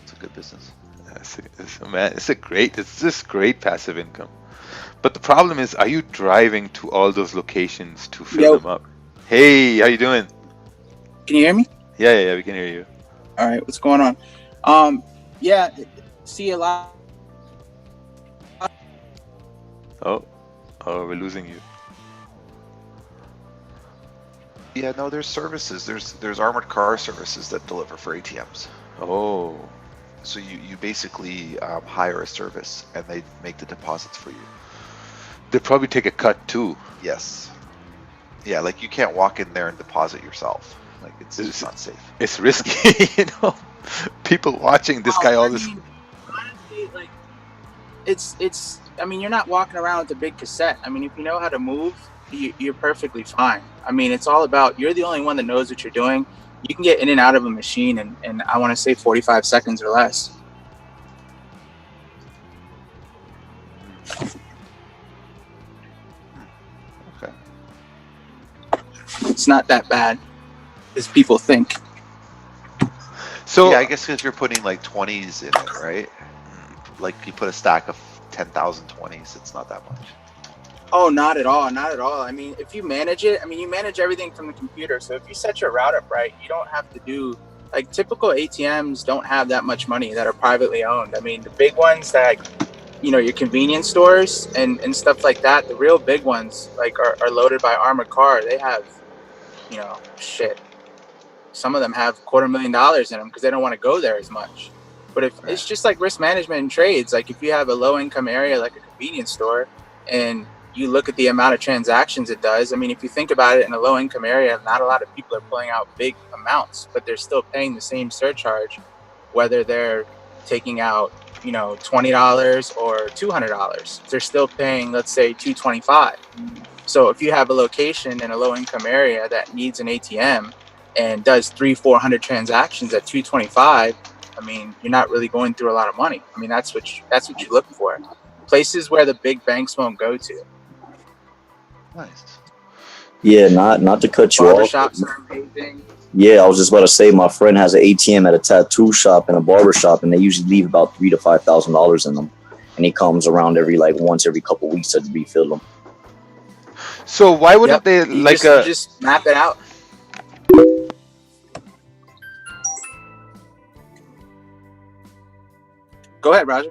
It's a good business. It's just great passive income. But the problem is, are you driving to all those locations to fill them up? Hey, how you doing? Can you hear me? Yeah, we can hear you. All right, what's going on? Yeah, see a lot. Oh, we're losing you. Yeah, no, there's services. There's armored car services that deliver for ATMs. Oh. So you basically hire a service, and they make the deposits for you. They probably take a cut too. Yes. Yeah, like you can't walk in there and deposit yourself. Like it's just not safe. It's risky, you know. People watching this guy all this. Honestly, like it's. I mean, you're not walking around with a big cassette. I mean, if you know how to move, you're perfectly fine. I mean, it's all about you're the only one that knows what you're doing. You can get in and out of a machine in I want to say 45 seconds or less. Okay. It's not that bad as people think. So yeah, I guess if you're putting like 20s in it, right? Like you put a stack of 10,000 20s, it's not that much. Oh, not at all. Not at all. I mean, if you manage it, I mean, you manage everything from the computer. So if you set your route up right, you don't have to do, like typical ATMs don't have that much money that are privately owned. I mean, the big ones that, you know, your convenience stores and stuff like that, the real big ones like are loaded by armored car. They have, you know, shit. Some of them have $250,000 in them because they don't want to go there as much. But if it's just like risk management in trades, like if you have a low income area like a convenience store and you look at the amount of transactions it does. I mean, if you think about it, in a low income area, not a lot of people are pulling out big amounts, but they're still paying the same surcharge, whether they're taking out, you know, $20 or $200. They're still paying, let's say, $225. So if you have a location in a low income area that needs an ATM and does 300-400 transactions at $225, I mean, you're not really going through a lot of money. I mean, that's what you look for. Places where the big banks won't go to. Nice. Yeah, not to cut you off. Barbershops are amazing. Yeah, I was just about to say my friend has an ATM at a tattoo shop and a barber shop, and they usually leave about $3,000 to $5,000 in them, and he comes around once every couple of weeks to refill them. So why wouldn't they just map it out? Go ahead, Roger.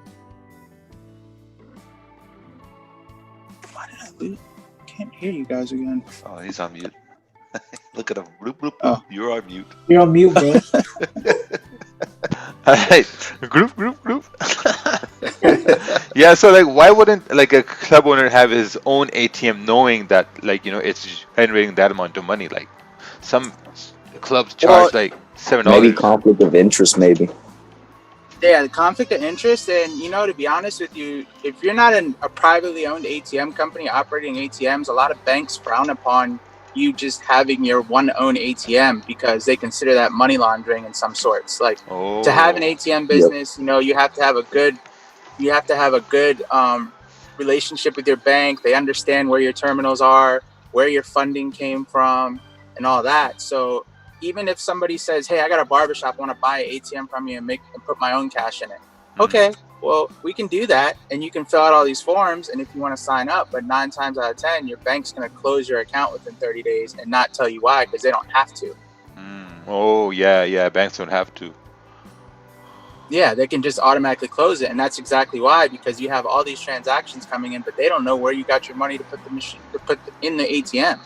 Why did I lose? Can't hear you guys again. Oh, he's on mute. Look at him. Bloop, bloop, bloop. Oh. You're on mute. You're on mute, bro. Alright. Group. Yeah, so like why wouldn't like a club owner have his own ATM knowing that like, you know, it's generating that amount of money? Like some clubs charge like $7. Maybe conflict of interest, maybe. Yeah, the conflict of interest, and you know, to be honest with you, if you're not a privately owned ATM company operating ATMs, a lot of banks frown upon you just having your one own ATM because they consider that money laundering in some sorts. Like to have an ATM business, you know, you have to have a good relationship with your bank. They understand where your terminals are, where your funding came from, and all that. So even if somebody says, hey, I got a barbershop, I want to buy an ATM from you and put my own cash in it. Okay, well, we can do that. And you can fill out all these forms. And if you want to sign up, but 9 times out of 10, your bank's going to close your account within 30 days and not tell you why, because they don't have to. Oh, yeah. Banks don't have to. Yeah, they can just automatically close it. And that's exactly why, because you have all these transactions coming in, but they don't know where you got your money to put in the ATM.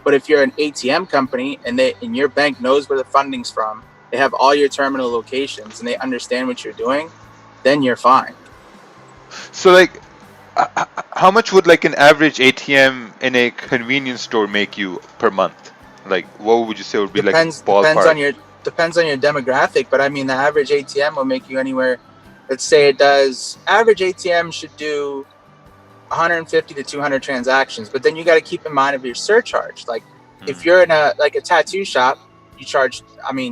But if you're an ATM company and your bank knows where the funding's from, they have all your terminal locations and they understand what you're doing, then you're fine. So like, how much would like an average ATM in a convenience store make you per month? Like, what would you say would be Depends on your demographic, but I mean the average ATM will make you anywhere. Let's say average ATM should do 150 to 200 transactions, but then you got to keep in mind of your surcharge. Like if you're in a tattoo shop, you charge,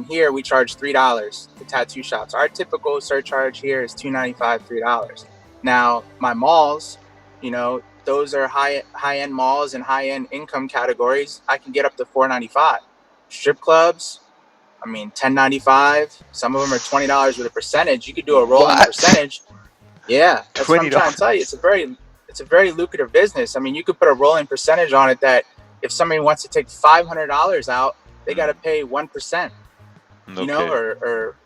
here we charge $3 for tattoo shops. Our typical surcharge here is $2.95, $3. Now my malls, you know, those are high-end malls and high-end income categories. I can get up to $4.95. Strip clubs, $10.95. Some of them are $20 with a percentage. You could do a rolling percentage. Yeah, that's what I'm trying to tell you. It's a very lucrative business. You could put a rolling percentage on it that if somebody wants to take $500 out, they got to pay 1%. You know, or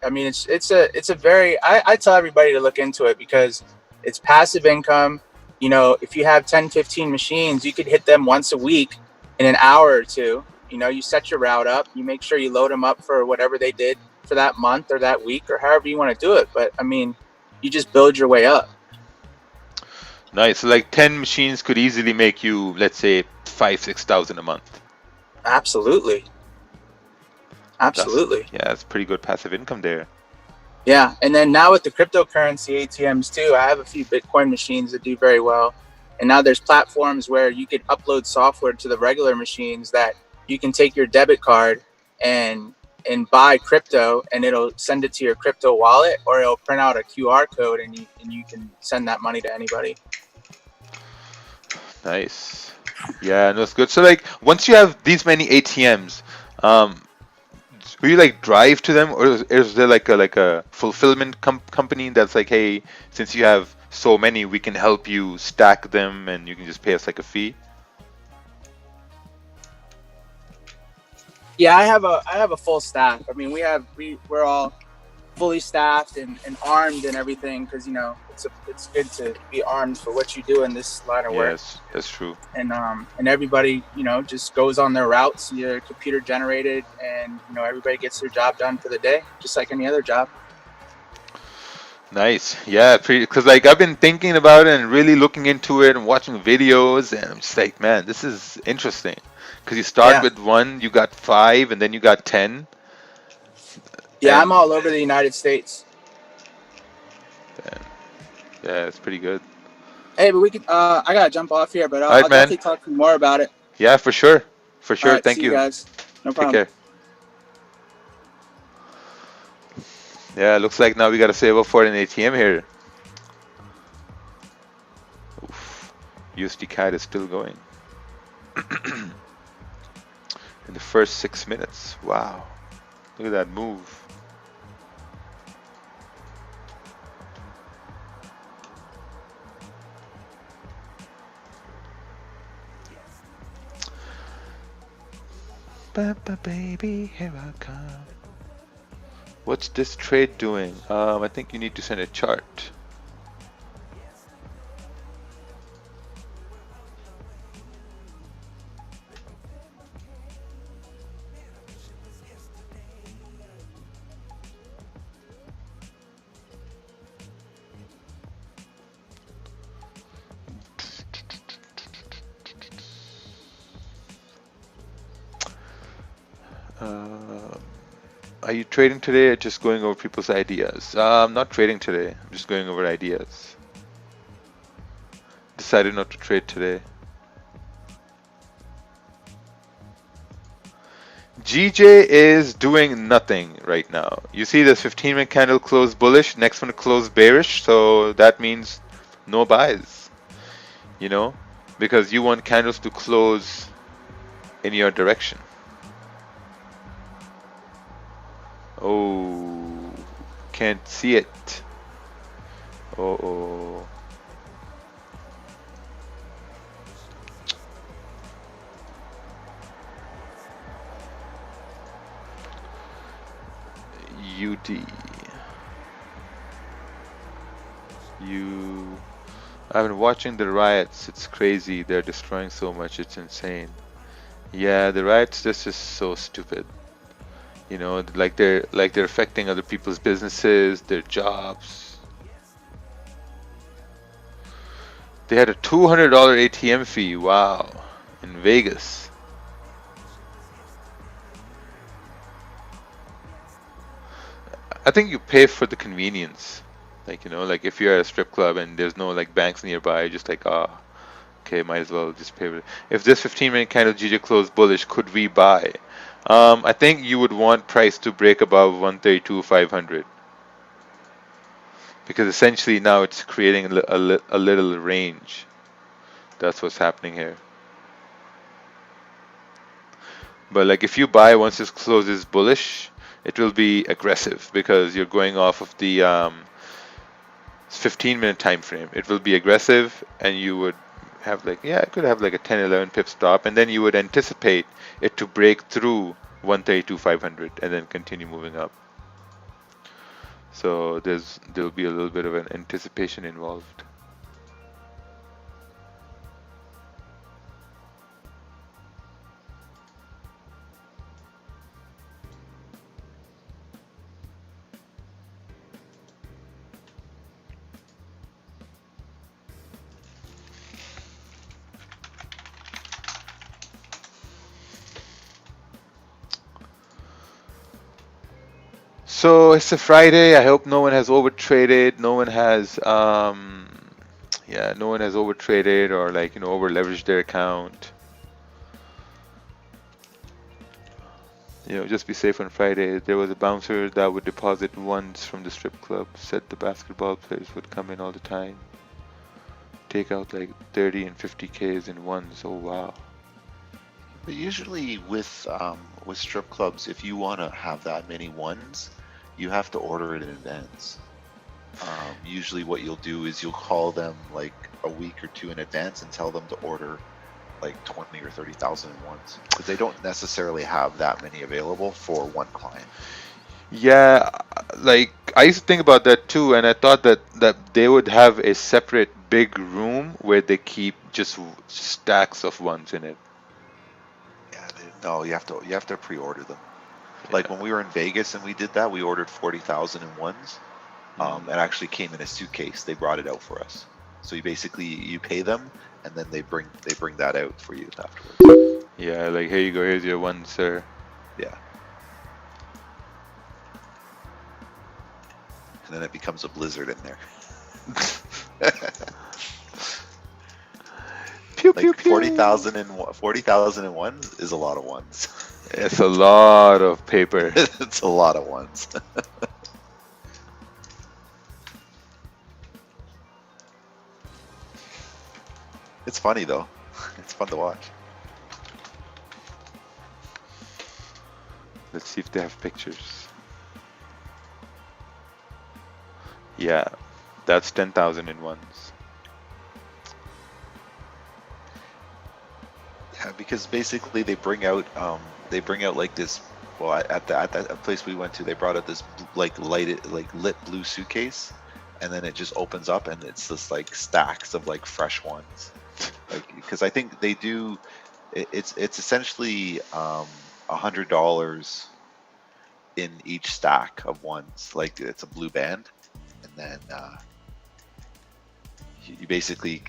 it's a very. I tell everybody to look into it because it's passive income. You know, if you have 10, 15 machines, you could hit them once a week in an hour or two. You know, you set your route up, you make sure you load them up for whatever they did for that month or that week or however you want to do it. But you just build your way up. Nice. So like 10 machines could easily make you, let's say, 5,000-6,000 a month. Absolutely. That's pretty good passive income there. Yeah, and then now with the cryptocurrency ATMs too, I have a few Bitcoin machines that do very well. And now there's platforms where you could upload software to the regular machines that you can take your debit card and buy crypto, and it'll send it to your crypto wallet, or it'll print out a QR code and you can send that money to anybody. Nice. Yeah, no, it's good. So like once you have these many ATMs, will you like drive to them, or is there like a fulfillment company that's like, hey, since you have so many, we can help you stack them and you can just pay us like a fee? Yeah, I have a full staff. We're all fully staffed and armed and everything, because you know it's good to be armed for what you do in this line of work. Yes, that's true. And everybody, you know, just goes on their routes. You're computer generated, and you know everybody gets their job done for the day, just like any other job. Nice. Yeah, because like I've been thinking about it and really looking into it and watching videos, and I'm just like, man, this is interesting. Because you start with 1, you got 5, and then you got 10. Yeah, I'm all over the United States. Yeah, it's pretty good. Hey, but we could. I gotta jump off here, but I'll definitely talk to you more about it. Yeah, for sure. For sure. Right, Thank see you. guys. No problem. Take care. Yeah, looks like now we gotta save up for an ATM here. Oof. USD CAD is still going. In the first 6 minutes. Wow. Look at that move. Baby, here I come. What's this trade doing? I think you need to send a chart. Are you trading today or just going over people's ideas? I'm not trading today. I'm just going over ideas. Decided not to trade today. GJ is doing nothing right now. You see this 15-minute candle close bullish, next one close bearish, so that means no buys, you know, because you want candles to close in your direction. Oh, can't see it. Oh. UD. I've been watching the riots. It's crazy. They're destroying so much. It's insane. Yeah, the riots. This is so stupid. You know, like they're affecting other people's businesses, their jobs. They had a $200 ATM fee. Wow, in Vegas. I think you pay for the convenience. Like, you know, like if you're at a strip club and there's no like banks nearby, you're just like, okay, might as well just pay for it. If this 15-minute candle GJ closed bullish, could we buy? I think you would want price to break above 132,500 because essentially now it's creating a little range. That's what's happening here. But like if you buy once this closes bullish, it will be aggressive because you're going off of the 15-minute time frame. It will be aggressive, and you would have like, yeah, it could have like a 10-11 pip stop, and then you would anticipate it to break through 132,500 and then continue moving up. So there'll be a little bit of an anticipation involved. So it's a Friday. I hope no one has overtraded. No one has, yeah, no one has overtraded or like, you know, over leveraged their account. You know, just be safe on Friday. There was a bouncer that would deposit ones from the strip club. Said the basketball players would come in all the time. Take out like 30 and 50 Ks in ones. Oh wow. But usually with strip clubs, if you want to have that many ones, you have to order it in advance. Usually what you'll do is you'll call them like a week or two in advance and tell them to order like 20 or 30,000 in ones, because they don't necessarily have that many available for one client. Yeah, like I used to think about that too, and I thought that they would have a separate big room where they keep just stacks of ones in it. Yeah, no, you have to pre-order them. Like when we were in Vegas and we did that, we ordered 40,000 in ones. It actually came in a suitcase. They brought it out for us. So you pay them, and then they bring that out for you afterwards. Yeah, like here you go. Here's your one, sir. Yeah. And then it becomes a blizzard in there. Pew, like pew, pew. 40,000 in ones is a lot of ones. It's a lot of paper. It's a lot of ones. It's funny though. It's fun to watch. Let's see if they have pictures. Yeah, that's 10,000 in ones. Yeah, because basically they bring out like this. Well, at that place we went to, they brought out this like lit blue suitcase, and then it just opens up and it's just like stacks of like fresh ones. Like, because I think they do, it's essentially $100 in each stack of ones. Like it's a blue band, and then you basically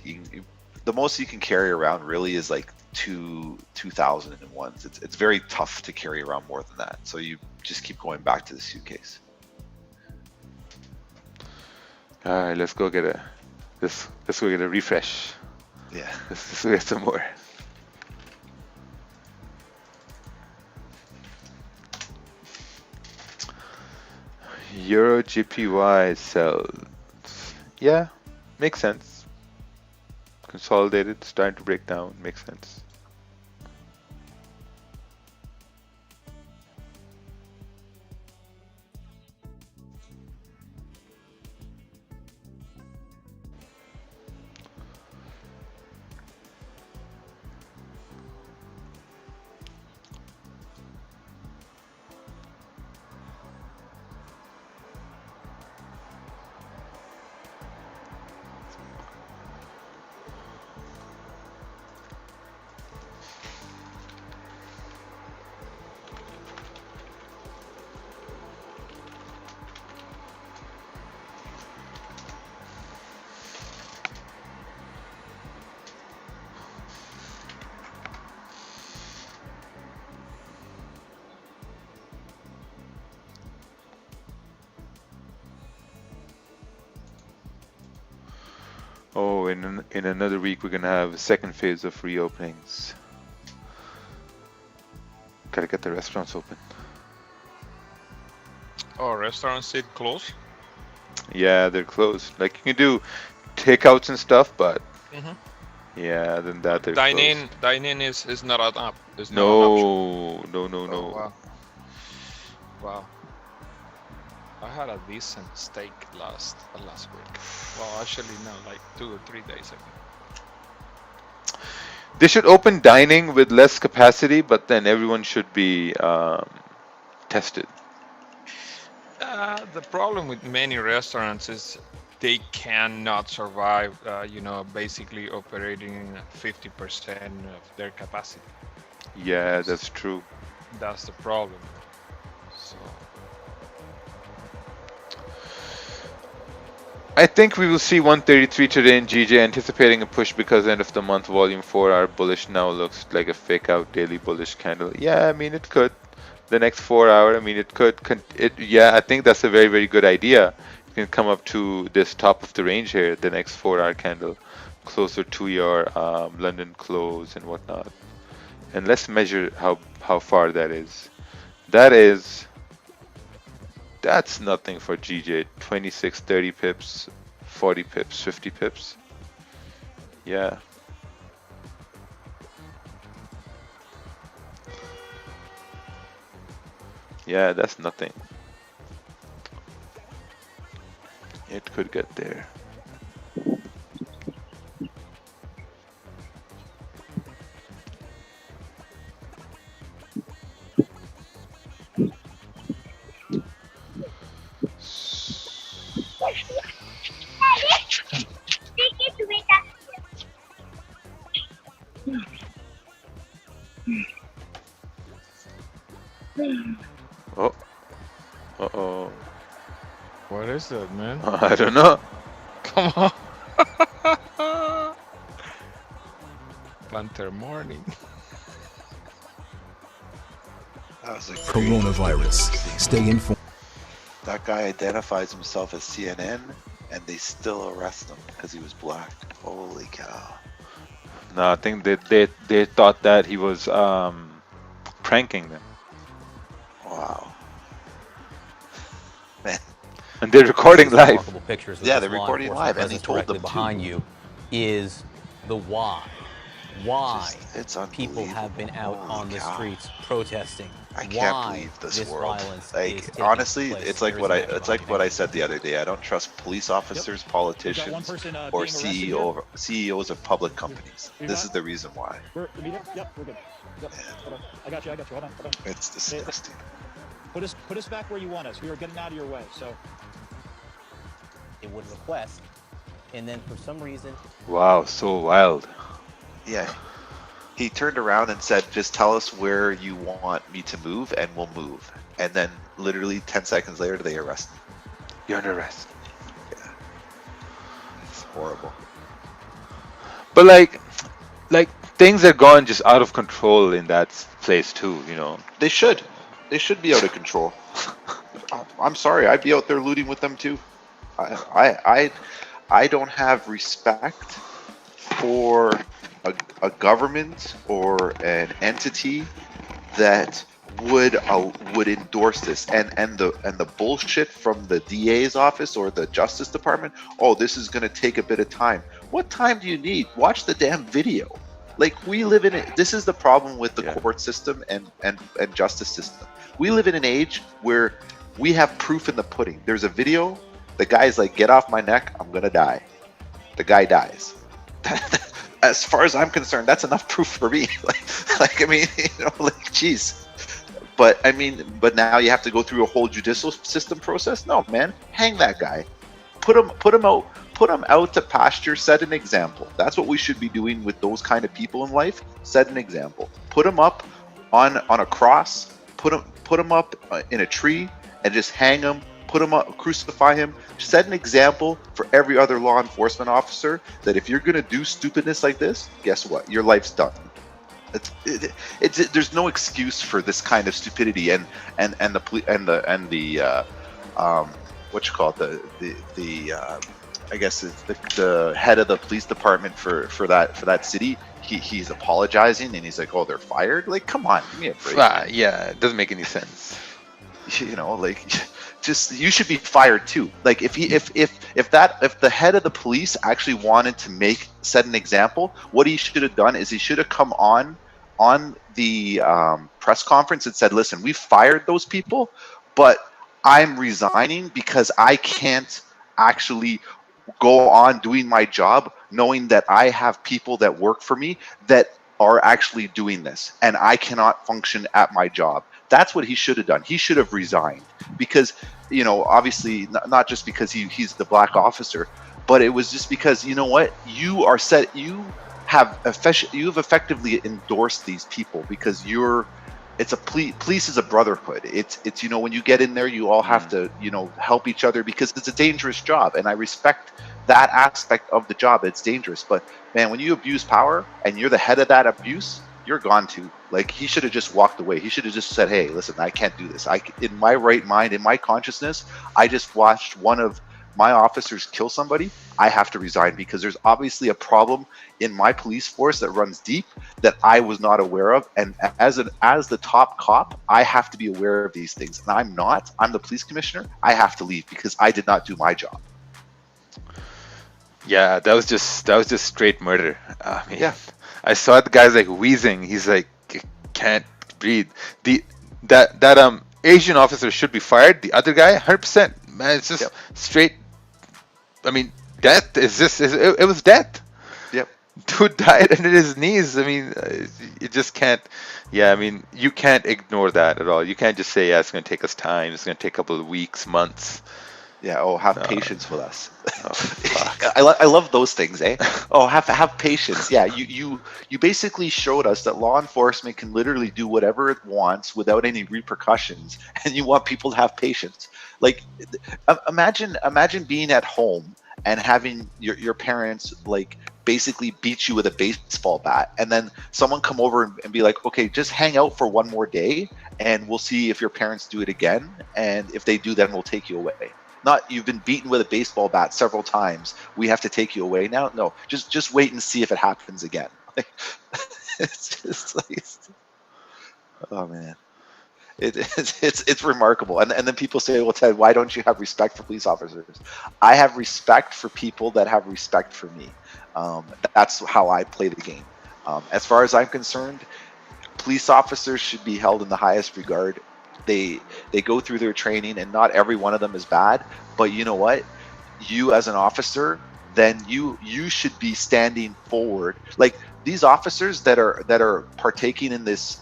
the most you can carry around really is like 2,001s. It's very tough to carry around more than that. So you just keep going back to the suitcase. All right, let's go get a refresh. Yeah. Let's go get some more. Euro GPY sells. Yeah, makes sense. Consolidated, starting to break down, makes sense. Oh, in another week we're gonna have a second phase of reopenings. Gotta get the restaurants open. Oh, restaurants still closed? Yeah, they're closed. Like you can do takeouts and stuff, but yeah, other than that they're closed. Dine-in is not an up. It's not an option. No. Oh, wow. Wow. I had a decent steak last week. Well, actually, no, like 2 or 3 days ago. They should open dining with less capacity, but then everyone should be tested. The problem with many restaurants is they cannot survive, basically operating at 50% of their capacity. Yeah, that's true. That's the problem. So I think we will see 133 today in GJ, anticipating a push because end of the month volume 4-hour bullish now looks like a fake out daily bullish candle. Yeah, I mean it could. The next 4 hour, I mean it could. Yeah, I think that's a very, very good idea. You can come up to this top of the range here, the next 4 hour candle, closer to your London close and whatnot. And let's measure how far that is. That's nothing for GJ. 26, 30 pips, 40 pips, 50 pips. Yeah. Yeah, that's nothing. It could get there. Oh. Uh-oh. what is that, man? I don't know. Come on. Panther morning. That was a great Coronavirus. Stay informed. That guy identifies himself as CNN, and they still arrest him because he was black. Holy cow! No, I think they thought that he was pranking them. Wow. Man. And they're recording live. Remarkable pictures of Yeah, this they're law recording enforcement live, and he presence told directly them to. behind you is the why. Why It's people have been out Holy on the cow. streets protesting. I can't Why believe this this world. violence is Like taking honestly, place. it's like There what is an it's like what I said the other day. I don't trust police officers, politicians, or CEOs of public companies. This is the reason why. Yep, we're good. Yep. Hold on. I got you. Hold on. It's disgusting. Put us back where you want us. We were getting out of your way, so. It would request, and then for some reason. Wow, so wild. Yeah. He turned around and said, just tell us where you want me to move and we'll move. And then literally 10 seconds later, they arrest him. You're under arrest. Yeah. It's horrible. But like things are gone just out of control in that place too. They should be out of control. I'm sorry, I'd be out there looting with them too. I don't have respect for a government or an entity that would endorse this, and the bullshit from the DA's office or the Justice Department. Oh, this is going to take a bit of time. What time do you need? Watch the damn video. Like, we live in it. This is the problem with the court system and justice system. We live in an age where we have proof in the pudding. There's a video. The guy's like, "Get off my neck. I'm gonna die." The guy dies. As far as I'm concerned, that's enough proof for me. like I mean, geez. But I mean, but now you have to go through a whole judicial system process. No, man, hang that guy. Put him out to pasture. Set an example. That's what we should be doing with those kind of people in life. Set an example. Put him up on a cross. Put him up in a tree and just hang him. Put him up, crucify him. Set an example for every other law enforcement officer that if you're gonna do stupidness like this, guess what? Your life's done. There's no excuse for this kind of stupidity and the what you call it, I guess it's the head of the police department for that city. He's apologizing and he's like, "Oh, they're fired." Like, come on, give me a break. Yeah, it doesn't make any sense. Just, you should be fired too. Like, if the head of the police actually wanted to set an example, what he should have done is he should have come on the press conference and said, "Listen, we fired those people, but I'm resigning because I can't actually go on doing my job knowing that I have people that work for me that are actually doing this, and I cannot function at my job." That's what he should have done. He should have resigned because, obviously not just because he's the black officer, but it was just because, you know what, you have effectively endorsed these people because police is a brotherhood. It's when you get in there, you all have to help each other because it's a dangerous job, and I respect that aspect of the job. It's dangerous, but man, when you abuse power and you're the head of that abuse, you're gone too. Like, he should have just walked away. He should have just said, "Hey, listen, I can't do this. In my right mind, in my consciousness, I just watched one of my officers kill somebody. I have to resign because there's obviously a problem in my police force that runs deep that I was not aware of. And as the top cop, I have to be aware of these things. And I'm not. I'm the police commissioner. I have to leave because I did not do my job." Yeah, that was just straight murder. I mean, yeah. I saw the guy's like wheezing. He's like, can't breathe. That Asian officer should be fired. The other guy, 100%. Man, it's just straight. I mean, death is just. It was death. Yep. Dude died under his knees. I mean, you just can't. Yeah, I mean, you can't ignore that at all. You can't just say, "Yeah, it's going to take us time. It's going to take a couple of weeks, months." Yeah. Oh, have patience with us. Oh, I love those things, eh? Oh, have patience. Yeah. You basically showed us that law enforcement can literally do whatever it wants without any repercussions, and you want people to have patience. Like, imagine being at home and having your parents like basically beat you with a baseball bat, and then someone come over and be like, "Okay, just hang out for one more day, and we'll see if your parents do it again, and if they do, then we'll take you away." Not, "You've been beaten with a baseball bat several times, we have to take you away now." No, just wait and see if it happens again. It's just like, oh man, it's remarkable. And then people say, "Well, Ted, why don't you have respect for police officers?" I have respect for people that have respect for me. That's how I play the game. As far as I'm concerned, police officers should be held in the highest regard. They go through their training, and not every one of them is bad. But you know what? You as an officer, then you should be standing forward. Like, these officers that are partaking in this,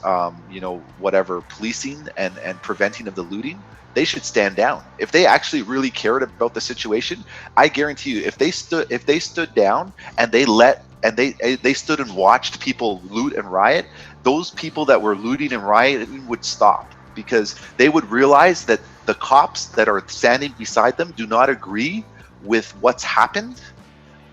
whatever, policing and preventing of the looting, they should stand down. If they actually really cared about the situation, I guarantee you, if they stood down and they stood and watched people loot and riot, those people that were looting and rioting would stop, because they would realize that the cops that are standing beside them do not agree with what's happened,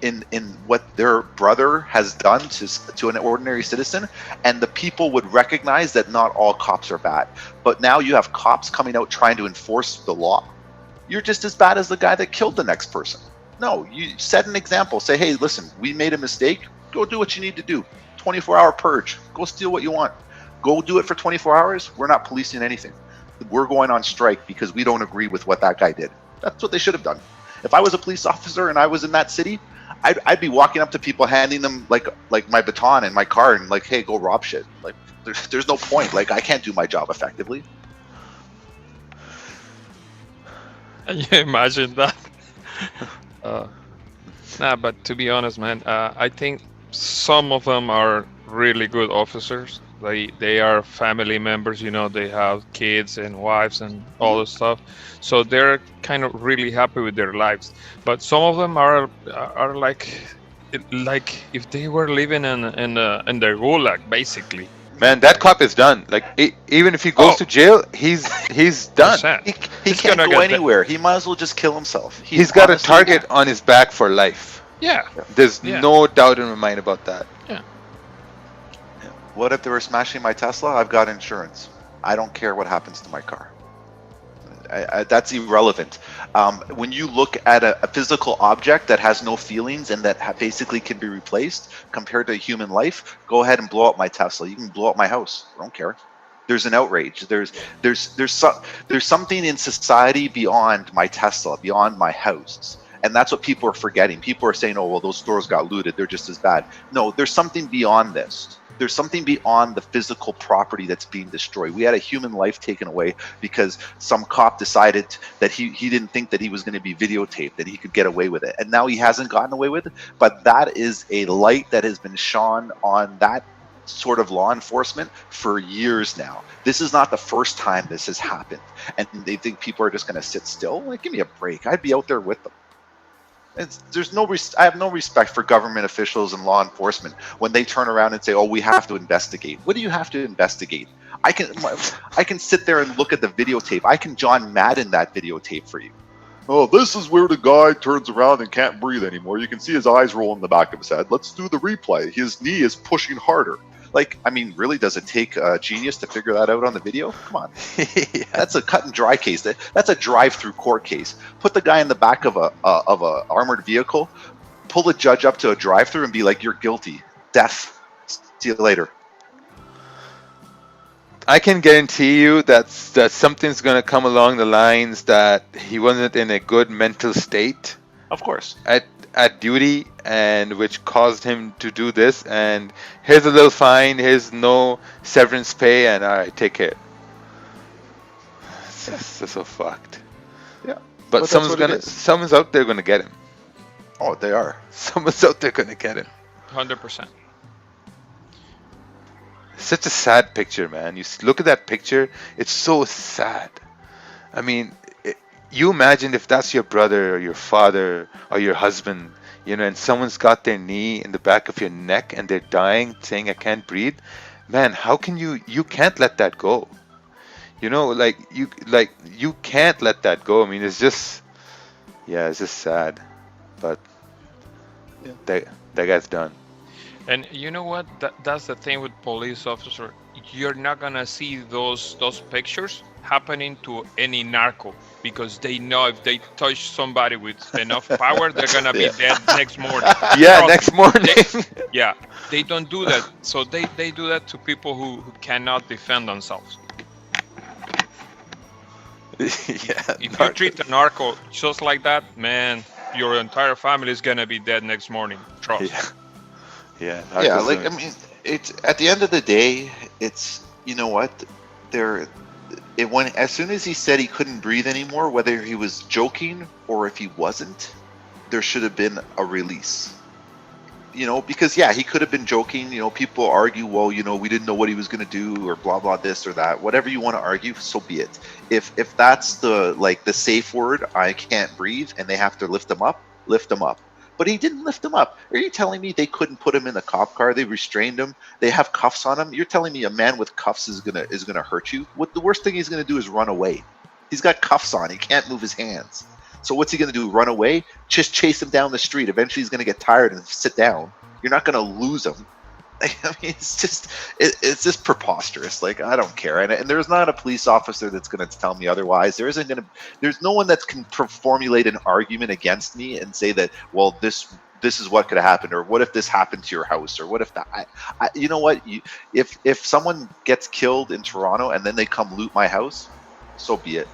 in what their brother has done to an ordinary citizen, and the people would recognize that not all cops are bad. But now you have cops coming out trying to enforce the law. You're just as bad as the guy that killed the next person. No, you set an example. Say, hey, listen, we made a mistake. Go do what you need to do. 24-hour purge. Go steal what you want. Go do it for 24 hours. We're not policing anything. We're going on strike because we don't agree with what that guy did. That's what they should have done. If I was a police officer and I was in that city, I'd be walking up to people, handing them like my baton and my car, and like, hey, go rob shit. Like, there's no point. Like, I can't do my job effectively. Can you imagine that? Nah, but to be honest, man, I think some of them are really good officers. They are family members, you know, they have kids and wives and all this stuff, so they're kind of really happy with their lives. But some of them are like if they were living in the gulag, basically. Man, that cop is done. Like, even if he goes to jail, he's done. He can't go anywhere. He might as well just kill himself. He's got a target on his back for life. Yeah. There's no doubt in my mind about that. Yeah. What if they were smashing my Tesla? I've got insurance. I don't care what happens to my car. That's irrelevant. When you look at a physical object that has no feelings and that basically can be replaced compared to human life, go ahead and blow up my Tesla. You can blow up my house. I don't care. There's an outrage. There's something in society beyond my Tesla, beyond my house. And that's what people are forgetting. People are saying, oh, well, those stores got looted. They're just as bad. No, there's something beyond this. There's something beyond the physical property that's being destroyed. We had a human life taken away because some cop decided that he didn't think that he was going to be videotaped, that he could get away with it. And now he hasn't gotten away with it. But that is a light that has been shone on that sort of law enforcement for years now. This is not the first time this has happened. And they think people are just going to sit still. Like, give me a break. I'd be out there with them. I have no respect for government officials and law enforcement when they turn around and say, "Oh, we have to investigate." What do you have to investigate? I can sit there and look at the videotape. I can John Madden that videotape for you. Oh, this is where the guy turns around and can't breathe anymore. You can see his eyes roll in the back of his head. Let's do the replay. His knee is pushing harder. Like, I mean, really, does it take a genius to figure that out on the video? Come on. Yeah. That's a cut and dry case. That's a drive-through court case. Put the guy in the back of a armored vehicle, pull the judge up to a drive-through and be like, you're guilty. Death. See you later. I can guarantee you that something's going to come along the lines that he wasn't in a good mental state. Of course. At duty, and which caused him to do this, and here's a little fine, here's no severance pay, and all right, take care. It's just so fucked. Yeah. But someone's out there gonna get him. Oh, they are. Someone's out there gonna get him. 100%. Such a sad picture, man. You look at that picture, it's so sad. I mean, you imagine if that's your brother or your father or your husband, you know, and someone's got their knee in the back of your neck and they're dying, saying, I can't breathe. Man, how can you can't let that go. You know, you can't let that go. I mean, it's just sad. But that guy's done. And you know what? That's the thing with police officer. You're not gonna see those pictures happening to any narco, because they know if they touch somebody with enough power, they're gonna be dead next morning. Yeah, next morning. They don't do that. So they do that to people who cannot defend themselves. Yeah. If you treat a narco just like that, man, your entire family is gonna be dead next morning. Trust. Yeah. Like, I mean, it's at the end of the day, it's, you know what, as soon as he said he couldn't breathe anymore, whether he was joking or if he wasn't, there should have been a release. You know, because he could have been joking. You know, people argue, well, you know, we didn't know what he was going to do, or blah blah this or that. Whatever you want to argue, so be it. If that's the safe word, I can't breathe, and they have to lift him up. But he didn't lift him up. Are you telling me they couldn't put him in the cop car? They restrained him. They have cuffs on him. You're telling me a man with cuffs is gonna hurt you? What the worst thing he's gonna do is run away. He's got cuffs on. He can't move his hands. So what's he going to do? Run away? Just chase him down the street. Eventually he's going to get tired and sit down. You're not going to lose him. I mean, it's just preposterous. Like, I don't care. And there's not a police officer that's going to tell me otherwise. There's no one that can formulate an argument against me and say that, well, this is what could have happened, or what if this happened to your house, or what if that. You know what? If someone gets killed in Toronto and then they come loot my house, so be it.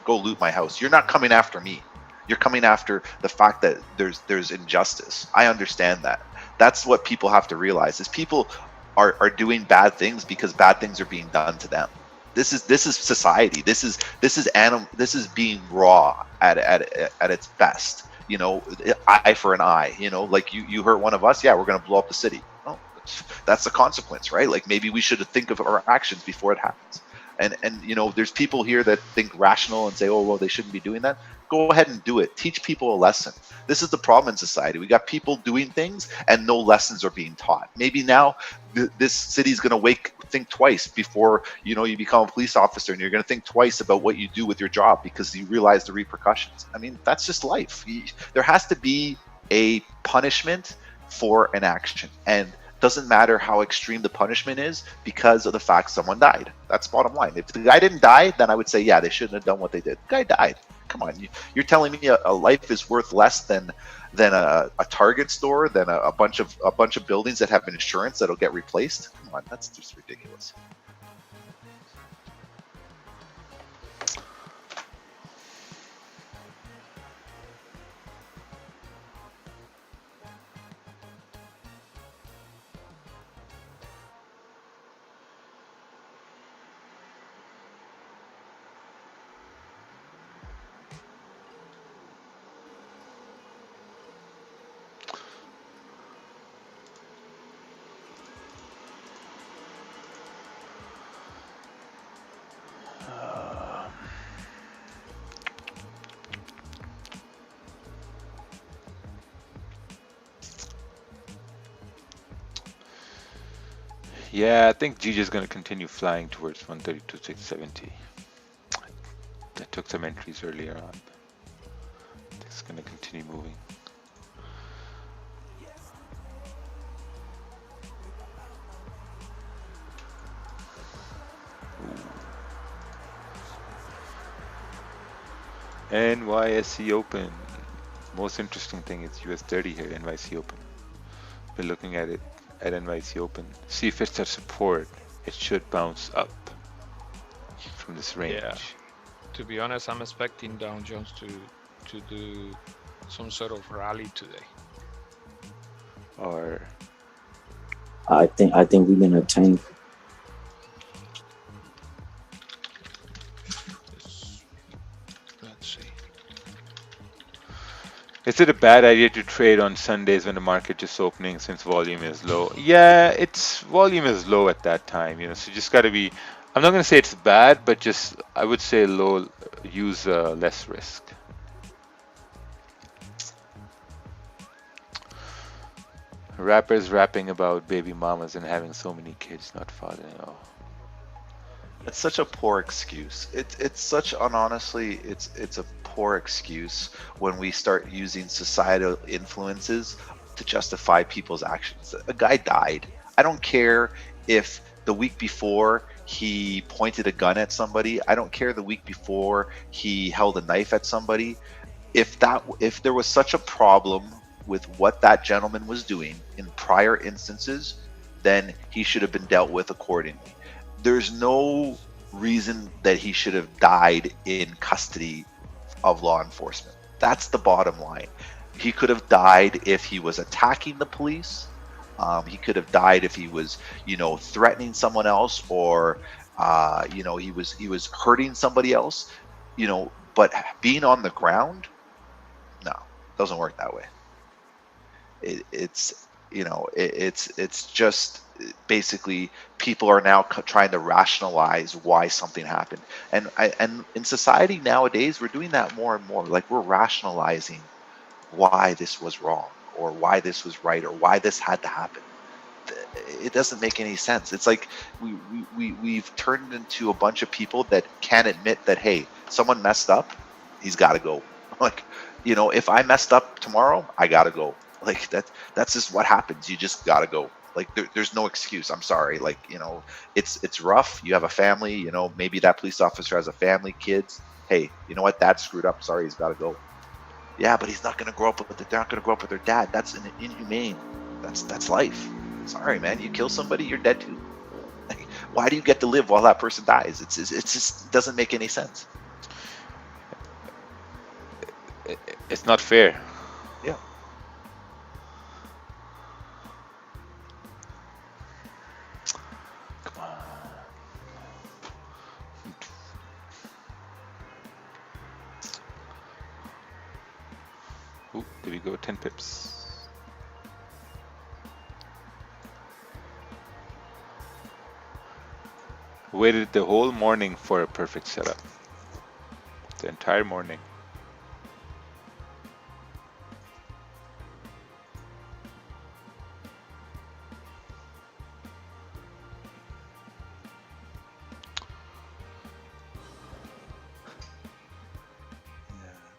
Go loot my house. You're not coming after me. You're coming after the fact that there's injustice. I understand that. That's what people have to realize, is people are doing bad things because bad things are being done to them. This is society. This is being raw at its best. You know, eye for an eye. You know, like you hurt one of us, yeah, we're going to blow up the city. Oh, that's the consequence, right? Like, maybe we should think of our actions before it happens. And you know, there's people here that think rational and say, oh, well, they shouldn't be doing that. Go ahead and do it. Teach people a lesson. This is the problem in society. We got people doing things and no lessons are being taught. Maybe now this city's going to think twice before, you know, you become a police officer, and you're going to think twice about what you do with your job because you realize the repercussions. I mean, that's just life. There has to be a punishment for an action, and doesn't matter how extreme the punishment is because of the fact someone died. That's bottom line. If the guy didn't die, then I would say, yeah, they shouldn't have done what they did. The guy died. Come on, you're telling me a life is worth less than a Target store, than a bunch of buildings that have insurance that'll get replaced? Come on, that's just ridiculous. Yeah, I think GJ is going to continue flying towards 132, 670. I took some entries earlier on. It's going to continue moving. Ooh. NYSE Open. Most interesting thing is US 30 here, NYSE Open. We're looking at it at NYSE Open. See if it's at support. It should bounce up from this range. Yeah. To be honest, I'm expecting Dow Jones to do some sort of rally today. Or I think we're gonna tank. Let's see. Is it a bad idea to trade on Sundays when the market just opening since volume is low? Yeah, volume is low at that time, you know, so you just got to be, I'm not going to say it's bad, but just, I would say low, use less risk. Rappers rapping about baby mamas and having so many kids, not father. Oh. It's such a poor excuse. It's such honestly, it's a poor excuse when we start using societal influences to justify people's actions. A guy died. I don't care if the week before he pointed a gun at somebody. I don't care the week before he held a knife at somebody. If there was such a problem with what that gentleman was doing in prior instances, then he should have been dealt with accordingly. There's no reason that he should have died in custody of law enforcement. That's the bottom line. He could have died if he was attacking the police. He could have died if he was, you know, threatening someone else, or, you know, he was hurting somebody else, you know. But being on the ground, no, doesn't work that way. It's you know, it's just basically people are now trying to rationalize why something happened, and in society nowadays we're doing that more and more. Like, we're rationalizing why this was wrong, or why this was right, or why this had to happen. It doesn't make any sense. It's like we've turned into a bunch of people that can't admit that, hey, someone messed up, he's got to go. Like, you know, if I messed up tomorrow, I gotta go. Like that's just what happens. You just gotta go. Like there's no excuse. I'm sorry. Like, you know, it's rough. You have a family. You know, maybe that police officer has a family, kids. Hey, you know what? Dad screwed up. Sorry, he's got to go. Yeah, but he's not gonna grow up with. They're not gonna grow up with their dad. That's inhumane. That's life. Sorry, man. You kill somebody, you're dead too. Like, why do you get to live while that person dies? It's just doesn't make any sense. It's not fair. Yeah. Come on. Ooh, there we go, 10 pips. Waited the whole morning for a perfect setup. The entire morning.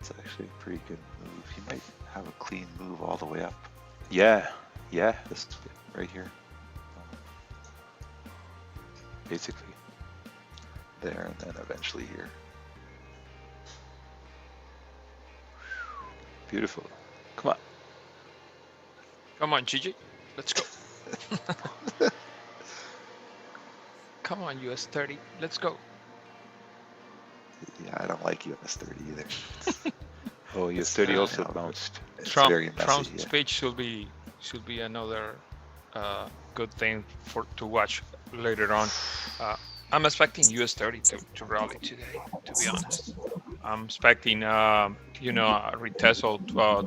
It's actually a pretty good move. He might have a clean move all the way up. Yeah, yeah, This right here. basically. There, and then eventually here. Beautiful. Come on. Come on, Gigi. Let's go. Come on, US 30. Let's go. Yeah, I don't like US 30 either. Oh, US 30 also bounced. It's Trump, very messy. Trump's Yeah. speech should be another good thing to watch later on. I'm expecting US 30 to rally today. To be honest, I'm expecting a retest of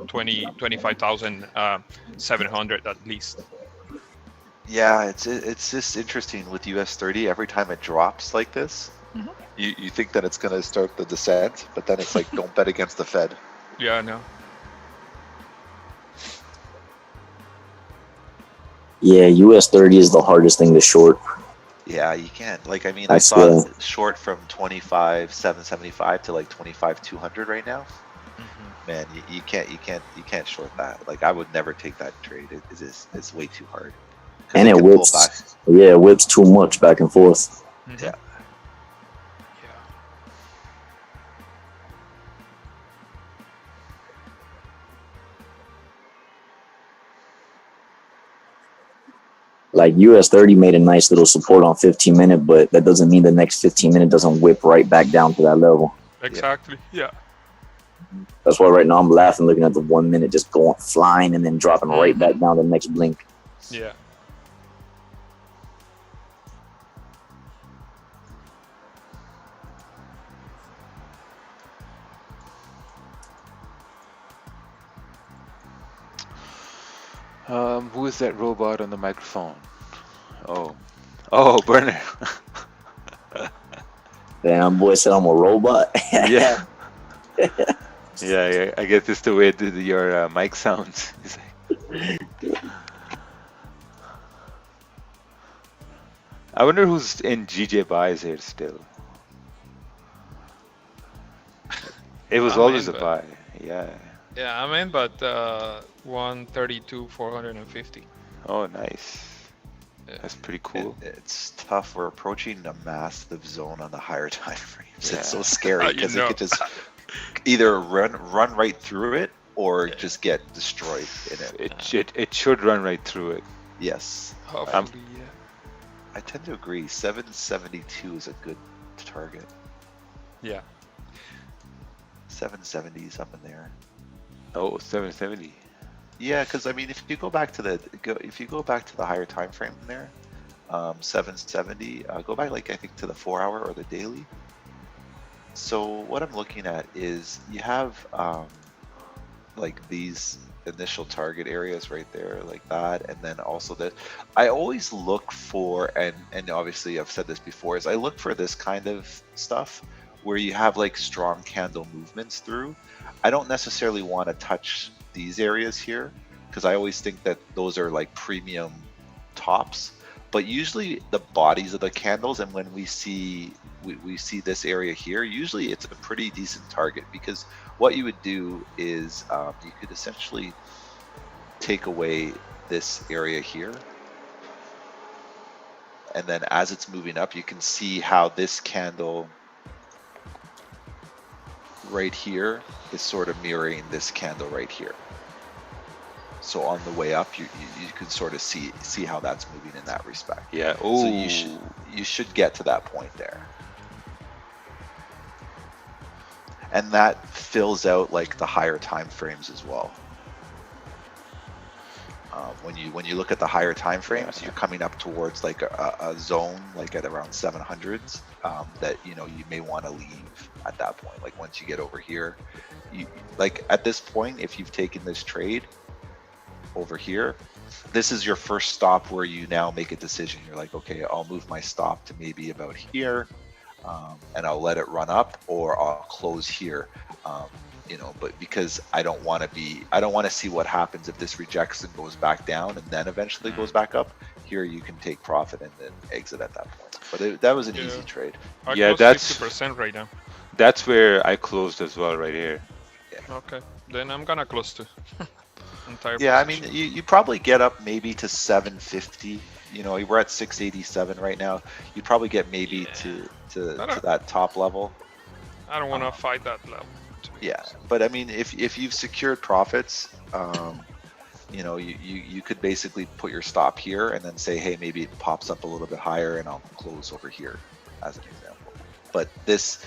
25,700 at least. Yeah, it's just interesting with US 30. Every time it drops like this, you think that it's gonna start the descent, but then it's like don't bet against the Fed. Yeah, I know. Yeah, US 30 is the hardest thing to short. Yeah, you can't. Like, I mean, I That's saw the- it short from 25,775 to like 25,200 right now. Man, you can't short that. Like, I would never take that trade. It's way too hard. 'Cause And it can pull whips. back. Yeah, it whips too much back and forth. Yeah. Like US 30 made a nice little support on 15-minute, but that doesn't mean the next 15-minute doesn't whip right back down to that level. Exactly. Yeah. That's why right now I'm laughing looking at the 1 minute just going flying and then dropping right back down the next blink. Yeah. Who is that robot on the microphone? Oh, Burner. Damn, boy said I'm a robot. Yeah. Yeah, I guess it's the way your mic sounds. He's like... I wonder who's in GJ buys here still. It was I'm always in, a but- buy. Yeah. Yeah, I'm in, but 132, 450. Oh, nice. That's pretty cool. It's tough. We're approaching a massive zone on the higher time frames. Yeah. It's so scary You because know. it could just either run right through it or just get destroyed in it. It should run right through it. Yes. Hopefully, yeah. I tend to agree. 772 is a good target. Yeah. 770 is up in there. Oh, 770. Yeah, because I mean, if you go back to the higher time frame there, 770. Go back like I think to the 4 hour or the daily. So what I'm looking at is you have like these initial target areas right there, like that, and then also that. I always look for, and obviously I've said this before, is I look for this kind of stuff where you have like strong candle movements through. I don't necessarily want to touch these areas here because I always think that those are like premium tops, but usually the bodies of the candles, and when we see this area here, usually it's a pretty decent target, because what you would do is you could essentially take away this area here, and then as it's moving up, you can see how this candle right here is sort of mirroring this candle right here. So on the way up, you can sort of see how that's moving in that respect. Yeah. So Ooh. you should get to that point there, and that fills out like the higher time frames as well. When you look at the higher time frames, you're coming up towards like a zone like at around 700s that you may want to leave at that point. Like once you get over here, like at this point, if you've taken this trade over here, this is your first stop where you now make a decision. You're like, okay, I'll move my stop to maybe about here, and I'll let it run up, or I'll close here. But because I don't want to see what happens if this rejects and goes back down and then eventually goes back up. Here you can take profit and then exit at that point. But that was an easy trade. I that's 50% right now. That's where I closed as well, right here. Yeah. Okay, then I'm gonna close too. Entire yeah, position. I mean, you probably get up maybe to 750. We're at 687 right now. You probably get maybe to that top level. I don't want to fight that level. Yeah, but I mean, if you've secured profits, you could basically put your stop here and then say, hey, maybe it pops up a little bit higher and I'll close over here, as an example. But this,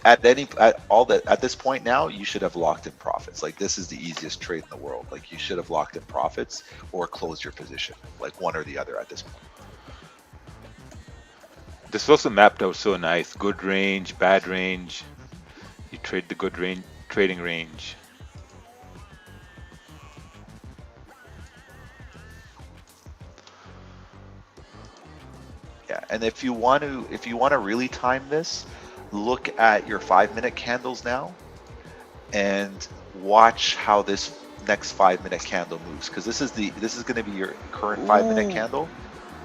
at this point now, you should have locked in profits. Like this is the easiest trade in the world. Like you should have locked in profits or closed your position, like one or the other at this point. This also mapped out so nice. Good range, bad range. You trade the good range, trading range. Yeah, and if you want to really time this, look at your 5-minute candles now, and watch how this next 5-minute candle moves, because this is going to be your current 5-minute candle.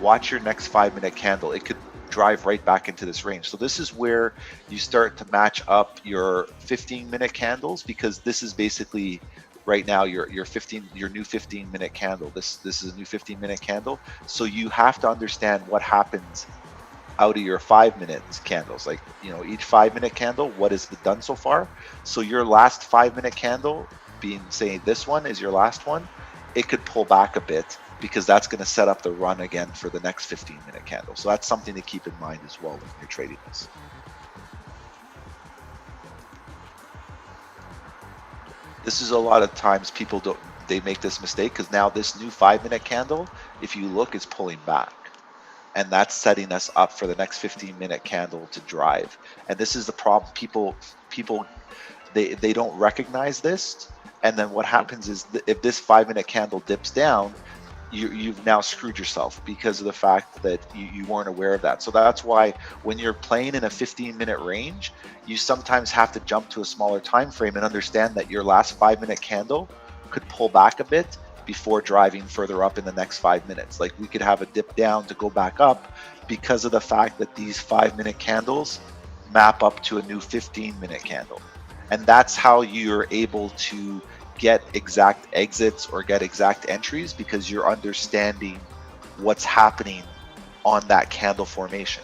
Watch your next 5-minute candle. It could drive right back into this range. So this is where you start to match up your 15-minute candles, because this is basically right now your new 15-minute candle. This is a new 15-minute candle. So you have to understand what happens out of your 5-minute candles. Like, each 5-minute candle, what has it done so far? So your last 5-minute candle, being say this one is your last one, it could pull back a bit, because that's going to set up the run again for the next 15-minute candle. So that's something to keep in mind as well when you're trading this. This is a lot of times people they make this mistake, because now this new 5-minute candle, if you look, is pulling back. And that's setting us up for the next 15-minute candle to drive. And this is the problem. People they don't recognize this. And then what happens is if this 5-minute candle dips down, you've now screwed yourself, because of the fact that you weren't aware of that. So that's why when you're playing in a 15-minute range, you sometimes have to jump to a smaller time frame and understand that your last 5-minute candle could pull back a bit before driving further up in the next 5 minutes. Like we could have a dip down to go back up, because of the fact that these 5-minute candles map up to a new 15-minute candle. And that's how you're able to get exact exits or get exact entries, because you're understanding what's happening on that candle formation,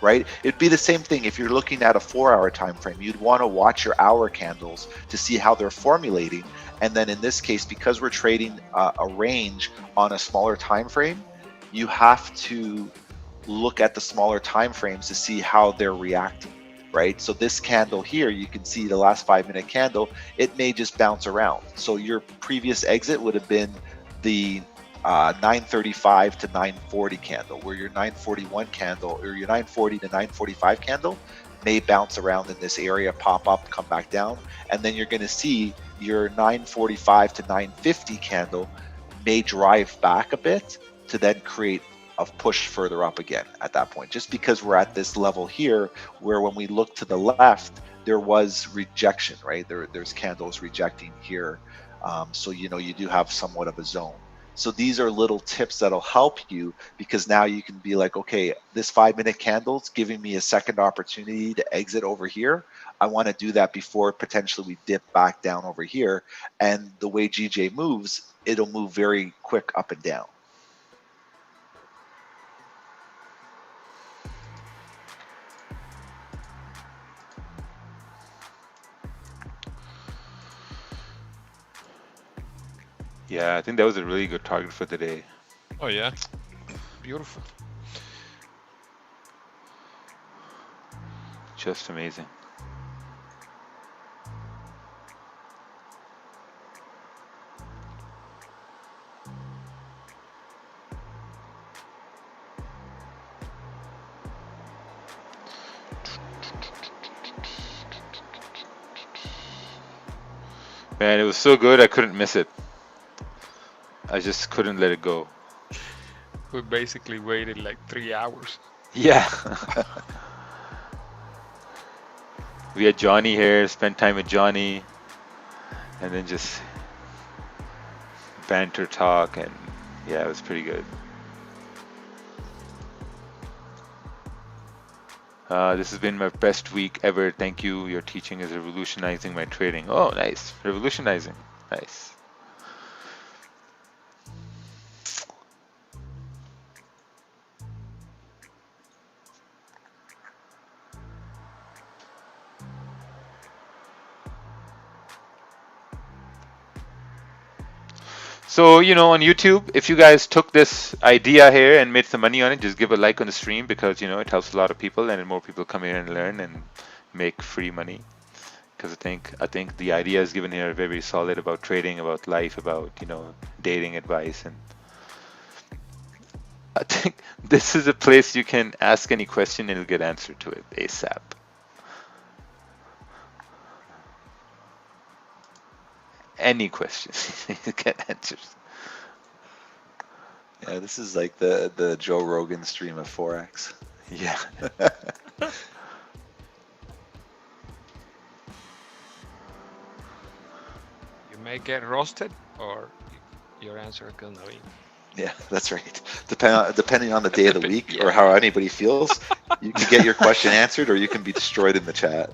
right? It'd be the same thing if you're looking at a 4-hour time frame. You'd want to watch your hour candles to see how they're formulating. And then in this case, because we're trading a range on a smaller time frame, you have to look at the smaller time frames to see how they're reacting. Right, so this candle here, you can see the last 5-minute candle, it may just bounce around. So your previous exit would have been the 935 to 940 candle, where your 941 candle or your 940 to 945 candle may bounce around in this area, pop up, come back down, and then you're going to see your 945 to 950 candle may drive back a bit to then create a push further up again at that point, just because we're at this level here where when we look to the left, there was rejection, right? There's candles rejecting here. So, you do have somewhat of a zone. So these are little tips that'll help you, because now you can be like, okay, this 5-minute candle's giving me a second opportunity to exit over here. I want to do that before potentially we dip back down over here. And the way GJ moves, it'll move very quick up and down. Yeah, I think that was a really good target for the day. Oh yeah, beautiful. Just amazing. Man, it was so good I couldn't miss it. I just couldn't let it go. We basically waited like 3 hours. Yeah. We had Johnny here, spent time with Johnny, and then just banter talk, and yeah, it was pretty good. This has been my best week ever. Thank you. Your teaching is revolutionizing my trading. Oh, nice. Revolutionizing. Nice. So, you know, on YouTube, if you guys took this idea here and made some money on it, just give a like on the stream, because, you know, it helps a lot of people, and more people come here and learn and make free money. Because I think the ideas given here are very solid about trading, about life, about, you know, dating advice, and I think this is a place you can ask any question and you'll get answer to it ASAP. Any question, you get answers. Yeah, this is like the Joe Rogan stream of Forex. Yeah. You may get roasted, or your answer is gonna be. Yeah, that's right. Depending on the day of the week or how anybody feels, you can get your question answered, or you can be destroyed in the chat.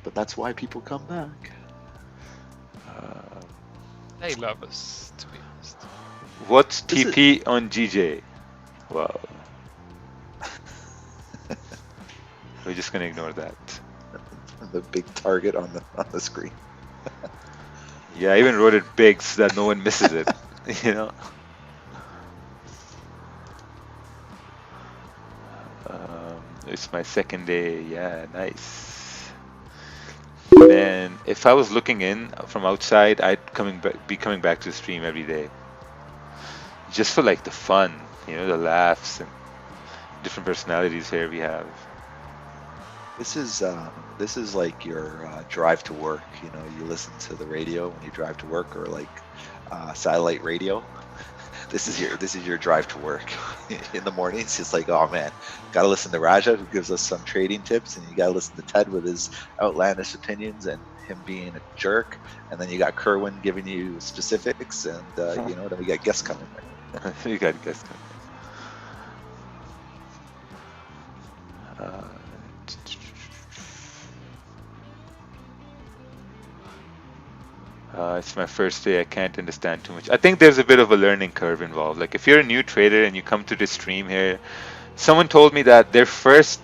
But that's why people come back. They love us, to be honest. What's TP on GJ? Wow. We're just gonna ignore that. The big target on the screen. Yeah, I even wrote it big so that no one misses it. You know. It's my second day. Yeah, nice. Man, if I was looking in from outside, I'd be coming back to the stream every day, just for like the fun, you know, the laughs and different personalities here we have. This is like your drive to work. You know, you listen to the radio when you drive to work, or like satellite radio. This is your drive to work in the mornings. It's like, oh man, gotta listen to Raja, who gives us some trading tips, and you gotta listen to Ted with his outlandish opinions and him being a jerk, and then you got Kerwin giving you specifics, and you know, then we got guests coming. We got guests coming. It's my first day. I can't understand too much. I think there's a bit of a learning curve involved. Like if you're a new trader and you come to this stream here, someone told me that their first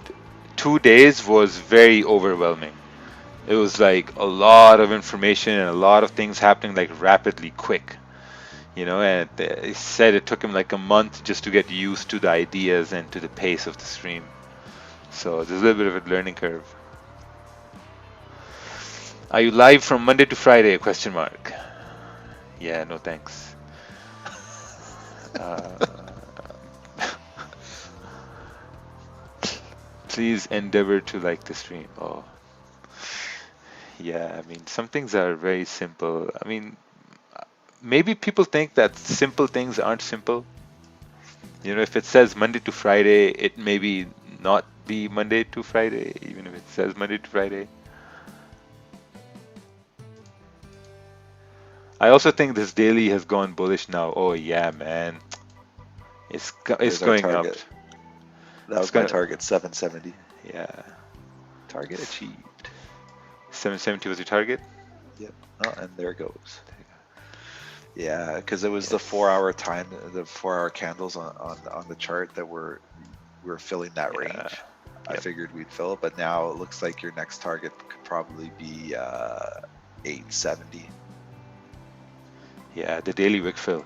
2 days was very overwhelming. It was like a lot of information and a lot of things happening like rapidly quick. You know, and he said it took him like a month just to get used to the ideas and to the pace of the stream. So there's a little bit of a learning curve. Are you live from Monday to Friday? Question mark. Yeah, no thanks. Please endeavor to like the stream. Oh, yeah. I mean, some things are very simple. I mean, maybe people think that simple things aren't simple. You know, if it says Monday to Friday, it maybe not be Monday to Friday, even if it says Monday to Friday. I also think this daily has gone bullish now. Oh yeah, man. It's There's our going up. target. That was my target, 770. Yeah. Target achieved. 770 was your target? Yep. Oh, and there it goes. Yeah, because it was the 4-hour time, the 4-hour candles on the chart that were filling that range. I figured we'd fill it, but now it looks like your next target could probably be 870. Yeah, the daily wick fill.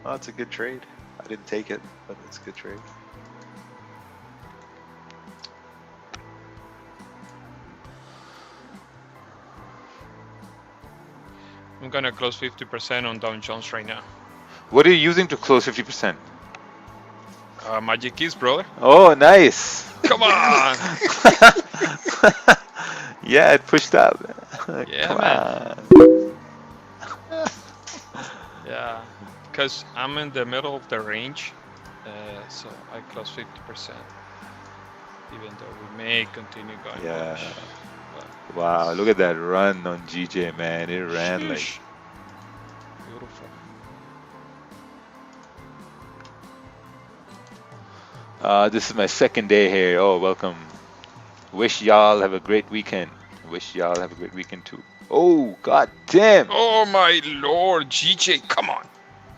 Oh, it's a good trade. I didn't take it, but it's a good trade. I'm gonna close 50% on Dow Jones right now. What are you using to close 50%? Magic keys, brother. Oh, nice. Come on. Yeah, it pushed up. Yeah, Come man. on. Yeah, because I'm in the middle of the range, so I close 50%. Even though we may continue going bullish. Wow, look at that run on GJ, man. It ran like... Beautiful. This is my second day here. Oh, welcome. Wish y'all have a great weekend. Wish y'all have a great weekend too. Oh, god damn. Oh my lord, GJ, come on.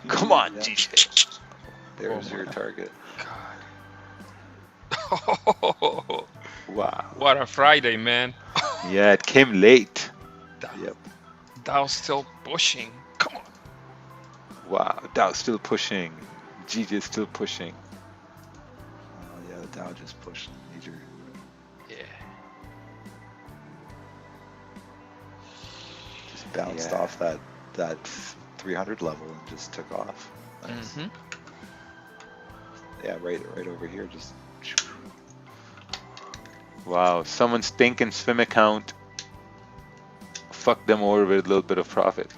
Come on, GJ. There's your target. God. Wow. What a Friday, man. Yeah, it came late. Yep. Dow's still pushing. Come on. Wow, Dow's still pushing. GJ's still pushing. Oh yeah, the Dow just pushed major. Yeah. Just bounced off that 300 level and just took off. Nice. Yeah, right over here. Just. Wow, someone's stinking swim account. Fuck them over with a little bit of profit.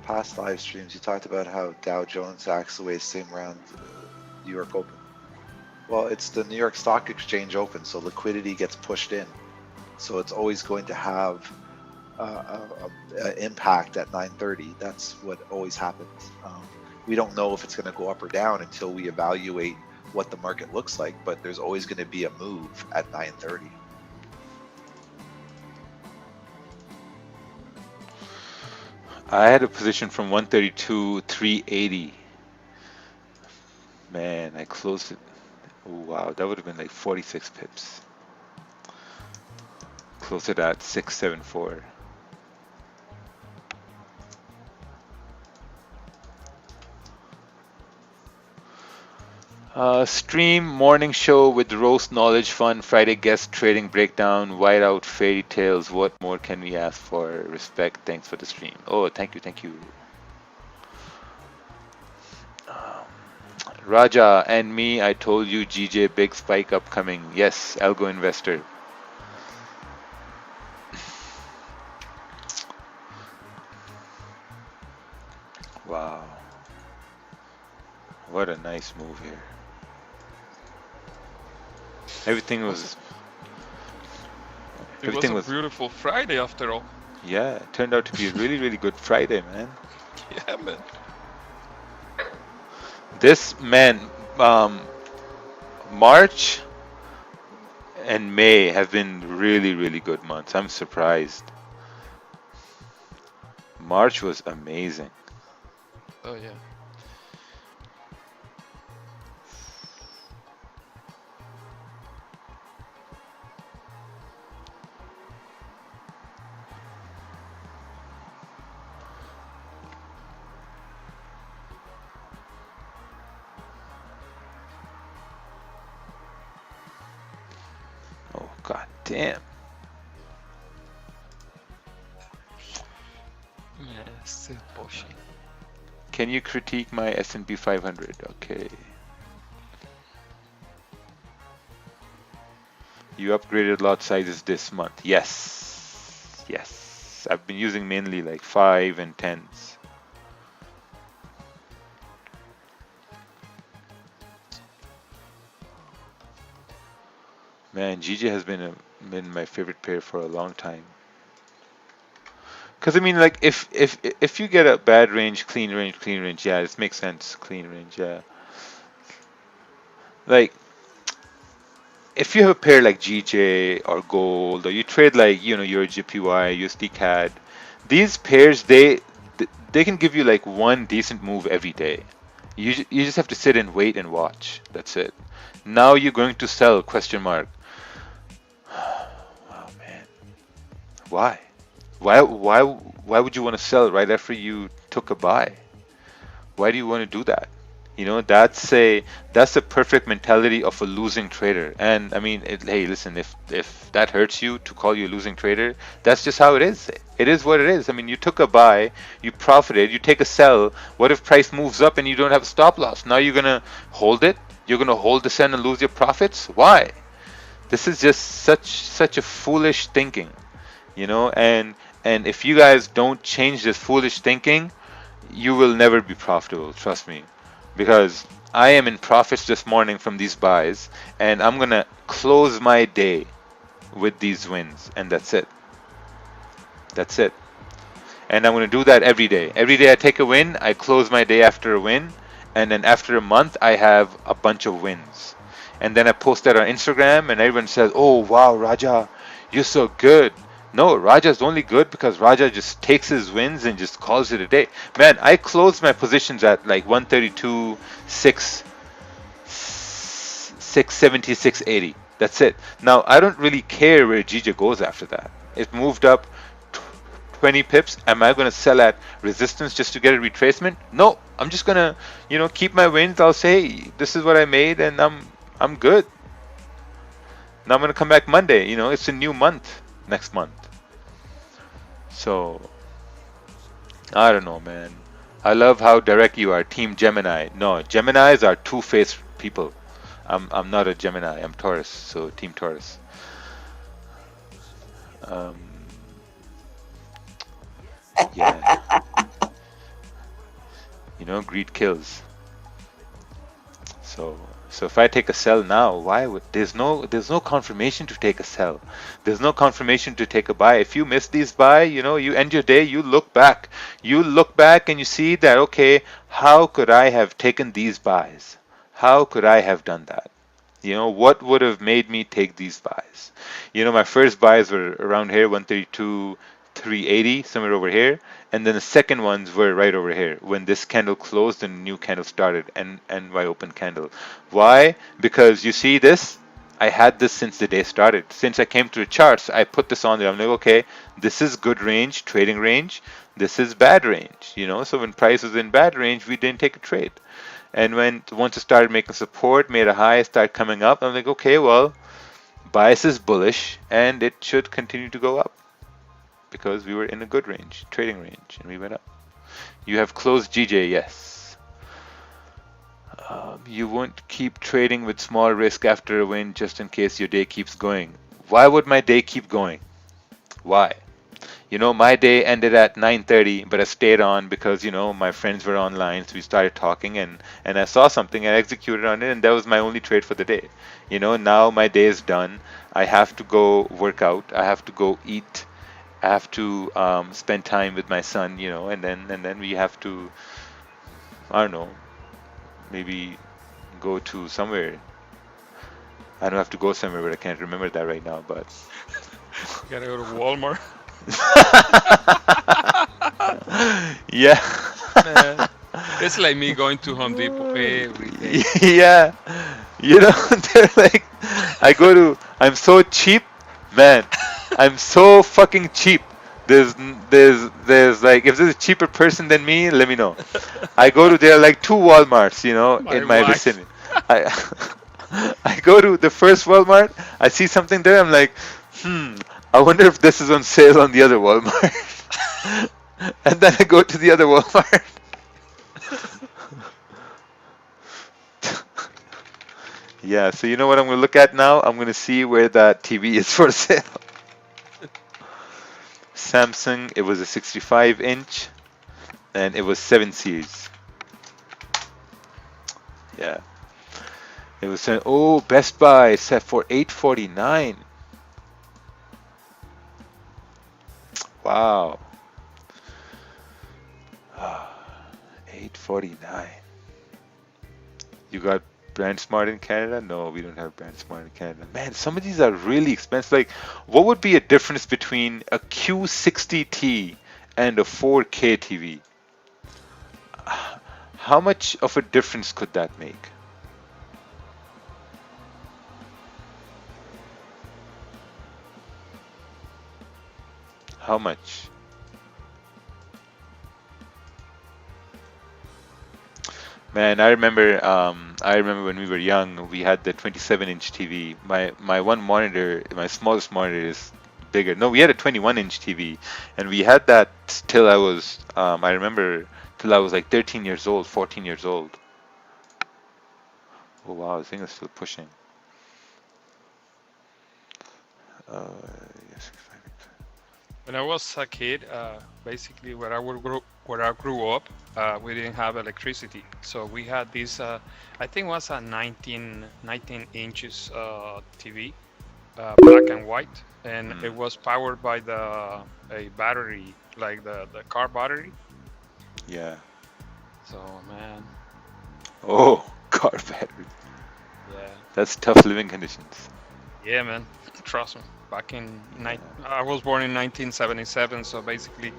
Past live streams, you talked about how Dow Jones acts the way same round New York Open. Well, it's the New York Stock Exchange Open, so liquidity gets pushed in. So it's always going to have an impact at 9:30. That's what always happens. We don't know if it's going to go up or down until we evaluate what the market looks like, but there's always going to be a move at 9:30. I had a position from 132, 380. Man, I closed it. Oh, wow, that would have been like 46 pips. Closed it at 674. Stream morning show with roast knowledge fun, Friday guest trading breakdown, whiteout fairy tales. What more can we ask for? Respect. Thanks for the stream. Oh, thank you, thank you. Raja and me, I told you, GJ, big spike upcoming. Yes, Algo investor. Wow. What a nice move here. Everything was... It was a beautiful Friday after all. Yeah, it turned out to be a really, really good Friday, man. Yeah, man. This, man, March and May have been really, really good months. I'm surprised. March was amazing. Oh, yeah. Oh, god damn. Yeah, still pushing. Can you critique my S&P 500? Okay. You upgraded lot sizes this month. Yes. Yes. I've been using mainly like 5 and 10s. Man, GJ has been a been my favorite pair for a long time. Because I mean, like, if you get a bad range, clean range, yeah, this makes sense. Clean range, yeah. Like, if you have a pair like GJ or Gold, or you trade like your JPY, USD CAD, these pairs they can give you like one decent move every day. You just have to sit and wait and watch. That's it. Now you're going to sell? Question mark. Oh man, why? Why would you want to sell right after you took a buy? Why do you want to do that? That's a perfect mentality of a losing trader. And I mean, hey, listen, if that hurts you to call you a losing trader, that's just how it is. It is what it is. I mean, you took a buy, you profited, you take a sell. What if price moves up and you don't have a stop loss? Now you're gonna hold it. You're gonna hold the sell and lose your profits. Why? This is just such a foolish thinking, and if you guys don't change this foolish thinking, you will never be profitable, trust me. Because I am in profits this morning from these buys, and I'm gonna close my day with these wins, and that's it. That's it. And I'm gonna do that every day. Every day I take a win, I close my day after a win, and then after a month I have a bunch of wins. And then I post that on Instagram, and everyone says, "Oh wow, Raja, you're so good." No, Raja's only good because Raja just takes his wins and just calls it a day. Man, I closed my positions at like 132, 670, 680. That's it. Now, I don't really care where GJ goes after that. It moved up 20 pips. Am I going to sell at resistance just to get a retracement? No, I'm just going to, keep my wins. I'll say, this is what I made, and I'm good. Now I'm going to come back Monday. It's a new month next month. So, I don't know, man. I love how direct you are, Team Gemini. No, Geminis are two-faced people. I'm not a Gemini. I'm Taurus, so Team Taurus. Yeah. Greed kills. So if I take a sell now, why would there's no confirmation to take a sell. There's no confirmation to take a buy. If you miss these buy, you end your day, you look back. You look back and you see that, okay, how could I have taken these buys? How could I have done that? What would have made me take these buys? My first buys were around here, 132, 380, somewhere over here. And then the second ones were right over here when this candle closed and a new candle started, and my open candle. Why? Because you see this, I had this since the day started. Since I came to the charts, I put this on there. I'm like, okay, this is good range, trading range. This is bad range, So when price was in bad range, we didn't take a trade. And once it started making support, made a high, started coming up, I'm like, okay, well, bias is bullish and it should continue to go up. Because we were in a good range, trading range, and we went up. You have closed GJ, yes. You won't keep trading with small risk after a win just in case your day keeps going. Why would my day keep going? Why? My day ended at 9:30, but I stayed on because, my friends were online, so we started talking, and I saw something, and I executed on it, and that was my only trade for the day. Now my day is done. I have to go work out. I have to go eat. I have to spend time with my son, and then we have to, I don't know, maybe go to somewhere. I don't have to go somewhere, but I can't remember that right now. But you gotta go to Walmart. Yeah. Man, it's like me going to Home Depot every day. Yeah, they're like, I'm so cheap, man. I'm so fucking cheap. There's like, if there's a cheaper person than me, let me know. There are like 2 Walmarts, in my vicinity. I go to the first Walmart, I see something there, I'm like, I wonder if this is on sale on the other Walmart. And then I go to the other Walmart. Yeah, so you know what I'm going to look at now? I'm going to see where that TV is for sale. Samsung, it was a 65-inch, and it was 7 series. Yeah. It was Best Buy set for $849. Wow. 849. You got Brand Smart in Canada? No, we don't have Brand Smart in Canada. Man, some of these are really expensive. Like, what would be a difference between a Q60T and a 4K TV? How much of a difference could that make? How much? Man, I remember when we were young, we had the 27-inch TV. My one monitor, my smallest monitor is bigger. No, we had a 21-inch TV, and we had that till I was, I remember, till I was like 13 years old, 14 years old. Oh wow, the thing is still pushing. Yes. When I was a kid, basically where I grew up, we didn't have electricity. So we had this, I think it was a 19 inches TV, black and white. And it was powered by a battery, like the car battery. Yeah. So, man. Oh, car battery. Yeah. That's tough living conditions. Yeah, man. Trust me. Back in I was born in 1977, so basically,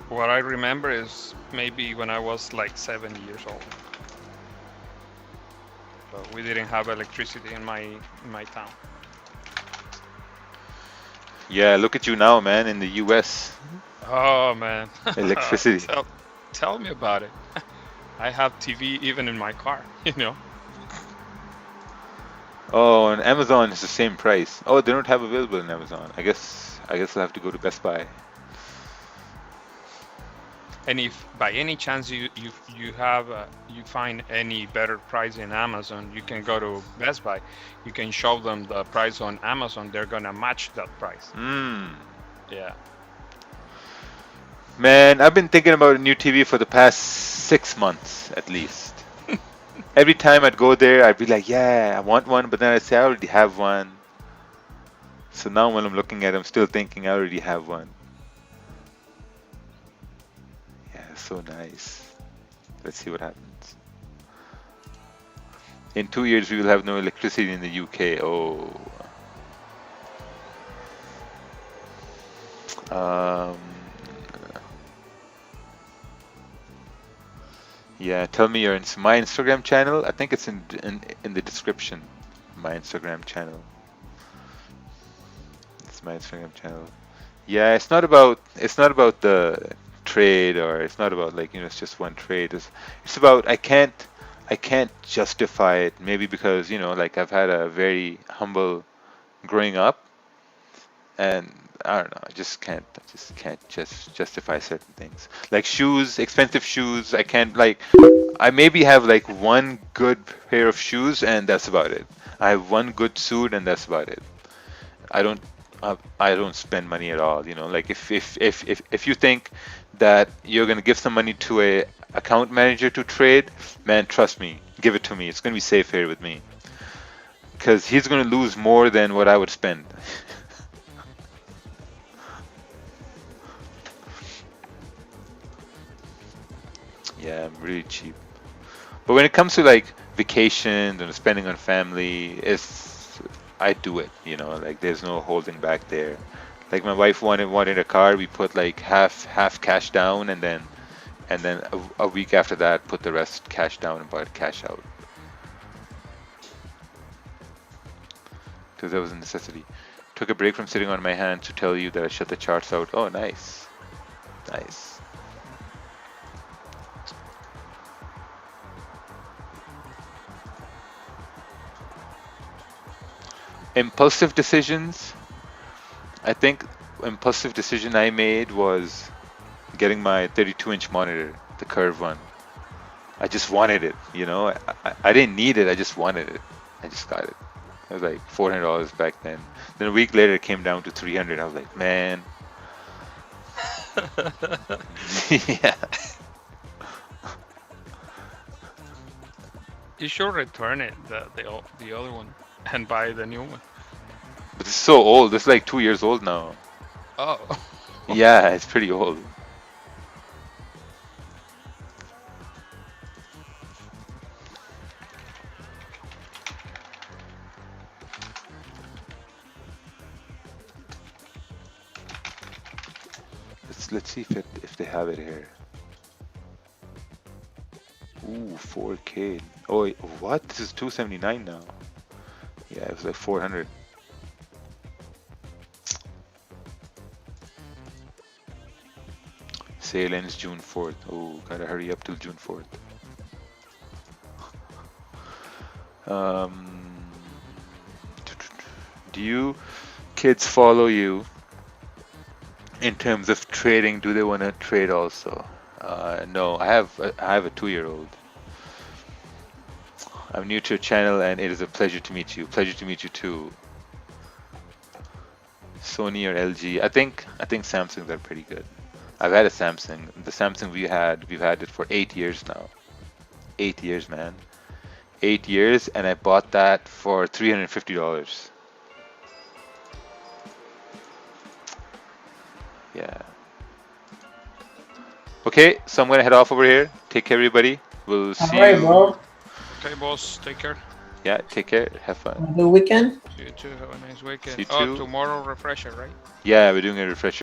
what I remember is maybe when I was like 7 years old. But we didn't have electricity in my town. Yeah, look at you now, man, in the US. Oh man. Electricity. Tell me about it. I have TV even in my car, you know. Oh, and Amazon is the same price. Oh, they don't have available in Amazon. I guess I'll have to go to Best Buy. And if by any chance you find any better price in Amazon, you can go to Best Buy. You can show them the price on Amazon. They're gonna match that price. Yeah. Man, I've been thinking about a new TV for the past 6 months at least. Every time I'd go there, I'd be like, yeah, I want one, but then I'd say I already have one. So now when I'm looking at it, I'm still thinking I already have one. Yeah, so nice. Let's see what happens. In 2 years, we will have no electricity in the UK. Oh. Yeah, tell me my Instagram channel. I think it's in the description. My Instagram channel. It's my Instagram channel. Yeah, it's not about the trade, or it's not about like, it's just one trade. It's about I can't justify it. Maybe because like I've had a very humble growing up, and I don't know. I just can't justify certain things. Like shoes, expensive shoes. I can't like. I maybe have like one good pair of shoes, and that's about it. I have one good suit, and that's about it. I don't spend money at all. Like if you think that you're gonna give some money to a account manager to trade, man, trust me, give it to me. It's gonna be safe here with me, because he's gonna lose more than what I would spend. Yeah, I'm really cheap. But when it comes to like vacations and spending on family, I do it, like there's no holding back there. Like my wife wanted a car, we put like half cash down, and then a week after that put the rest cash down and bought cash out. Because that was a necessity. Took a break from sitting on my hands to tell you that I shut the charts out. Oh, nice. Nice. Impulsive decisions. I think impulsive decision I made was getting my 32-inch monitor, the curved one. I just wanted it, I didn't need it, I just wanted it. I just got it. It was like $400 back then. Then a week later it came down to $300. I was like, man. Yeah. You should return it, the other one, and buy the new one. But it's so old. It's like 2 years old now. Oh. Yeah, it's pretty old. Let's see if they have it here. Ooh, 4K. Oh, wait, what? This is 279 now. Yeah, it was like 400. Sale ends June 4th. Oh, gotta hurry up till June 4th. Do you kids follow you in terms of trading? Do they want to trade also? No, I have a 2-year-old. I'm new to your channel and it is a pleasure to meet you. Pleasure to meet you too. Sony or LG? I think Samsungs are pretty good. I've had a Samsung. The Samsung we've had it for 8 years now. 8 years, man. 8 years, and I bought that for $350. Yeah. Okay, so I'm gonna head off over here. Take care, everybody. We'll see Alright, you. bro. Okay, boss. Take care. Yeah, take care. Have fun. Have a good weekend. You too. Have a nice weekend. You Oh, too. tomorrow refresher, right? Yeah, we're doing a refresher.